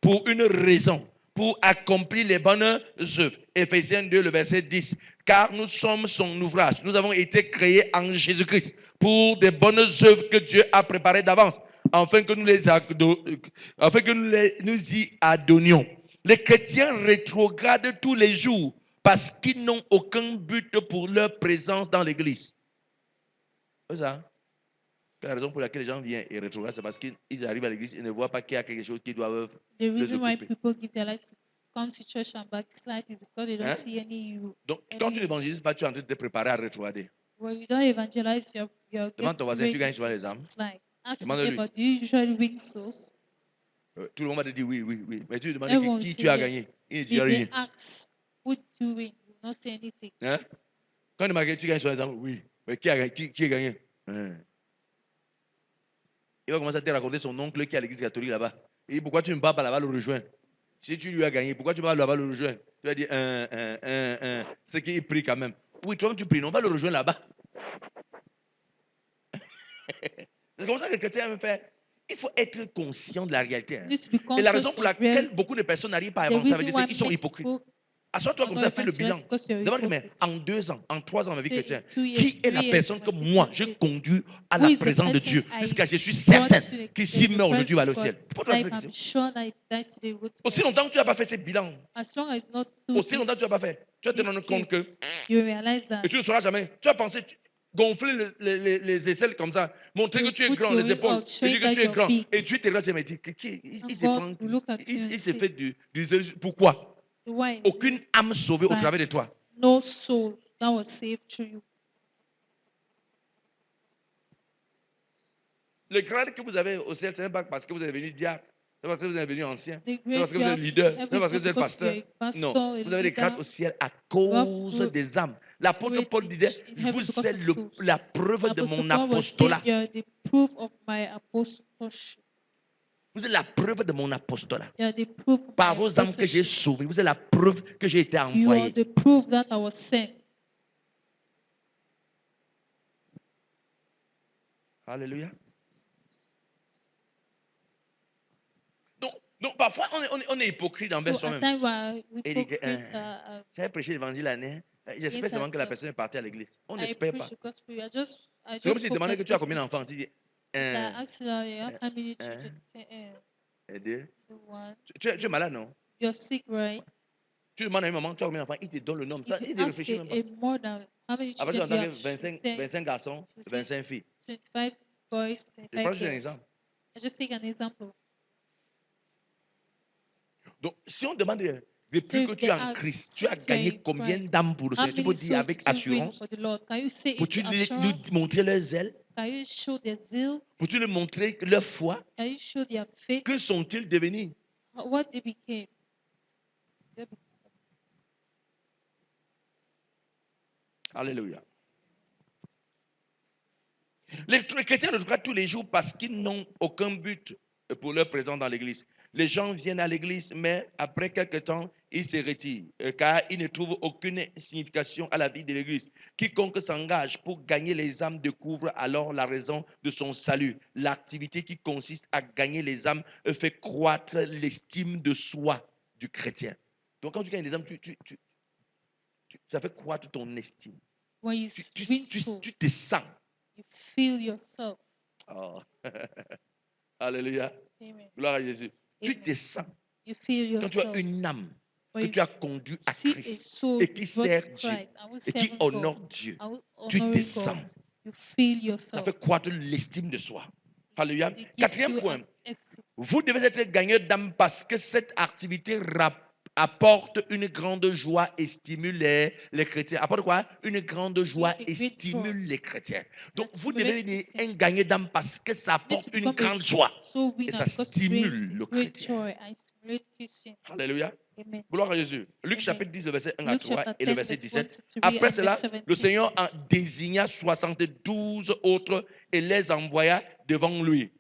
pour une raison, pour accomplir les bonnes œuvres. Éphésiens 2, le verset 10. Car nous sommes son ouvrage. Nous avons été créés en Jésus-Christ pour des bonnes œuvres que Dieu a préparées d'avance, afin que nous y adonnions. Les chrétiens rétrogradent tous les jours parce qu'ils n'ont aucun but pour leur présence dans l'église. C'est ça. La raison pour laquelle les gens viennent et rétrogradent, c'est parce qu'ils arrivent à l'église et ne voient pas qu'il y a quelque chose qu'ils doivent The les reason why occuper. people give their life to come to church and backslide is because they don't see any. Donc, quand tu n'évangélises pas, tu es en train de te préparer à rétrograder. When you don't evangelize, you're Demande ton voisin, getting tu gagnes souvent les âmes? backslide. Ask your Demande-lui. neighbor, do you usually win souls? Tout le monde va te dire oui, oui, oui. Mais tu lui demandes Everyone qui say tu as yes. gagné. Il ne dit If rien. they ask, who did you win? You will not say anything. Hein? Quand il demande tu gagnes souvent les âmes, oui. Mais qui a gagné? Hein? Il va commencer à te raconter son oncle qui est à l'église catholique là-bas. Il dit, pourquoi tu ne vas pas là-bas le rejoindre? Si tu lui as gagné, pourquoi tu vas là-bas le rejoindre? Tu vas dire, c'est qu'il prie quand même. Oui, toi tu pries, on va le rejoindre là-bas. C'est comme ça que les chrétiens aiment faire. Il faut être conscient de la réalité. Hein. Et la raison pour laquelle beaucoup de personnes n'arrivent pas à avancer, ça veut dire qu'ils sont hypocrites. Assois-toi comme ça, fais le bilan. Demande-moi, mais en 2 ans, en 3 ans dans ma vie chrétienne, qui est la personne que moi, je conduis à la présence de Dieu jusqu'à ce que je suis certain que s'il meurt aujourd'hui, il va aller au ciel. Pourquoi tu as cette question? Aussi longtemps que tu n'as pas fait ce bilan, aussi longtemps que tu n'as pas fait, tu vas te rendre compte que, et tu ne sauras jamais, tu vas penser, gonfler les aisselles comme ça, montrer que tu es grand, les épaules, et dire que tu es grand, et tu te regardes, tu me dis, il s'est fait du zèle. Pourquoi? Aucune âme sauvée au travers de toi. No soul that was saved through you. Le grade que vous avez au ciel, ce n'est pas parce que vous êtes devenu diable, c'est parce que vous êtes devenu ancien, The c'est grace parce que you vous êtes have leader, in c'est parce que heaven vous êtes because you pasteur. are a pastor, Non, a vous avez des grades leader. au ciel à You have cause des âmes. L'apôtre great Paul disait, in je heaven vous because sais of souls. la preuve de Apostle mon Paul was saying, apostolat. you are the proof of my apostleship. Vous êtes la preuve de mon apostolat. You are the proof of Par my vos âmes que j'ai apostleship. sauvées, vous êtes la preuve que j'ai été You are envoyé. the proof that I was sent. Alléluia. Donc parfois, on est hypocrite envers So at soi-même. times we Et dit que, hypocrite. j'avais prêché l'évangile l'année. J'espère seulement que la personne est partie à l'église. On I n'espère pas. preach the gospel. I C'est comme just si hope demandait that que tu as person. combien d'enfants. Tu dis, I asked you, you have how many un, children? Say, et deux. one. Tu es malade, non? You're sick, right? Tu demandes à un moment, tu as combien d'enfants? Il te donne le nombre. Ça, If il you ne ask réfléchit même pas. a more than how many Après, tu children you entends que have, 25 garçons, she will say 25 filles. 25 boys, Je prends 25 juste un girls. exemple. I just take an example. Donc, si on demande depuis que if tu es they en ask, Christ, tu as since you are gagné in combien Christ, d'âmes pour le how Seigneur? Tu peux many dire souls avec did you win assurance. for the Lord? Can you say it Peux-tu with assurance? lui montrer leur zèle? Can you show their zeal? Peux-tu leur montrer leur foi? Can you show their faith? Que sont-ils devenus? What they became? Alléluia. Les chrétiens le regardent tous les jours parce qu'ils n'ont aucun but pour leur présence dans l'église. Les gens viennent à l'église, mais après quelque temps, ils se retirent, car ils ne trouvent aucune signification à la vie de l'église. Quiconque s'engage pour gagner les âmes découvre alors la raison de son salut. L'activité qui consiste à gagner les âmes fait croître l'estime de soi du chrétien. Donc quand tu gagnes les âmes, ça fait croître ton estime. When you Tu te sens. You feel yourself. Oh. Alléluia. Amen. Gloire à Jésus. Amen. Tu te sens. You feel yourself. Quand tu as une âme que tu as conduite à Christ et qui sert Dieu et qui honore Dieu, tu te sens. You feel yourself. Ça fait croître l'estime de soi. Alléluia. Quatrième point. Vous devez être gagneur d'âme parce que cette activité apporte une grande joie et stimule les chrétiens. Apporte quoi? Une grande joie et stimule les chrétiens. Donc, vous devez être un gagneur d'âme parce que ça apporte une grande joie et ça stimule le chrétien. Alléluia. Amen. Gloire à Jésus. Luc chapitre 10, le verset 1 à 3 et le verset 17. 1 Après cela, le Seigneur en désigna 72 autres et les envoya devant lui.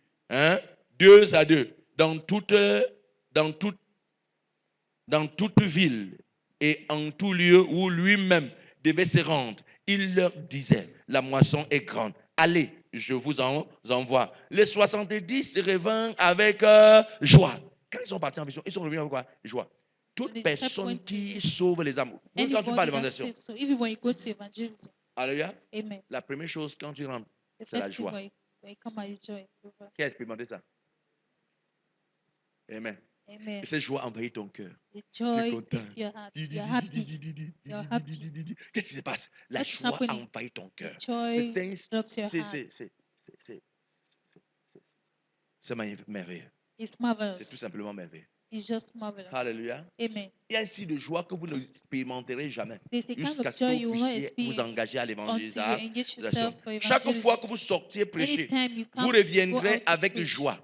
Deux à deux. Dans toute ville et en tout lieu où lui-même devait se rendre. Il leur disait, la moisson est grande. Allez, je vous en envoie. Les 70 revinrent avec joie. Quand ils sont partis en mission, ils sont revenus avec quoi? Joie. Toute personne qui sauve les âmes. Quand tu parles d'évangélisation. Alléluia. La première chose quand tu rentres, c'est la joie. Qui a expérimenté ça? Amen. Amen. Et cette joie envahit ton cœur. The Tu es joy content. takes your heart. You're happy. You're happy. Qu'est-ce qui se passe? La What's joie happening? envahit ton cœur. Joy drops your heart. C'est merveilleux. It's C'est tout marvelous. simplement merveilleux. It's just marvelous. Alléluia. Amen. Il y a ainsi de joie que vous n'expérimenterez jamais There's a kind jusqu'à of ce que joy vous you will not puissiez vous experience engager à until you l'évangélisation. engage yourself for Chaque evangelism. fois que vous sortiez prêcher, Anytime you come, vous go reviendrez out to avec preach. joie.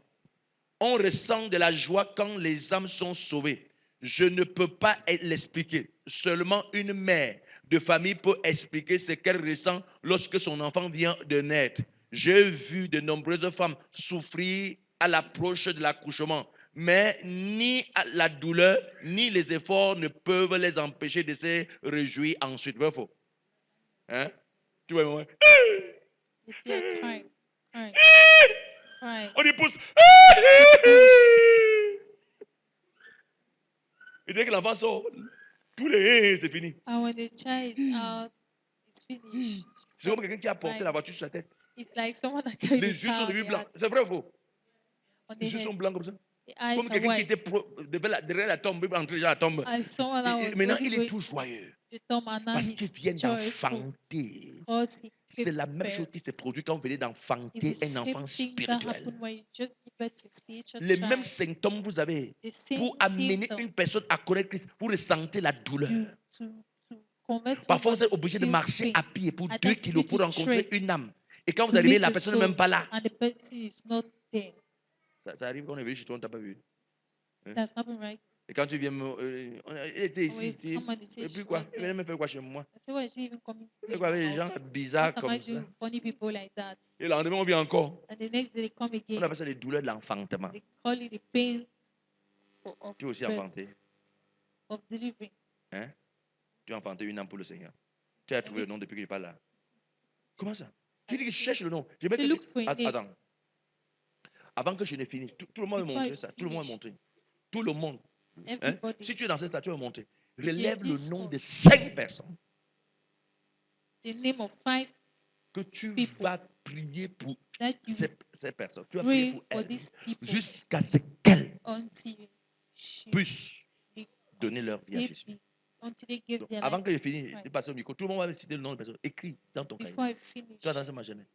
On ressent de la joie quand les âmes sont sauvées. Je ne peux pas l'expliquer. Seulement une mère de famille peut expliquer ce qu'elle ressent lorsque son enfant vient de naître. J'ai vu de nombreuses femmes souffrir à l'approche de l'accouchement, mais ni la douleur ni les efforts ne peuvent les empêcher de se réjouir ensuite. Vrai ou faux? Hein? Tu vois, moi? You see her crying. On y pousse. Et dès que l'enfant sort, tous les c'est fini. And when the child is out, it's finished. C'est comme quelqu'un qui a porté la voiture sur la tête. It's like someone that carried Les the yeux sont car devenus on blancs. C'est vrai ou faux? the Les yeux sont head. blancs comme ça. The eyes Comme are quelqu'un qui white. était derrière la tombe, il va entrer dans la tombe. And someone that Et was maintenant, only il est going tout to joyeux. the tomb and now Parce qu'il he's vient joyful d'enfanter. because he C'est gave la même chose birth. qui se produit quand vous venez It's d'enfanter the un enfant same thing that spirituel. happened when you just give birth to a spiritual Les mêmes child. symptômes que vous avez. The same Pour amener symptoms une personne à connaître Christ, vous ressentez la douleur. to convert Parfois, someone vous êtes to obligé de feel marcher pain. à pied pour At 2 times you kilos need pour to rencontrer trek. une âme. Et quand vous to arrivez, meet la the personne n'est même pas souls là. and the person is not there. Ça arrive quand on est venu chez toi, on ne t'a pas vu. That's happened, right? Et quand tu viens, il était Or ici. if somebody Et says puis she quoi? was Il there, venait me faire quoi chez moi? I say, why is she even coming to Il fait in quoi my avec les gens house? bizarres What am I comme ça? doing? Funny people like that. Et le lendemain, on vient encore. And the next day they come On again. appelle ça les douleurs de l'enfantement. They call it the pain of Tu es aussi enfanté. birth, of delivering. Hein? Tu as enfanté une âme pour le Seigneur. Tu as trouvé le nom depuis qu'il n'est pas là. Comment ça? Je dis que je cherche le nom. Je Say, look for a name. Attends. Avant que je n'ai fini, tout le monde me Before I montrer ça. Tout le monde me finish, montrer. Tout le monde. Hein? everybody, Si tu es dans cette statue, tu vas montrer. you're Relève le this nom one. de 5 personnes The name of 5 que tu people vas prier pour that you ces personnes. Tu vas prier pray pour for elles these people jusqu'à ce qu'elles until she puissent be, donner until leur vie à they Jésus. be, until they give Donc, their avant life que je to finisse de Christ. passer au micro, tout le monde va me citer le nom de personne. Écris dans ton cahier. Before I finish, Tu vas dans ma jeunesse.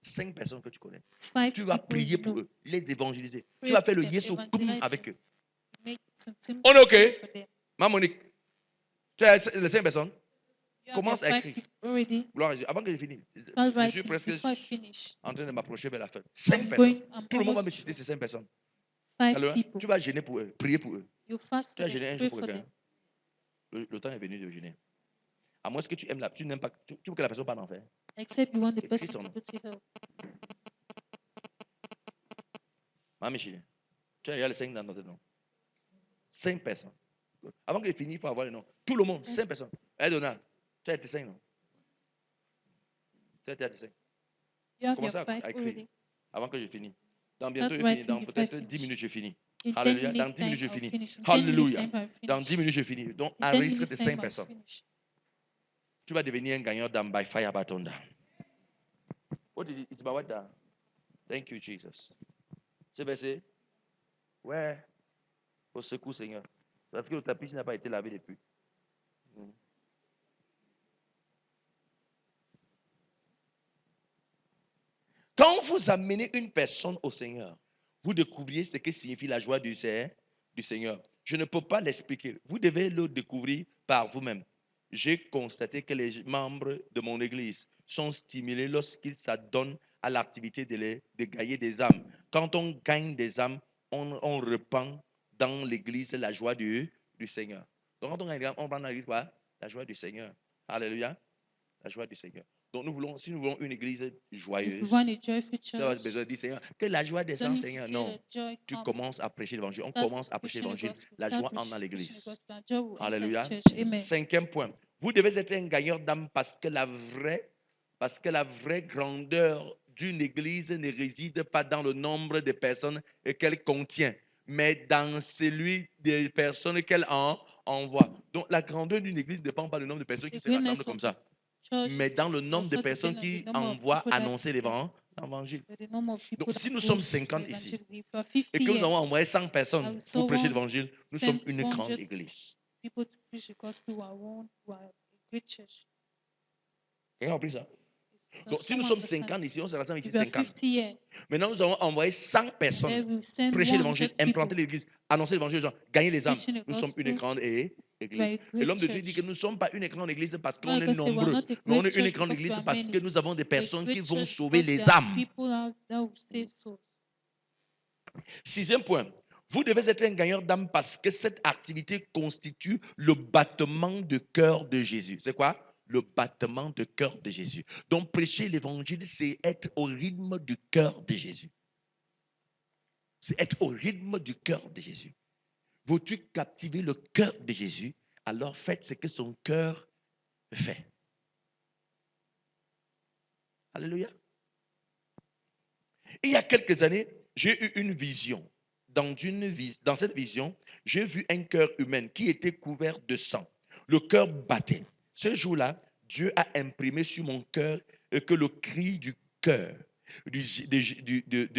5 personnes que tu connais. 5 Tu vas people prier you pour know, eux, les évangéliser. pray Tu vas faire for le them, yeso koum evangelize avec them, eux. make something On est OK? for them. Ma Monique, tu as les 5 personnes. You have your Commence à 5 écrire. people already. Gloire à Dieu. Avant que je finisse, Start je suis writing. presque Before I finish, en train de m'approcher vers la fin. 5 I'm personnes. going. I'm Tout le monde va me almost citer ces 5 personnes. 5 Alors, people. tu vas gêner pour eux, prier pour eux. You fast Tu for as gêné them, un jour pray pour for quelqu'un. them. Le temps est venu de gêner. À moins que tu aimes tu n'aimes pas, tu veux que la personne parte en enfer. Except you want the Écris person son to nom. go to hell. Maman Michel, tu as les 5 dans notre nom. 5 personnes. Avant que je finisse, il faut avoir le nom. Tout le monde, 5 personnes. Eh, Donald, tu as été 5, non? Tu as été 5. You have Commence your à 5 écrire already. avant que je finisse. Dans bientôt, Start je finis. writing Dans before I peut-être finish. 10 minutes, je finis. In 10 Alléluia. Dans minutes 10 minutes, time, je I'll finis. finish. In 10 minutes Alléluia. time, I'll Dans finish. 10 minutes, je finis. Donc, In 10 enregistre minutes tes time, 5 I'll personnes. finish. Tu vas devenir un gagnant d'âme by fire batonda. What did it? It's about what that? Thank you, Jesus. Ce verset? Ouais. Au secours, Seigneur. Parce que le tapis n'a pas été lavé depuis. Quand vous amenez une personne au Seigneur, vous découvrez ce que signifie la joie du Seigneur. Je ne peux pas l'expliquer. Vous devez le découvrir par vous-même. J'ai constaté que les membres de mon église sont stimulés lorsqu'ils s'adonnent à l'activité de gagner des âmes. Quand on gagne des âmes, on répand dans l'église la joie du Seigneur. Donc quand on gagne des âmes, on prend dans l'église quoi? La joie du Seigneur. Alléluia. La joie du Seigneur. Donc si nous voulons une église joyeuse, want a joyful tu as church, besoin de dire Seigneur, que la joie descende, don't Seigneur. see Non. the joy Tu come. commences à prêcher l'évangile. On Start commence à prêcher preaching the l'évangile. gospel. La Start joie entre dans preaching the l'église. gospel. And joy will enter Alléluia. the church. Amen. 5e point. Vous devez être un gagneur d'âme parce que la vraie grandeur d'une église ne réside pas dans le nombre de personnes qu'elle contient, mais dans celui des personnes qu'elle envoie. Donc la grandeur d'une église ne dépend pas du nombre de personnes qui The se rassemblent greatness comme of ça, church mais is dans le nombre de also personnes depend on qui the number of envoient people that annoncer l'évangile. the number of people Donc that si nous go sommes to 50 ici evangelism. If you are 50 et que nous here, avons envoyé 100 I personnes will pour so prêcher want l'évangile, nous send sommes une 100 grande église. people to preach the gospel who are one, who are a great church. Quelqu'un a compris ça? Does Donc si nous someone sommes understand? 50 ici, on se rassemble ici If you are 50. 50 here, Maintenant, nous avons envoyé 100 and personnes then we send prêcher 100 l'évangile, people implanter l'église, annoncer l'évangile aux gens, gagner les âmes. preaching the Nous sommes une gospel. grande We are église. a Et great l'homme de Dieu dit que church. nous ne sommes pas une grande église parce Not qu'on est because we are nombreux, not a mais on great est une church grande because we église are parce que many. nous avons des We're a personnes qui great vont church sauver because les there are âmes. people that will save souls. 6e point. Vous devez être un gagneur d'âme parce que cette activité constitue le battement de cœur de Jésus. C'est quoi? Le battement de cœur de Jésus. Donc, prêcher l'évangile, c'est être au rythme du cœur de Jésus. C'est être au rythme du cœur de Jésus. Veux-tu captiver le cœur de Jésus? Alors faites ce que son cœur fait. Alléluia. Il y a quelques années, j'ai eu une vision. Dans cette vision, j'ai vu un cœur humain qui était couvert de sang. Le cœur battait. Ce jour-là, Dieu a imprimé sur mon cœur que le cri du cœur de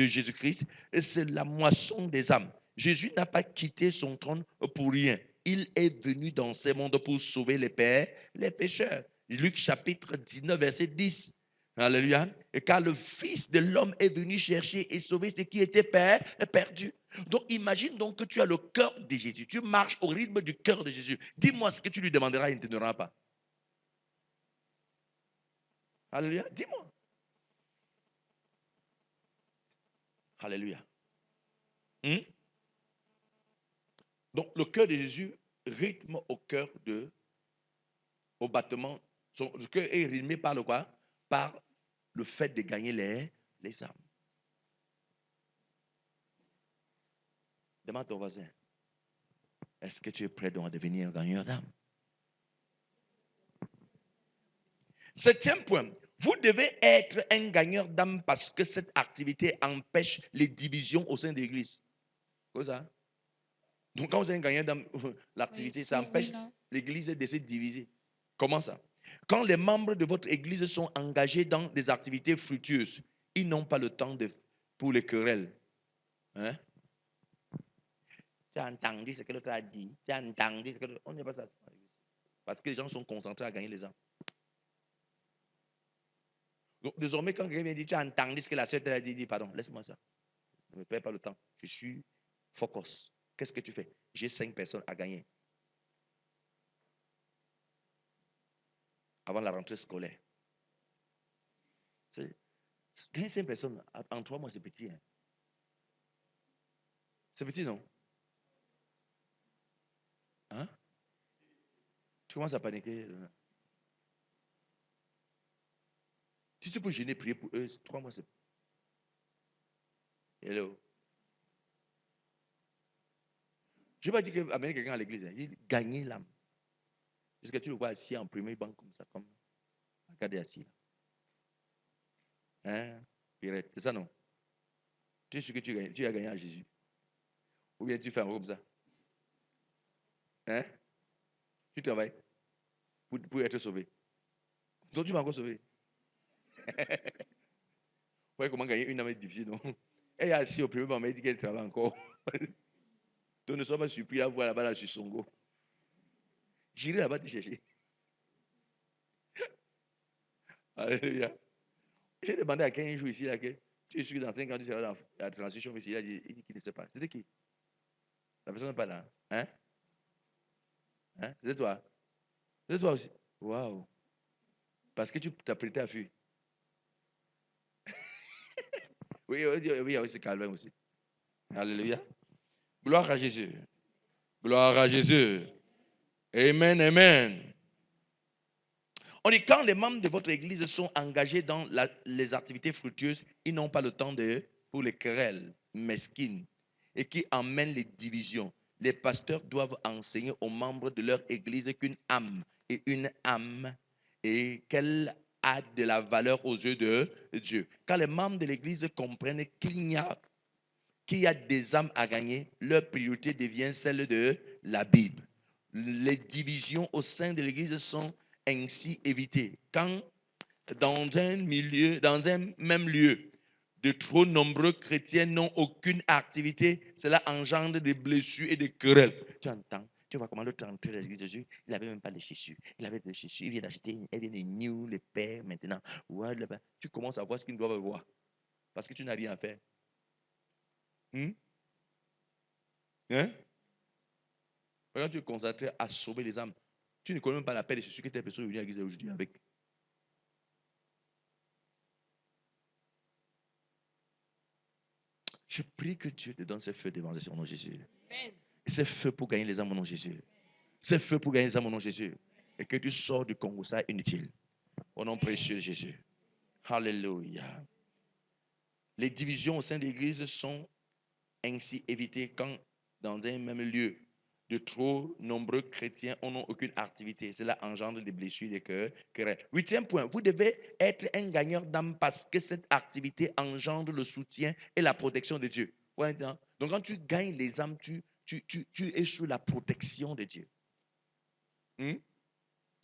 Jésus-Christ, c'est la moisson des âmes. Jésus n'a pas quitté son trône pour rien. Il est venu dans ce monde pour sauver les pécheurs. Luc chapitre 19, verset 10. Alléluia. Et car le Fils de l'homme est venu chercher et sauver ce qui était perdu. Donc imagine donc que tu as le cœur de Jésus. Tu marches au rythme du cœur de Jésus. Dis-moi ce que tu lui demanderas, il ne te donnera pas. Alléluia. Dis-moi. Alléluia. Donc, le cœur de Jésus rythme au battement. Le cœur est rythmé par le quoi? Par le fait de gagner les âmes. Demande à ton voisin, est-ce que tu es prêt donc à devenir un gagneur d'âme? Septième point, vous devez être un gagneur d'âme parce que cette activité empêche les divisions au sein de l'église. C'est ça? Donc, quand vous êtes un gagneur d'âme, l'activité, ça empêche l'église de se diviser. Comment ça? Quand les membres de votre église sont engagés dans des activités fructueuses, ils n'ont pas le temps pour les querelles. Hein? Tu as entendu ce que l'autre a dit. Tu as entendu ce que l'autre... On n'est pas ça. Parce que les gens sont concentrés à gagner les âmes. Donc, désormais, quand quelqu'un vient dire, tu as entendu ce que la sœur t'a dit, dis pardon, laisse-moi ça. Ne me perds pas le temps. Je suis focus. Qu'est-ce que tu fais? J'ai 5 personnes à gagner. Avant la rentrée scolaire. Gagner 5 personnes en 3 mois, c'est petit. Hein? C'est petit, non? Hein? Tu commences à paniquer. Si tu peux gêner, prier pour eux, 3 mois, c'est... Hello. Je ne vais pas dire qu'amener quelqu'un à l'église. Il dit gagner l'âme. Est-ce que tu le vois assis en premier banc comme ça, comme regardez assis là. Hein? C'est ça, non? Tu es sûr que tu as gagné à Jésus? Ou bien tu fais un comme ça? Hein? Tu travailles pour être sauvé. Donc tu m'as encore sauvé. Vous voyez comment gagner une âme est difficile, non? Elle est assise au premier banc, mais elle dit qu'elle travaille encore. Donc ne sois pas surpris à voir là-bas, là, sur Songo. J'irai là-bas te chercher. Alléluia. J'ai demandé à quelqu'un un jour ici, là, que tu es sûr que dans 5 ans, tu seras dans la transition, mais il dit qu'il ne sait pas. C'était qui? La personne n'est pas là. Hein? Hein? C'était toi? C'était toi aussi? Waouh! Parce que tu t'as prêté à fuir. Oui, il y a aussi Calvin aussi. Alléluia. Gloire à Jésus. Gloire à Jésus. Amen, amen. On dit quand les membres de votre église sont engagés dans les activités fructueuses, ils n'ont pas le temps pour les querelles mesquines et qui emmènent les divisions. Les pasteurs doivent enseigner aux membres de leur église qu'une âme est une âme et qu'elle a de la valeur aux yeux de Dieu. Quand les membres de l'église comprennent qu'il y a des âmes à gagner, leur priorité devient celle de la Bible. Les divisions au sein de l'église sont ainsi évitées. Quand dans un même lieu, de trop nombreux chrétiens n'ont aucune activité, cela engendre des blessures et des querelles. Tu entends? Tu vois comment l'autre entrée dans l'église de Jésus, il n'avait même pas de chaussures. Il avait des chaussures, il vient d'acheter, elle vient de new, les pères maintenant. Ouais, tu commences à voir ce qu'ils doivent voir. Parce que tu n'as rien à faire. Hein? Quand tu es concentré à sauver les âmes, tu ne connais même pas la paix de Jésus que telle personne est venue à l'église aujourd'hui avec. Je prie que Dieu te donne ces feux d'évangélisation au nom de Jésus. Amen. Et ces feux pour gagner les âmes au nom de Jésus. Ces feux pour gagner les âmes au nom de Jésus. Et que tu sors du Congo, ça inutile. Au nom précieux de Jésus. Alléluia. Les divisions au sein de l'église sont ainsi évitées quand dans un même lieu, de trop nombreux chrétiens n'ont aucune activité. Cela engendre des blessures, des querelles. 8e point, vous devez être un gagneur d'âme parce que cette activité engendre le soutien et la protection de Dieu. Donc quand tu gagnes les âmes, tu es sous la protection de Dieu. Tu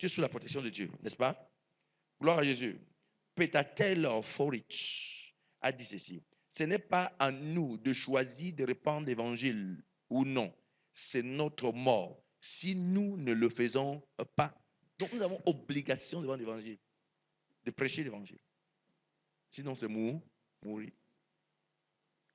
es sous la protection de Dieu, n'est-ce pas? Gloire à Jésus. Peter Taylor Forich a dit ceci. Ce n'est pas à nous de choisir de répandre l'évangile ou non. C'est notre mort si nous ne le faisons pas. Donc nous avons obligation de vendre l'évangile, de prêcher l'évangile. Sinon c'est mourir.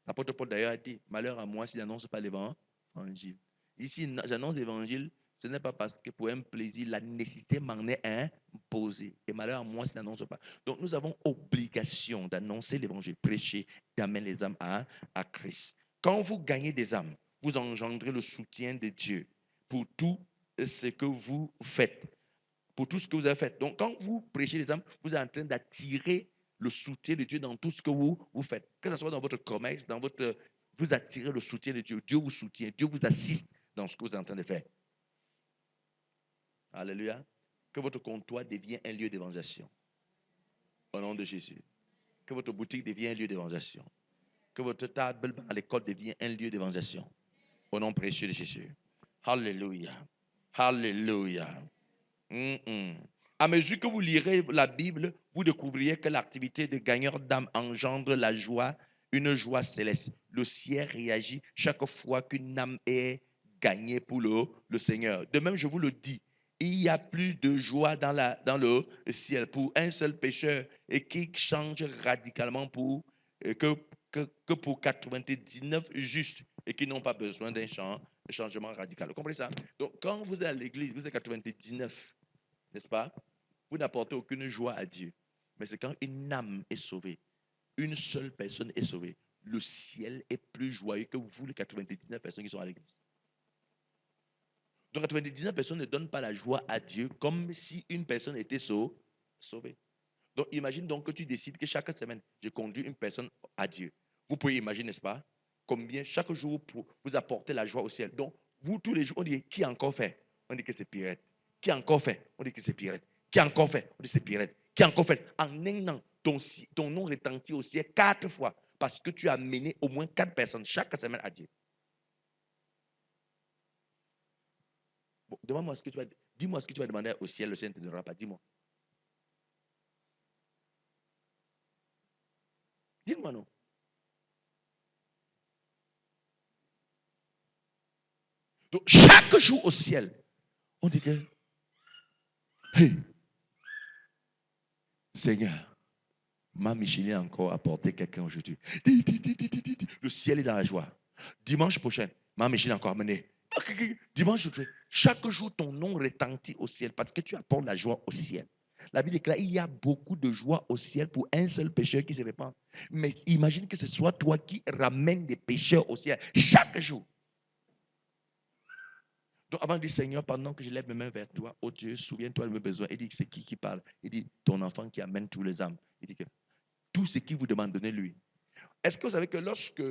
L'apôtre Paul d'ailleurs a dit, malheur à moi si je n'annonce pas l'évangile. Ici, j'annonce l'évangile Ce n'est pas parce que pour un plaisir, la nécessité m'en est imposée. Et malheur à moi, s'il n'annonce pas. Donc, nous avons obligation d'annoncer l'évangile, prêcher, d'amener les âmes à Christ. Quand vous gagnez des âmes, vous engendrez le soutien de Dieu pour tout ce que vous faites. Pour tout ce que vous avez fait. Donc, quand vous prêchez les âmes, vous êtes en train d'attirer le soutien de Dieu dans tout ce que vous faites. Que ce soit dans votre commerce, vous attirez le soutien de Dieu. Dieu vous soutient, Dieu vous assiste dans ce que vous êtes en train de faire. Alléluia. Que votre comptoir devienne un lieu d'évangélisation. Au nom de Jésus. Que votre boutique devienne un lieu d'évangélisation. Que votre table à l'école devienne un lieu d'évangélisation. Au nom précieux de Jésus. Alléluia. Alléluia. À mesure que vous lirez la Bible, vous découvrirez que l'activité de gagneur d'âme engendre la joie, une joie céleste. Le ciel réagit chaque fois qu'une âme est gagnée pour le Seigneur. De même, je vous le dis, il y a plus de joie dans le ciel pour un seul pécheur et qui change radicalement que pour 99 justes et qui n'ont pas besoin d'un changement radical. Vous comprenez ça? Donc, quand vous êtes à l'église, vous êtes 99, n'est-ce pas? Vous n'apportez aucune joie à Dieu. Mais c'est quand une âme est sauvée, une seule personne est sauvée, le ciel est plus joyeux que vous, les 99 personnes qui sont à l'église. Donc, 99 personnes ne donnent pas la joie à Dieu comme si une personne était sauvée. Donc, imagine donc que tu décides que chaque semaine, je conduis une personne à Dieu. Vous pouvez imaginer, n'est-ce pas? Combien chaque jour vous apportez la joie au ciel. Donc, vous, tous les jours, on dit, qui a encore fait? On dit que c'est Pirate. Qui a encore fait? On dit que c'est Pirate. Qui a encore fait? On dit que c'est Pirate. Qui a encore fait? En un an, ton nom retentit au ciel 4 fois parce que tu as mené au moins 4 personnes chaque semaine à Dieu. Bon, demande-moi dis-moi ce que tu vas demander au ciel, le ciel ne te donnera pas. Dis-moi. Dis-moi non. Donc, chaque jour au ciel, on dit que, hey, Seigneur, ma Micheline a encore apporté quelqu'un aujourd'hui. Le ciel est dans la joie. Dimanche prochain, ma Micheline a encore amené. Dimanche prochain, chaque jour, ton nom retentit au ciel parce que tu apportes la joie au ciel. La Bible déclare il y a beaucoup de joie au ciel pour un seul pécheur qui se répand. Mais imagine que ce soit toi qui ramènes des pécheurs au ciel chaque jour. Donc, avant de dire, Seigneur, pendant que je lève mes mains vers toi, oh Dieu, souviens-toi de mes besoins. Il dit, c'est qui parle? Il dit, ton enfant qui amène tous les âmes. Il dit que tout ce qu'il vous demande, donnez-lui. Est-ce que vous savez que lorsque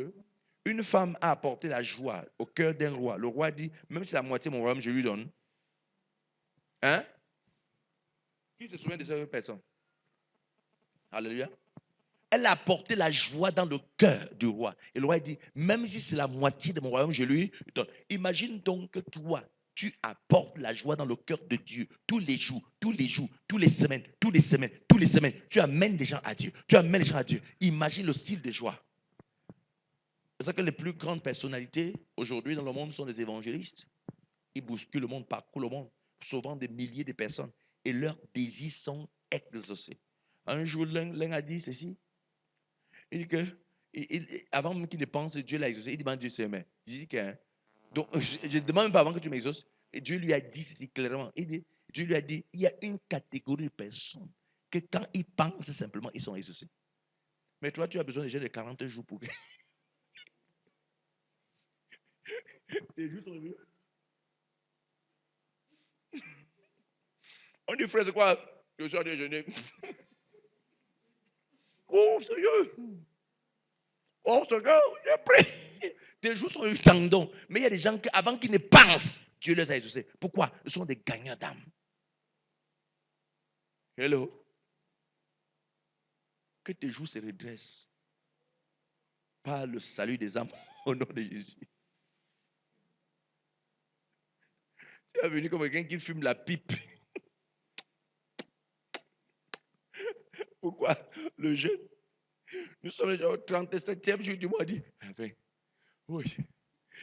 une femme a apporté la joie au cœur d'un roi, le roi dit, même si la moitié de mon royaume, je lui donne. Hein? Qui se souvient de cette personne? Alléluia. Elle a apporté la joie dans le cœur du roi. Et le roi dit, même si c'est la moitié de mon royaume, je lui donne. Imagine donc que toi, tu apportes la joie dans le cœur de Dieu tous les jours, toutes les semaines. Tu amènes des gens à Dieu. Imagine le style de joie. C'est ça que les plus grandes personnalités aujourd'hui dans le monde sont les évangélistes. Ils bousculent le monde, parcourent le monde, sauvant des milliers de personnes. Et leurs désirs sont exaucés. Un jour, l'un a dit ceci. Il dit que, avant même qu'il ne pense, Dieu l'a exaucé. Il demande Dieu ses mains. Je dis que, donc, je ne demande même pas avant que tu m'exauces. Et Dieu lui a dit ceci clairement. Dieu lui a dit, il y a une catégorie de personnes que quand ils pensent simplement, ils sont exaucés. Mais toi, tu as besoin déjà de 40 jours pour que... On dit, frère, c'est quoi? Je suis en déjeuner. Oh, Seigneur. Oh, Seigneur, j'ai pris. Tes jours sont tendons. Mais il y a des gens qui, avant qu'ils ne pensent, Dieu les a exaucés. Pourquoi? Ils sont des gagnants d'âme. Hello. Que tes jours se redressent par le salut des âmes au nom de Jésus. Tu es venu comme quelqu'un qui fume la pipe. Pourquoi? Le jeûne. Nous sommes déjà au 37e jour du mois. Dit, enfin, oui,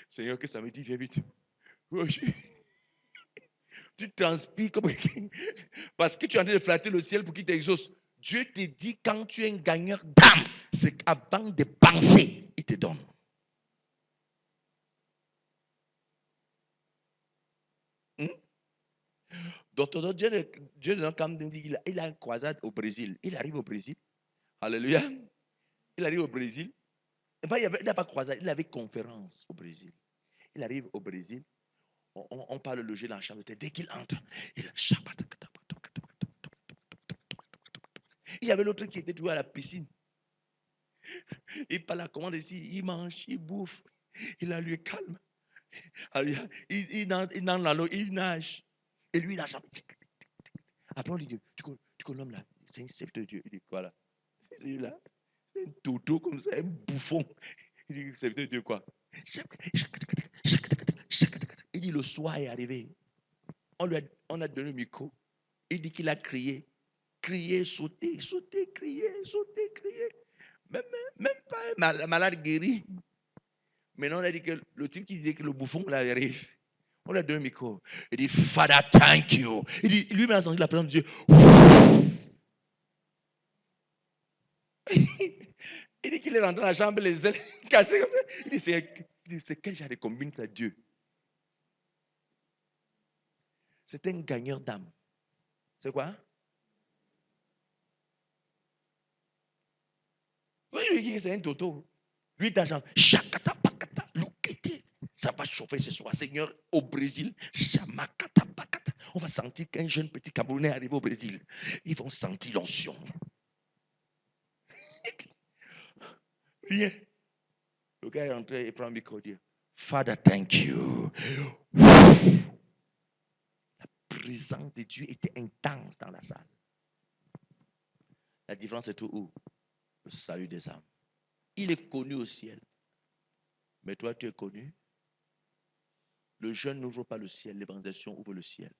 Seigneur, que ça me dit, viens vite. Oui. Tu transpires comme quelqu'un. Parce que tu es en train de flatter le ciel pour qu'il t'exauce. Dieu te dit, quand tu es un gagneur d'âme, c'est qu'avant de penser, il te donne. Docteur Dieu dit qu'il a une croisade au Brésil. Il arrive au Brésil. Alléluia. Il arrive au Brésil. Il n'a pas croisade, il avait conférence au Brésil. Il arrive au Brésil. On parle loger dans la chambre. Dès qu'il entre, il y avait l'autre qui était toujours à la piscine. Il parle à la commande ici, il mange, il bouffe. Il a lui calme. Il nage dans l'eau, il nage. Et lui, il nage. Après, on lui dit, tu connais l'homme là, c'est un chef de Dieu. Il dit, quoi là? C'est là, c'est un toto comme ça, un bouffon. Il dit, chef de Dieu quoi? Il dit, le soir est arrivé. On a donné le micro. Il dit qu'il a crié, sauté, crié. Même pas un malade guéri. Maintenant, on a dit que le type qui disait que le bouffon là arrive. On a donné le micro. Il dit, Father, thank you. Il dit, lui-même a senti la présence de Dieu. Il dit qu'il est rentré dans la chambre, les ailes cassées comme ça. Il dit, c'est quel genre de combine ça, Dieu? C'est un gagneur d'âme. C'est quoi? Oui, c'est un toto. Lui, d'argent. Chakata, pakata, loukete. Ça va chauffer ce soir, Seigneur, au Brésil. Chamakata, pakata. On va sentir qu'un jeune petit Camerounais arrive au Brésil. Ils vont sentir l'onction. Viens. Le gars est rentré et prend le micro et dit, Father, thank you. La présence de Dieu était intense dans la salle. La différence est tout où? Le salut des âmes. Il est connu au ciel. Mais toi, tu es connu. Le jeune n'ouvre pas le ciel. L'évangélisation ouvre le ciel.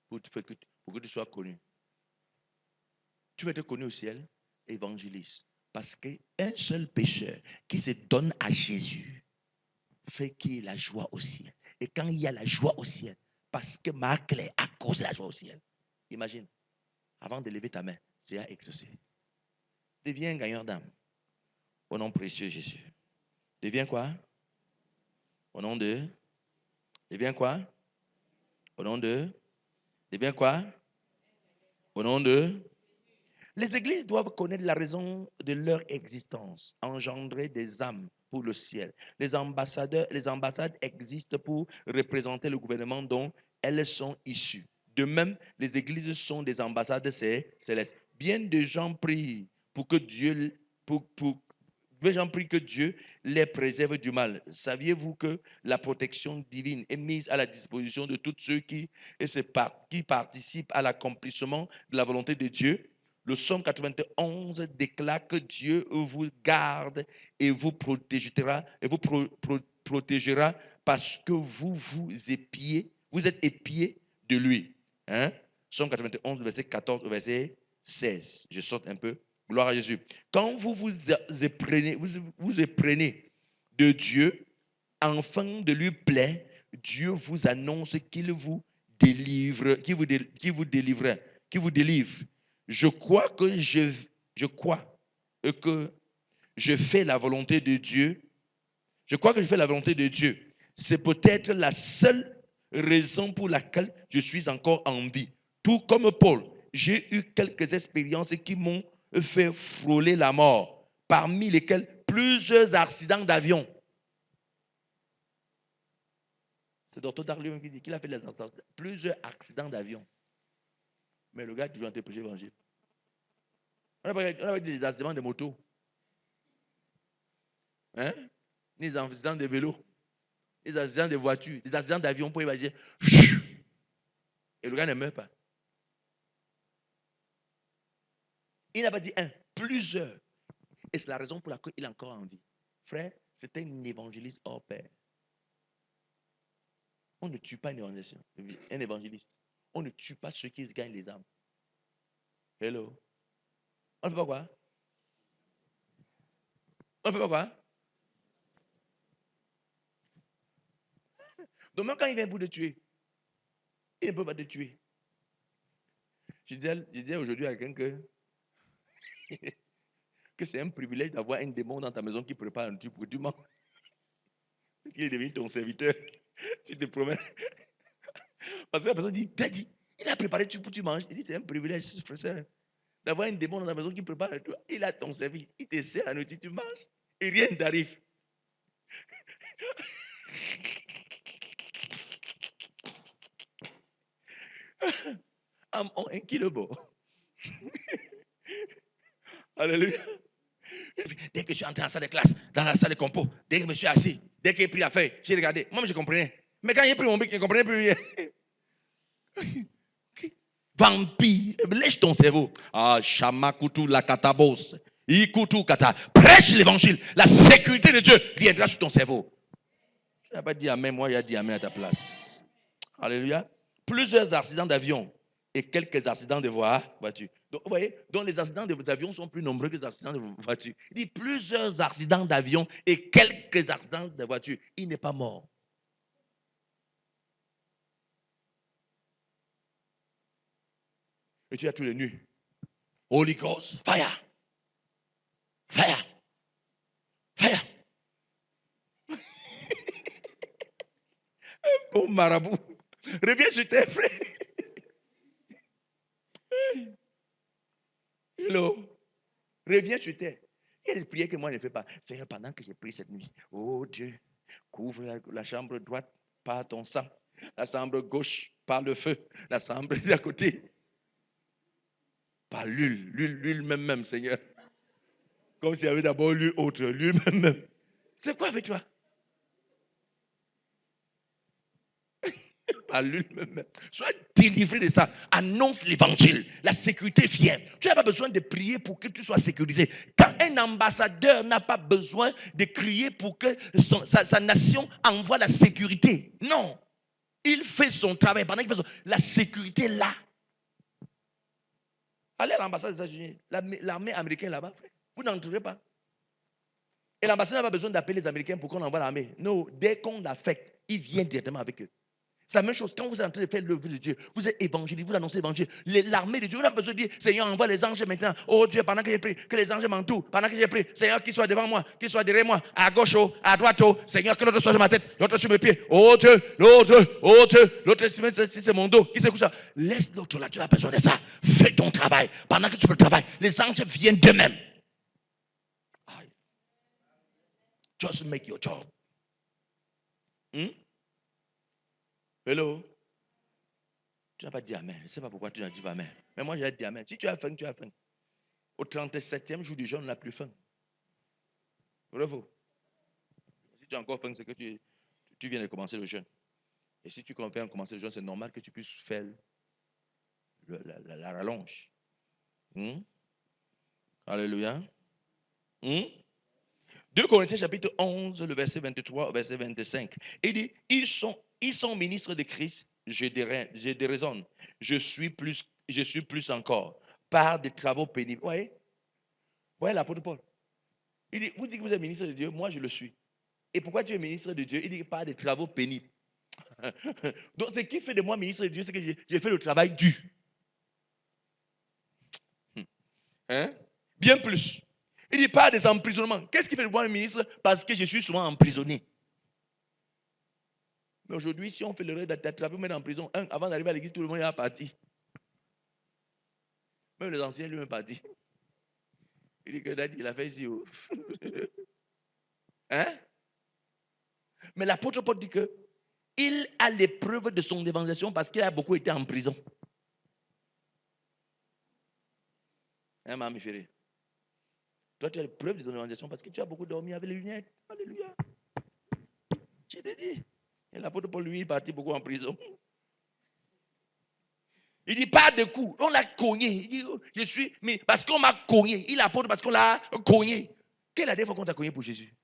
Pour que tu sois connu. Tu veux être connu au ciel, évangélise. Parce qu'un seul pécheur qui se donne à Jésus fait qu'il y ait la joie au ciel. Et quand il y a la joie au ciel, parce que ma clé à cause de la joie au ciel. Imagine, avant de lever ta main, c'est à exaucer. Deviens un gagnant d'âme. Au nom précieux de Jésus. Deviens quoi? Au nom de? Deviens quoi? Au nom de? Deviens quoi? Au nom de? Les églises doivent connaître la raison de leur existence, engendrer des âmes pour le ciel. Les ambassades existent pour représenter le gouvernement dont elles sont issues. De même, les églises sont des ambassades célestes. Bien des gens prient pour que Dieu, les préserve du mal. Saviez-vous que la protection divine est mise à la disposition de tous ceux qui participent à l'accomplissement de la volonté de Dieu? Le Psaume 91 déclare que Dieu vous garde et vous protégera, parce que vous êtes épillés de lui. Hein? Psaume 91, verset 14 au verset 16. Je saute un peu. Gloire à Jésus. Quand vous éprenez de Dieu, afin de lui plaire, Dieu vous annonce qu'il vous délivre, qu'il vous délivre. Je crois que je fais la volonté de Dieu. Je crois que je fais la volonté de Dieu. C'est peut-être la seule raison pour laquelle je suis encore en vie. Tout comme Paul, j'ai eu quelques expériences qui m'ont fait frôler la mort, parmi lesquelles plusieurs accidents d'avion. C'est le docteur Darlion qui dit qu'il a fait plusieurs accidents d'avion. Mais le gars a toujours été prêché l'évangile. On a des accidents de moto. Hein? Des accidents de vélo. Des accidents de voiture. Des accidents d'avion pour évangéliser. Et le gars ne meurt pas. Il n'a pas dit un, plusieurs. Et c'est la raison pour laquelle il est encore en vie. Frère, c'est un évangéliste hors pair. On ne tue pas un évangéliste. On ne tue pas ceux qui gagnent les âmes. Hello. On ne fait pas quoi? On ne fait pas quoi? Donc même quand il vient pour te tuer, il ne peut pas te tuer. Je disais aujourd'hui à quelqu'un que c'est un privilège d'avoir un démon dans ta maison qui prépare un tube pour du monde. Parce qu'il est devenu ton serviteur. Tu te promets. Parce que la personne dit, Il a préparé tout pour que tu manges. Il dit, c'est un privilège, frère, d'avoir un démon dans la maison qui prépare tout. Il a ton service. Il te sert la nourriture, tu manges. Et rien ne t'arrive. Un kilo bon. Alléluia. Dès que je suis entré dans la salle de classe, dans la salle de compo, dès que je me suis assis, dès que j'ai pris la feuille, j'ai regardé. Moi, je comprenais. Mais quand j'ai pris mon bic, je ne comprenais plus rien. Vampire, lèche ton cerveau. Ah, Shamakutu la katabos. Ikutu kata. Prêche l'évangile. La sécurité de Dieu viendra sur ton cerveau. Tu n'as pas dit amen, moi, il a dit amen à ta place. Alléluia. Plusieurs accidents d'avion et quelques accidents de voiture. Donc, vous voyez, donc les accidents de vos avions sont plus nombreux que les accidents de vos voitures. Il dit plusieurs accidents d'avion et quelques accidents de voiture. Il n'est pas mort. Et tu as tous les nuits. Holy Ghost, fire. Fire. Fire. Oh marabout. Reviens sur tes frères. Hello. Reviens sur terre. Il y a des prières que moi je ne fais pas. Seigneur, pendant que j'ai prié cette nuit, oh Dieu, couvre la chambre droite par ton sang, la chambre gauche par le feu, la chambre d'à côté par l'huile même, Seigneur. Comme s'il y avait d'abord l'huile autre, l'huile même. C'est quoi avec toi? Par l'huile même. Sois délivré de ça. Annonce l'évangile. La sécurité vient. Tu n'as pas besoin de prier pour que tu sois sécurisé. Quand un ambassadeur n'a pas besoin de crier pour que sa nation envoie la sécurité. Non. Il fait son travail. Pendant qu'il fait la sécurité là. Allez à l'ambassade des États-Unis. L'armée américaine là-bas. Vous n'entrez pas. Et l'ambassade n'a pas besoin d'appeler les Américains pour qu'on envoie l'armée. Non. Dès qu'on l'affecte, il vient directement avec eux. C'est la même chose. Quand vous êtes en train de faire l'œuvre de Dieu, vous êtes évangélique, vous annoncez l'évangile. L'armée de Dieu, vous n'avez pas besoin de dire, Seigneur, envoie les anges maintenant. Oh Dieu, pendant que j'ai pris, que les anges m'entourent. Pendant que j'ai pris, Seigneur, qu'il soit devant moi, qu'il soit derrière moi, à gauche, à droite, Seigneur, que l'autre soit sur ma tête, l'autre sur mes pieds. Oh Dieu, l'autre, si c'est mon dos, qui se couche là. Laisse l'autre là, tu n'as pas besoin de ça. Fais ton travail. Pendant que tu fais le travail, les anges viennent d'eux-mêmes. Just make your job. Hello? Tu n'as pas dit amen. Je ne sais pas pourquoi tu n'as dit pas amen. Mais moi, j'ai dit amen. Si tu as faim, tu as faim. Au 37e jour du jeûne, on n'a plus faim. Bravo. Si tu as encore faim, c'est que tu viens de commencer le jeûne. Et si tu viens de commencer le jeûne, c'est normal que tu puisses faire la rallonge. Alléluia. 2 Corinthiens chapitre 11, le verset 23 au verset 25. Il dit, ils sont ministres de Christ, je déraisonne. Je suis plus encore, par des travaux pénibles. Vous voyez l'apôtre Paul. Il dit, vous dites que vous êtes ministre de Dieu, moi je le suis. Et pourquoi tu es ministre de Dieu? Il dit, par des travaux pénibles. Donc ce qui fait de moi ministre de Dieu, c'est que j'ai fait le travail dur. Bien plus. Il dit pas des emprisonnements. Qu'est-ce qui fait de moi un ministre? Parce que je suis souvent emprisonné. Mais aujourd'hui, si on fait le rêve d'attraper, mettre en prison, avant d'arriver à l'église, tout le monde est parti. Même les anciens, lui-même parti. Il dit que Daddy, il a fait ici. Mais l'apôtre Paul dit que il a l'épreuve de son évangélisation parce qu'il a beaucoup été en prison. Mamie chérie. Toi, tu as l'épreuve de ton évangélisation parce que tu as beaucoup dormi avec les lunettes. Alléluia. Je t'ai dit. Et l'apôtre Paul, lui, est parti beaucoup en prison. Il dit pas de coups. On l'a cogné. Il dit, je suis. Mais parce qu'on m'a cogné. Il apporte parce qu'on l'a cogné. Quelle est la dernière fois qu'on t'a cogné pour Jésus?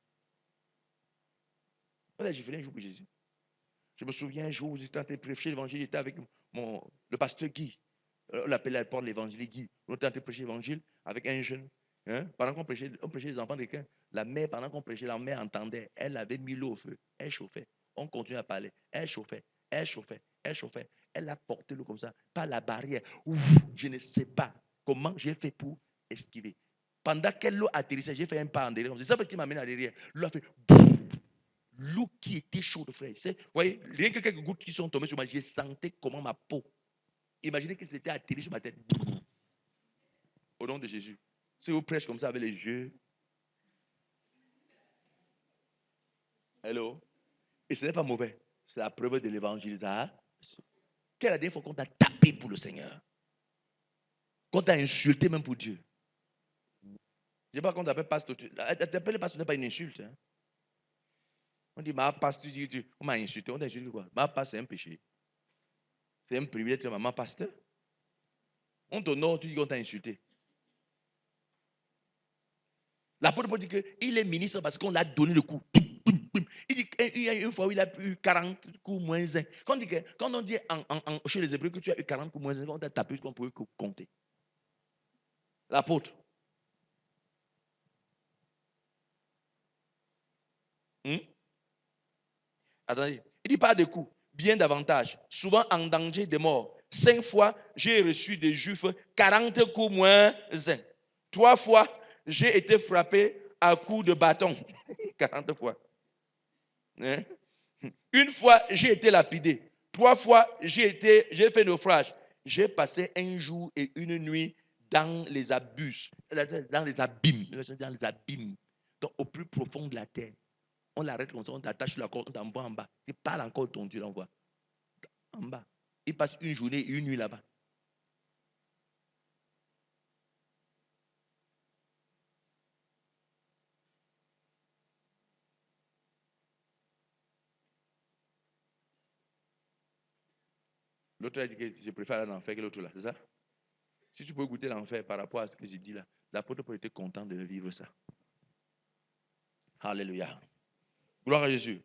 J'ai fait un jour pour Jésus. Je me souviens un jour où j'étais en train de prêcher l'évangile. J'étais avec le pasteur Guy. On l'appelait à la porte l'évangile Guy. On était en train de prêcher l'évangile avec un jeune. Pendant qu'on prêchait, on prêchait les enfants de quelqu'un. La mère, pendant qu'on prêchait, la mère entendait. Elle avait mis l'eau au feu. Elle chauffait. On continuait à parler. Elle chauffait. Elle chauffait. Elle chauffait. Elle a porté l'eau comme ça, par la barrière. Ouf, je ne sais pas comment j'ai fait pour esquiver. Pendant que l'eau atterrissait, j'ai fait un pas en derrière. C'est ça qui m'a amené à derrière. L'eau a fait. L'eau qui était chaude, frère. Vous voyez, rien que quelques gouttes qui sont tombées sur moi, j'ai senti comment ma peau. Imaginez que c'était atterri sur ma tête. Au nom de Jésus. Si vous prêchez comme ça avec les yeux. Hello. Et ce n'est pas mauvais. C'est la preuve de l'évangélisation. Quelle est la dernière fois qu'on t'a tapé pour le Seigneur? Qu'on t'a insulté même pour Dieu? Je ne sais pas qu'on t'appelle pasteur. T'appeler pasteur n'est pas une insulte. Hein? On dit, ma pasteur, on m'a insulté. On t'a insulté quoi? Ma pasteur, c'est un péché. C'est un privilège de maman pasteur. On t'honore, tu dis qu'on t'a insulté. L'apôtre Paul dit qu'il est ministre parce qu'on l'a donné le coup. Il dit qu'il y a une fois où il a eu 40 coups moins 1. Quand on dit chez les Hébreux que tu as eu 40 coups moins 1, on t'a tapé, qu'on pouvait compter. L'apôtre. Attendez. Il dit pas de coups, bien davantage. Souvent en danger de mort. 5 fois, j'ai reçu des Juifs 40 coups moins 1. 3 fois, j'ai été frappé à coups de bâton. 40 fois. Hein? Une fois, j'ai été lapidé. 3 fois, j'ai fait naufrage. J'ai passé un jour et une nuit dans les abus, dans les abîmes. Dans les abîmes. Donc, au plus profond de la terre. On l'arrête comme ça, on t'attache sur la corde, on t'envoie en bas. Il parle encore de ton Dieu, l'envoie. En bas. Il passe une journée et une nuit là-bas. L'autre a dit que je préfère aller en enfer que l'autre là, c'est ça? Si tu peux goûter l'enfer par rapport à ce que j'ai dit là, l'apôtre peut être content de vivre ça. Alléluia. Gloire à Jésus.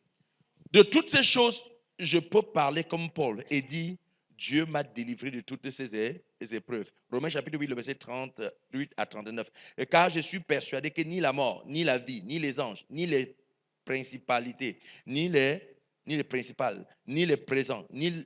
De toutes ces choses, je peux parler comme Paul et dire, Dieu m'a délivré de toutes ces épreuves. Romains chapitre 8, le verset 38 à 39. Et car je suis persuadé que ni la mort, ni la vie, ni les anges, ni les principalités, ni les principales, ni les présents, ni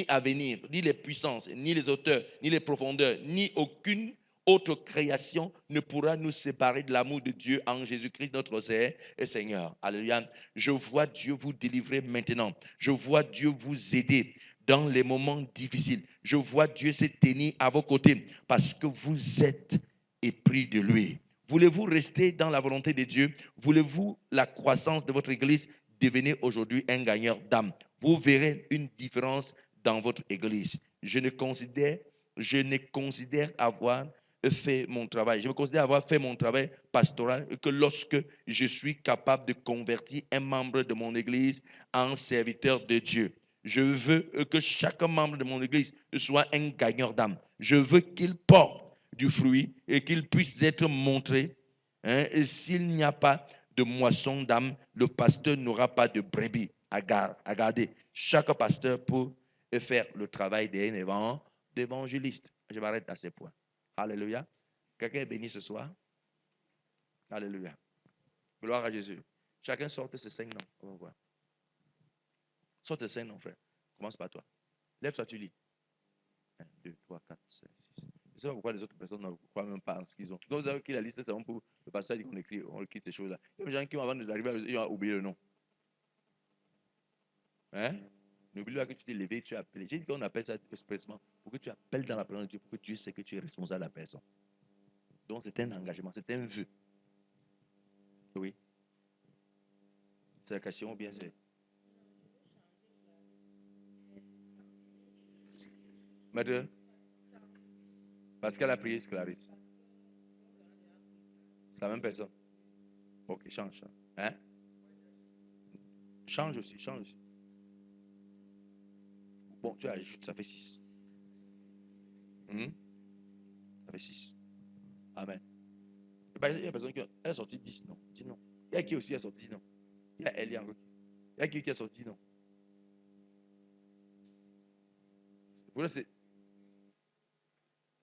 à venir, ni les puissances, ni les auteurs, ni les profondeurs, ni aucune autre création ne pourra nous séparer de l'amour de Dieu en Jésus-Christ notre Seigneur. Alléluia. Je vois Dieu vous délivrer maintenant. Je vois Dieu vous aider dans les moments difficiles. Je vois Dieu se tenir à vos côtés parce que vous êtes épris de lui. Voulez-vous rester dans la volonté de Dieu? Voulez-vous la croissance de votre Église? Devenez aujourd'hui un gagneur d'âme. Vous verrez une différence dans votre Église. Je ne considère avoir fait mon travail. Je me considère avoir fait mon travail pastoral que lorsque je suis capable de convertir un membre de mon Église en serviteur de Dieu. Je veux que chaque membre de mon Église soit un gagneur d'âme. Je veux qu'il porte du fruit et qu'il puisse être montré. Et s'il n'y a pas de moisson d'âme, le pasteur n'aura pas de brebis à garder. Chaque pasteur peut faire le travail d'évangéliste. Je m'arrête à ces points. Alléluia. Quelqu'un est béni ce soir? Alléluia. Gloire à Jésus. Chacun sorte ses 5 noms. On va voir. Sorte tes 5 noms, frère. Commence par toi. Lève-toi, tu lis. 1, 2, 3, 4, 5, 6. Je ne sais pas pourquoi les autres personnes ne croient même pas en ce qu'ils ont. Donc, vous avez écrit la liste, c'est bon pour le pasteur dit qu'on écrit ces choses-là. Il y a des gens qui, avant d'arriver, ils ont oublié le nom. Hein? N'oublie pas que tu t'es levé, tu as appelé. J'ai dit qu'on appelle ça expressement pour que tu appelles dans la présence de Dieu, pour que Dieu sait que tu es responsable de la personne. Donc c'est un engagement, c'est un vœu. Oui. C'est la question ou bien c'est. Maître, Pascal a prié, Clarisse. C'est la même personne. Ok, change. Hein? Change aussi, change aussi. Bon, tu ajoutes, ça fait 6. Ça fait 6. Amen. Il y a personne qui a sorti 10 non. 10 non. Il y a qui aussi a sorti non. Il y a Elia. Il y a qui a sorti non. Voilà, c'est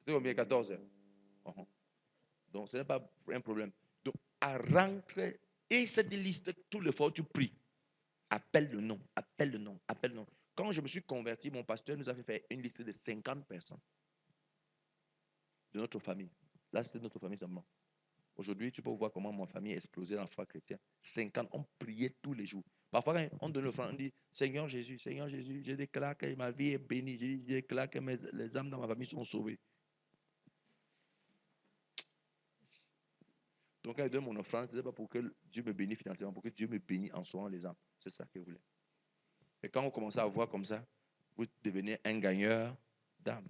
combien? 14 heures. Donc, ce n'est pas un problème. Donc, à rentrer, et cette liste, tout le fois tu pries, appelle le nom, appelle le nom, appelle le nom. Quand je me suis converti, mon pasteur nous a fait faire une liste de 50 personnes de notre famille. Là, c'était notre famille seulement. Aujourd'hui, tu peux voir comment ma famille a explosé dans le foi chrétien. 50, on priait tous les jours. Parfois, quand on donne l'offrande, on dit Seigneur Jésus, je déclare que ma vie est bénie. Je déclare que les âmes dans ma famille sont sauvées. Donc, quand je donne mon offrande, ce n'est pas pour que Dieu me bénisse financièrement, pour que Dieu me bénisse en sauvant les âmes. C'est ça qu'il voulait. Et quand on commence à voir comme ça, vous devenez un gagneur d'âme.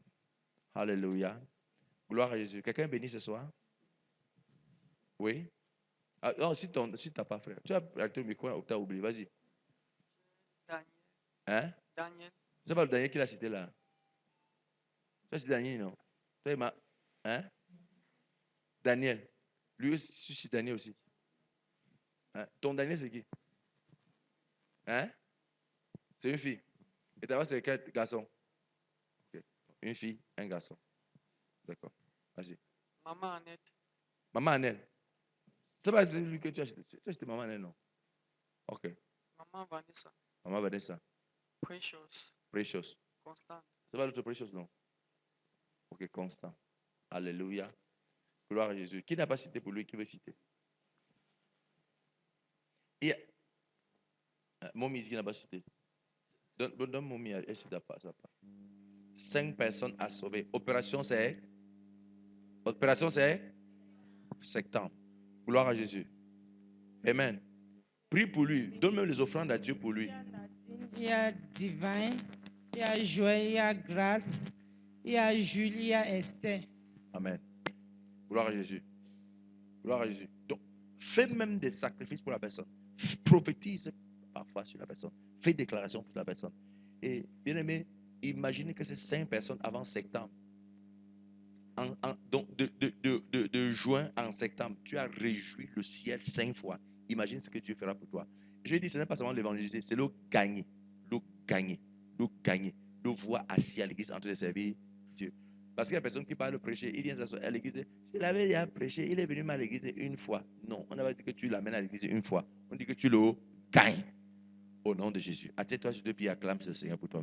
Alléluia. Gloire à Jésus. Quelqu'un bénit ce soir? Oui? Ah, non, si tu n'as pas, frère. Tu as arrêté le micro ou tu as oublié. Vas-y. Daniel. Hein? Daniel. C'est pas le Daniel qui l'a cité là. Ça, c'est Daniel, non? Hein? Daniel. Lui aussi, c'est Daniel aussi. Hein? Ton Daniel, c'est qui? Hein? C'est une fille. Et ta voix, c'est quel garçon? Okay. Une fille, un garçon. D'accord. Vas-y. Maman Annette. Maman Annelle. C'est pas celui que tu as acheté. Tu as acheté Maman Annelle, non? Ok. Maman Vanessa. Maman Vanessa. Precious. Precious. Constant. C'est pas l'autre Precious, non? Ok, Constant. Alléluia. Gloire à Jésus. Qui n'a pas cité pour lui, qui veut citer? Et Momi qui n'a pas cité. Donne Momi, elle cite pas. 5 personnes à sauver. Opération, c'est septembre. Gloire à Jésus. Amen. Prie pour lui. Donne-moi les offrandes à Dieu pour lui. Il y a Divine, il y a Joël, il y a Grâce, il y a Julie, il y a Esther. Amen. Gloire à Jésus. Gloire à Jésus. Donc, fais même des sacrifices pour la personne. Prophétise parfois sur la personne. Fais des déclarations pour la personne. Et bien aimé, imaginez que ces 5 personnes avant septembre, donc de juin en septembre, tu as réjoui le ciel 5 fois. Imagine ce que Dieu fera pour toi. Je dis, ce n'est pas seulement l'évangéliser, c'est le gagner. Le gagner. Le gagner. Le voir assis à l'église en train de servir Dieu. Parce qu'il y a personne qui parle de prêcher, il vient s'asseoir à l'église, il avait déjà prêché, il est venu à l'église une fois. Non, on n'a pas dit que tu l'amènes à l'église une fois. On dit que tu le gagnes. Au nom de Jésus. Assieds-toi sur 2 pieds, acclame ce Seigneur pour toi.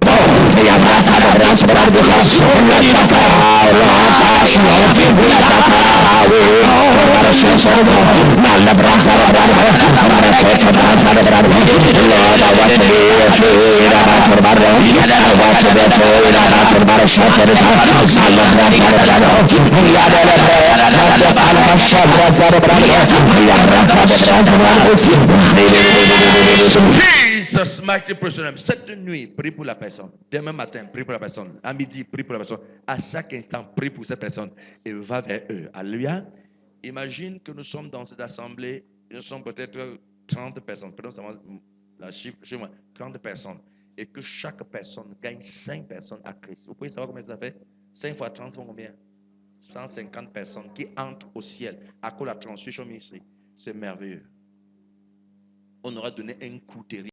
Jesus mighty person. Cette nuit, prie pour la personne. Demain matin, prie pour la personne. À midi, prie pour la personne. À chaque instant, prie pour cette personne. Et va vers eux. Alléluia. Imagine que nous sommes dans cette assemblée. Nous sommes peut-être 30 personnes. Prenons la chiffre chez moi. 30 personnes. Et que chaque personne gagne 5 personnes à Christ. Vous pouvez savoir combien ça fait? 5 fois 30, c'est combien? 150 personnes qui entrent au ciel à cause de la Transfusion Ministry. C'est merveilleux. On aura donné un coup terrible.